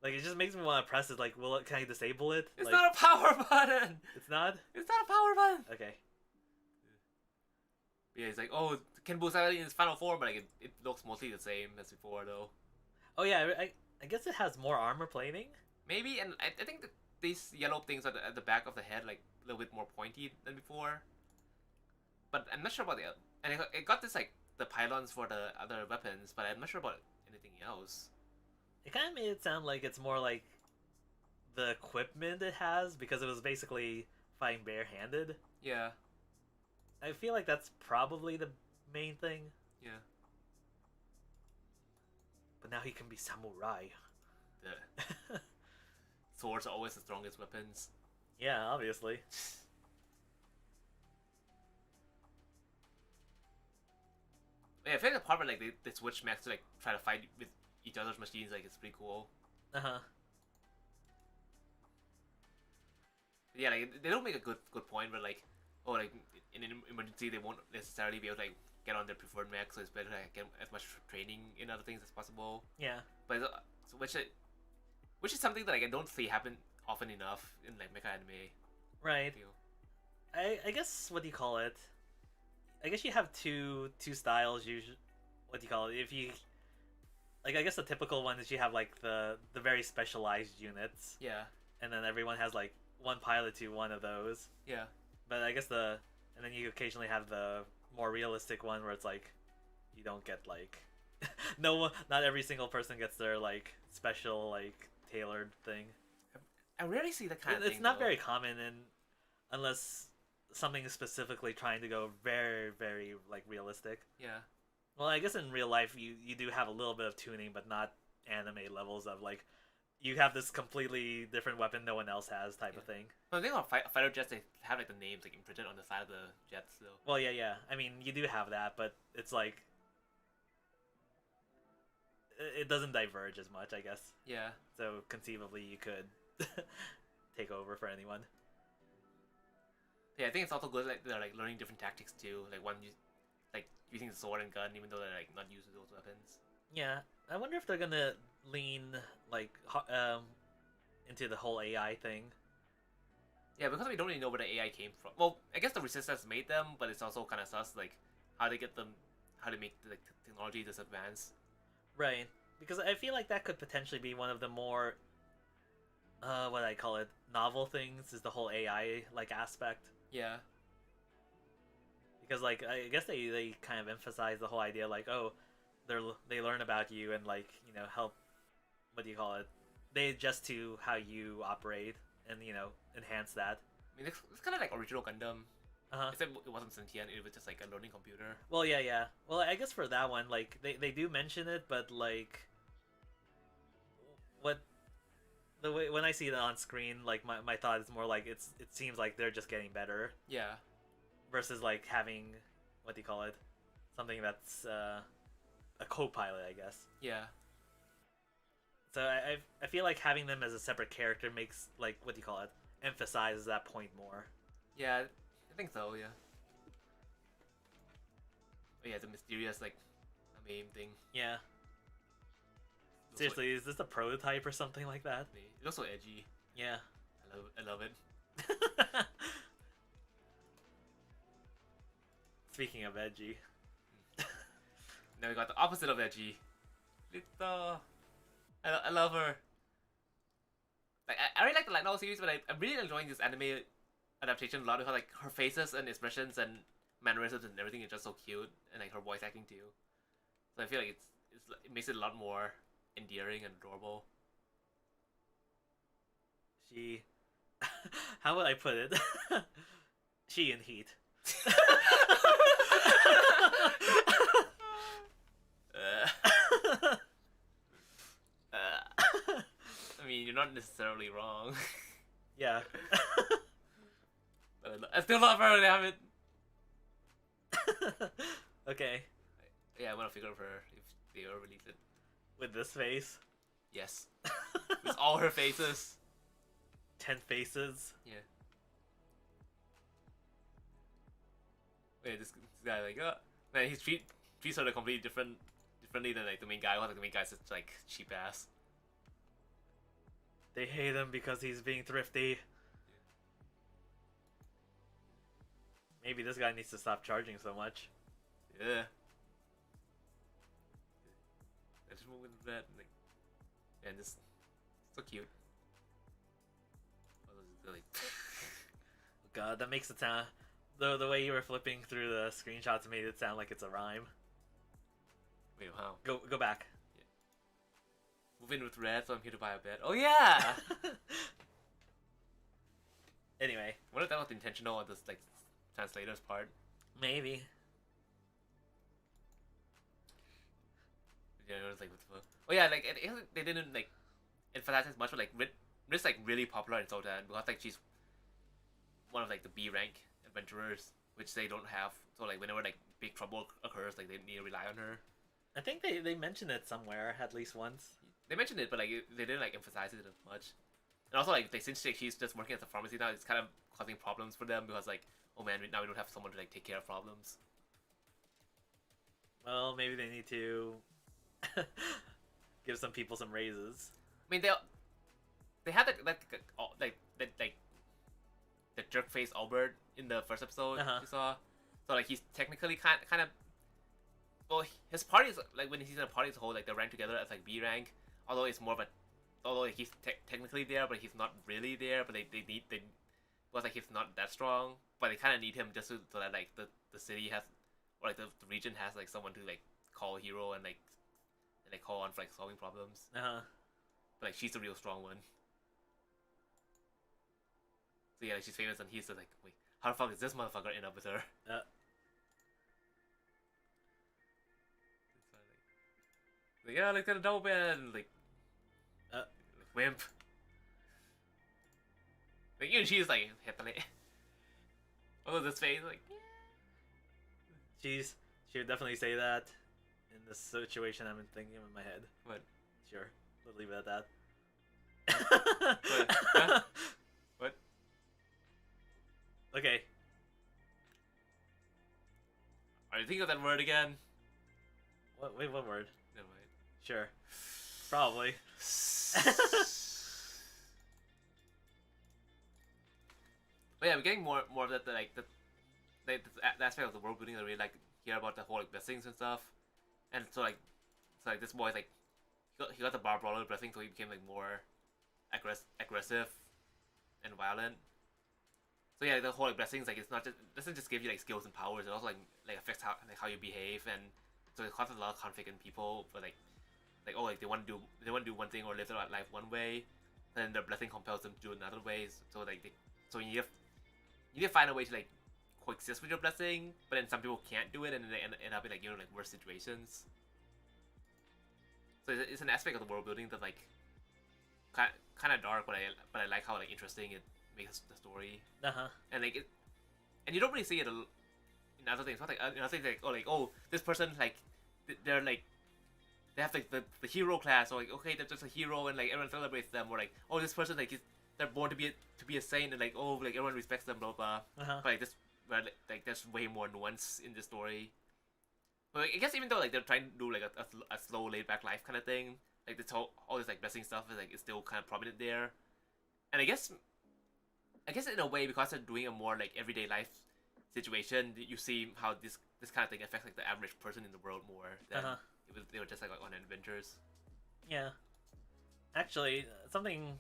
Like, it just makes me want to press it. Like, can I disable it? It's not a power button! It's not? It's not a power button! Okay. Yeah, it's like, oh, it can boost that in its final form, but like, it looks mostly the same as before, though. Oh yeah, I guess it has more armor plating? Maybe, and I think that these yellow things at the back of the head, like, a little bit more pointy than before. But I'm not sure about the... And it got this, like, the pylons for the other weapons, but I'm not sure about anything else. It kind of made it sound like it's more like the equipment it has, because it was basically fighting barehanded. Yeah. I feel like that's probably the main thing. Yeah. But now he can be samurai. Yeah. Swords are always the strongest weapons. Yeah, obviously. Yeah, I feel like the part where like they switch mechs to like try to fight with each other's machines, like, it's pretty cool. Uh-huh. Yeah, like, they don't make a good point where like, oh, like, in an emergency they won't necessarily be able to like get on their preferred mech, so it's better to like, get as much training in other things as possible. Yeah. But which is something that like, I don't see happen often enough in like mecha anime. Right. I guess, what do you call it? I guess you have two styles usually. What do you call it? If you like, I guess the typical one is you have like the very specialized units. Yeah. And then everyone has like one pilot to one of those. Yeah. But I guess and then you occasionally have the more realistic one where it's like you don't get like not every single person gets their like special like tailored thing. I rarely see that kind of thing. It's not very common, unless something is specifically trying to go very, very like realistic. Yeah. Well, I guess in real life you do have a little bit of tuning, but not anime levels of like you have this completely different weapon no one else has type of thing. Well, the thing about fighter jets, they have like the names like imprinted on the side of the jets, though. Well, yeah. I mean, you do have that, but it's like it doesn't diverge as much, I guess. Yeah. So conceivably, you could take over for anyone. Yeah, I think it's also good like they're like learning different tactics too. Like like using the sword and gun, even though they're like not used to those weapons. Yeah, I wonder if they're gonna lean like into the whole AI thing. Yeah, because we don't really know where the AI came from. Well, I guess the Resistance made them, but it's also kind of sus, like how they make the technology this advanced. Right, because I feel like that could potentially be one of the more what I call it, novel things, is the whole AI like aspect. Yeah. Because like I guess they kind of emphasize the whole idea like, oh, they learn about you and like, help, what do you call it? They adjust to how you operate and enhance that. I mean, it's kind of like original Gundam. Uh-huh. Except it wasn't sentient; it was just like a learning computer. Well, yeah. Well, I guess for that one, like they do mention it, but like when I see it on screen, like my thought is more like it seems like they're just getting better. Yeah. Versus like having, what do you call it, something that's a co-pilot, I guess. Yeah. So I feel like having them as a separate character makes, like, what do you call it, emphasizes that point more. Yeah, I think so. Yeah. Oh yeah, the mysterious like meme thing. Yeah. Seriously, is this a prototype or something like that? It looks so edgy. Yeah. I love it. Speaking of edgy. Now we got the opposite of edgy. Lita. I love her. like I really like the light novel series, but I'm really enjoying this anime adaptation a lot because like her faces and expressions and mannerisms and everything is just so cute, and like her voice acting too. So I feel like it makes it a lot more endearing and adorable. She, how would I put it? She in heat. I mean, you're not necessarily wrong. Yeah. But I still love her, damn it. Okay. Yeah, I want to figure out her if they ever release it. With this face. Yes. With all her faces. 10 faces. Yeah. Wait, this guy like, man, he treats her completely differently than like the main guy. Like the main guy's just like cheap ass. They hate him because he's being thrifty. Maybe this guy needs to stop charging so much. Yeah. I just moving that like, and this so cute. Oh, this is really... God, that makes it sound. The way you were flipping through the screenshots made it sound like it's a rhyme. Wait, how? Go back. Yeah. Move in with red, so I'm here to buy a bed. Oh yeah. Anyway, what if that was intentional on this like translator's part? maybe. Yeah, it was like what the fuck? Oh yeah, like they didn't like emphasize as much, but like Rit's like really popular in Sotan because like she's one of like the B rank adventurers, which they don't have. So like whenever like big trouble occurs, like they need to rely on her. I think they mentioned it somewhere at least once. They mentioned it, but like they didn't like emphasize it as much. And also like since she's just working at the pharmacy now, it's kind of causing problems for them because like, oh man, now we don't have someone to like take care of problems. Well, maybe they need to give some people some raises. I mean they had the jerk face Albert in the first episode you saw. So like he's technically kind of well, his party is like when he's in a party as a whole, like they rank together as like B rank. Although it's more of a although like, he's technically there, but he's not really there. But they was like he's not that strong, but they kind of need him just so that like the city has or like the region has like someone to like call a hero and like call on for like solving problems. But like she's the real strong one. So yeah, like, she's famous, and he's just like, wait, how the fuck is this motherfucker end up with her? Like, yeah, like got a double bed, and like wimp. Like even she's like hit oh, this face, like She would definitely say that in the situation I'm thinking in my head. What? Sure, we'll leave it at that. What? Huh? What? Okay. Are you thinking of that word again? What? Wait, what word? Never mind. Sure. Probably. But yeah, we're getting more of that like the aspect of the world building that we like hear about the whole like blessings and stuff, and so like this boy like he got the bar brawler blessing, so he became like more aggressive and violent. So yeah, the whole like blessings like it's not just it doesn't just give you like skills and powers, it also like affects how you behave, and so it causes a lot of conflict in people. But like oh like they want to do one thing or live their life one way, and the blessing compels them to do another way. So like so you need to find a way to like coexist with your blessing, but then some people can't do it, and they end up in like like worse situations. So it's an aspect of the world building that like kind of dark, but I like how like interesting it makes the story. And like and you don't really see it in other things. Like other things like this person like they're like they have like the hero class, or like okay they're just a hero and like everyone celebrates them, or like this person like they're born to be a saint, and like like everyone respects them, blah blah. But like this like there's way more nuance in the story. But like, I guess even though like they're trying to do like a slow laid back life kind of thing, like this all this like blessing stuff is like is still kind of prominent there. And I guess in a way, because they're doing a more like everyday life situation, you see how this kind of thing affects like the average person in the world more than they were just like on adventures. Yeah. Actually, something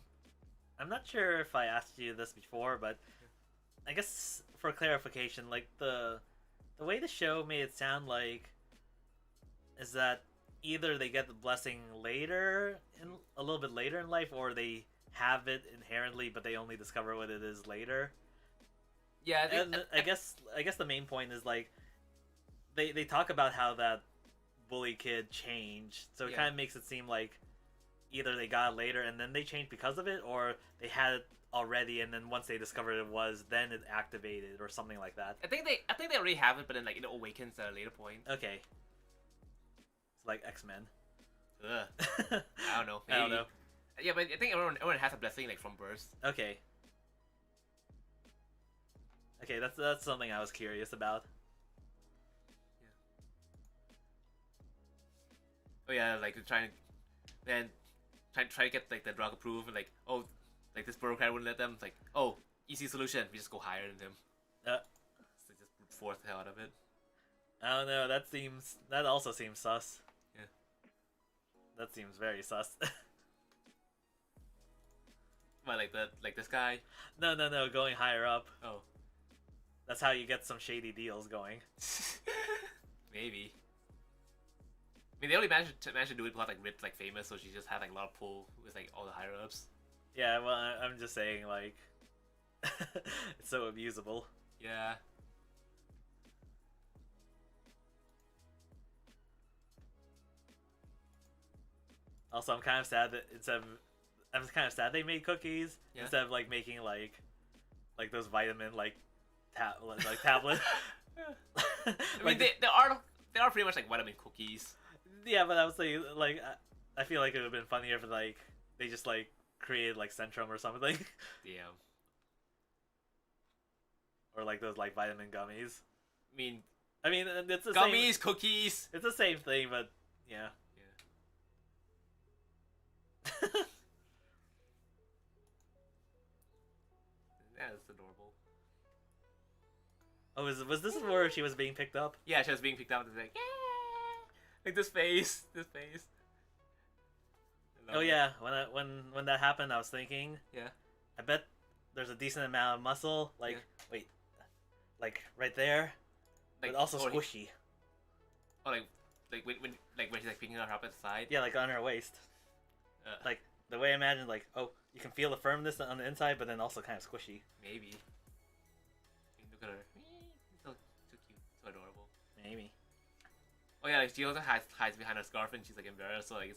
I'm not sure if I asked you this before, but I guess for clarification, like the way the show made it sound like is that either they get the blessing later in a little bit later in life, or they have it inherently, but they only discover what it is later. Yeah, I guess the main point is like they talk about how that bully kid changed, so it Yeah. kind of makes it seem like either they got it later and then they changed because of it, or they had it already and then once they discovered it was, then it activated or something like that. I think they already have it, but then like it awakens at a later point. Okay. It's like X-Men. Ugh. I don't know. Maybe. I don't know. Yeah, but I think everyone has a blessing like from birth. Okay. Okay, that's something I was curious about. Oh yeah, like they're trying to, then try to get like the drug approved, and like, oh, like this bureaucrat wouldn't let them. It's like, oh, easy solution. We just go higher than him. So just brute force the hell out of it. I don't know. That also seems sus. Yeah. That seems very sus. But like this guy. No. Going higher up. Oh. That's how you get some shady deals going. Maybe. I mean, they only managed to do it because like Rit's like famous, so she just had like a lot of pull with like all the higher ups. Yeah, well, I'm just saying like, it's so abusable. Yeah. Also, I'm kind of sad that I'm kind of sad they made cookies instead of like making like those vitamin like tablet. I mean, they are pretty much like vitamin cookies. Yeah, but I was saying like I feel like it would have been funnier if like they just like created like Centrum or something. Damn. Or like those like vitamin gummies. I mean, it's the gummies, same, cookies. It's the same thing, but yeah. Yeah. Yeah, that's adorable. Oh, was this where she was being picked up? Yeah, she was being picked up and like, yeah, like this face. Oh yeah, when that happened, I was thinking, yeah, I bet there's a decent amount of muscle, like wait, like right there, like but also squishy. When she's like picking her up at the side. Yeah, like on her waist. Like the way I imagined, like you can feel the firmness on the inside, but then also kind of squishy. Maybe. Look at her. So cute, so adorable. Maybe. Oh yeah, like she also hides behind her scarf and she's like embarrassed, so like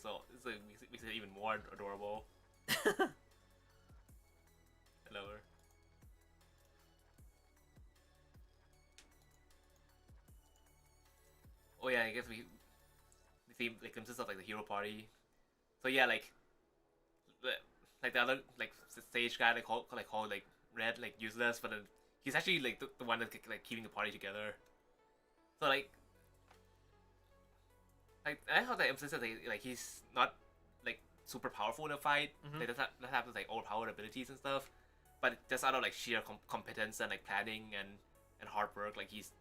makes it even more adorable. I love her. Oh yeah, I guess we see like glimpses of like the hero party. So yeah, like the other like stage guy like called like Red like useless, but then he's actually like the one that's like keeping the party together. So like I thought that emphasized like he's not like super powerful in a fight. Mm-hmm. Like doesn't have like overpowered abilities and stuff, but just out of like sheer competence and like planning and hard work, like he's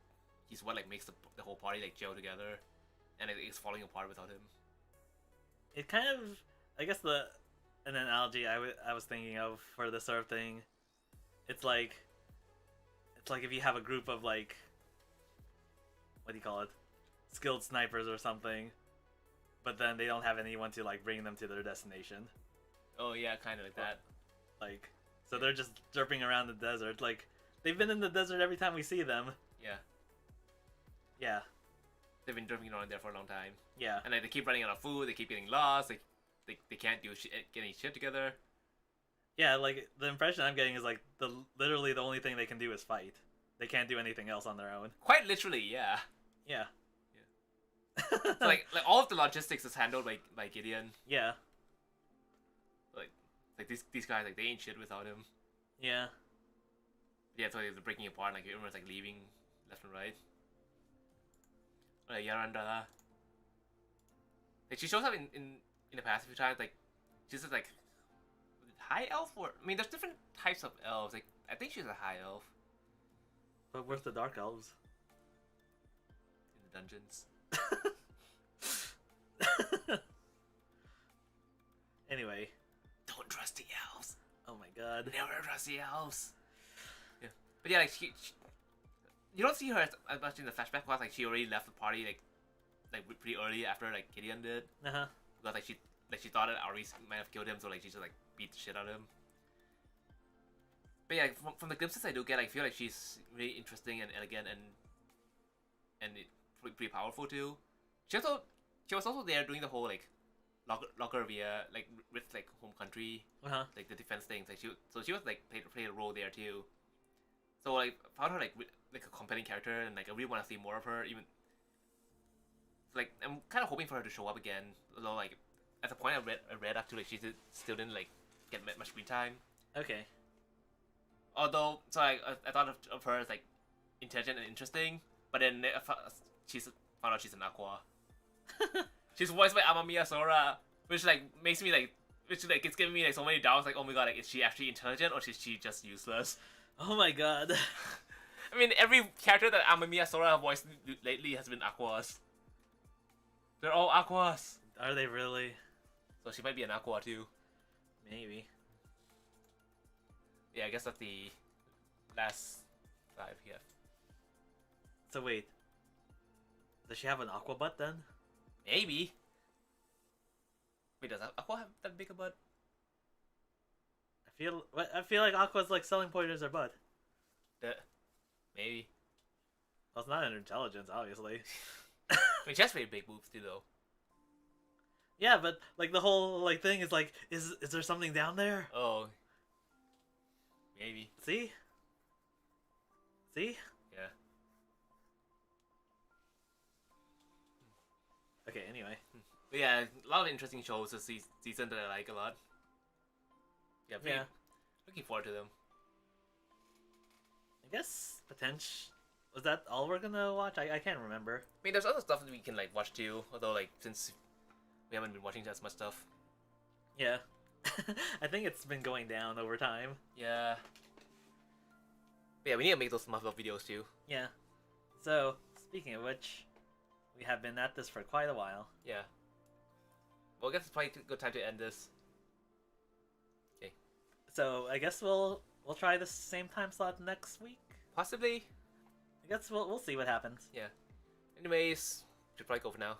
what like makes the whole party like gel together, and it's falling apart without him. It kind of, I guess an analogy I was thinking of for this sort of thing, it's like if you have a group of like, what do you call it, skilled snipers or something, but then they don't have anyone to like bring them to their destination. Oh yeah, kind of like that. Like, so they're just derping around the desert. Like, they've been in the desert every time we see them. Yeah. Yeah. They've been drifting around there for a long time. Yeah. And like they keep running out of food. They keep getting lost. They can't get any shit together. Yeah, like the impression I'm getting is like literally the only thing they can do is fight. They can't do anything else on their own. Quite literally, yeah. Yeah. Yeah. So like all of the logistics is handled by Gideon. Yeah. Like these guys like they ain't shit without him. Yeah. Yeah, so they're breaking apart. Like everyone's like leaving left and right. Like Yarandala. Like she shows up in the past a few times. Like she's just like high elf, or I mean, there's different types of elves. Like I think she's a high elf. But where's the dark elves? In the dungeons. Anyway. Don't trust the elves. Oh my god. Never trust the elves. Yeah, but yeah, like you don't see her as much in the flashback because like she already left the party like pretty early after like Gideon did. Uh-huh. Because like she thought that Ares might have killed him, so like she just like beat the shit out of him. But yeah, from the glimpses I do get, I feel like she's really interesting and elegant and pretty powerful too. She was also there doing the whole like locker via like with like home country, like the defense things. Like she was like played a role there too. So like found her like a compelling character, and like I really want to see more of her. Even like I'm kind of hoping for her to show up again. Although like at the point I read up to, like she still didn't like get much screen time. Okay. Although so I thought of her as like intelligent and interesting, but then she's found out she's an Aqua. She's voiced by Amamiya Sora, which like makes me like, which like it's giving me like so many doubts. Like, oh my god, like is she actually intelligent or is she just useless? Oh my god. I mean, every character that Amamiya Sora voiced lately has been Aquas. They're all Aquas. Are they really? So she might be an Aqua too. Maybe. Yeah, I guess that's the last 5 here. So wait. Does she have an aqua butt then? Maybe. Wait, does Aqua have that big a butt? I feel like Aqua's like selling point is her butt. Maybe. Well, it's not an intelligence, obviously. I mean, she has very big boobs too, though. Yeah, but like the whole like thing is like, is there something down there? Oh. Maybe. See? See? Yeah. Okay. Anyway. But yeah, a lot of interesting shows this season that I like a lot. Yeah. Looking forward to them. I guess potential. Was that all we're gonna watch? I can't remember. I mean, there's other stuff that we can like watch too. Although like since we haven't been watching as much stuff. Yeah. I think it's been going down over time. Yeah. But yeah, we need to make those Muffalo videos too. Yeah. So, speaking of which, we have been at this for quite a while. Yeah. Well, I guess it's probably a good time to end this. Okay. So, I guess we'll try the same time slot next week. Possibly. I guess we'll see what happens. Yeah. Anyways, should probably go for now.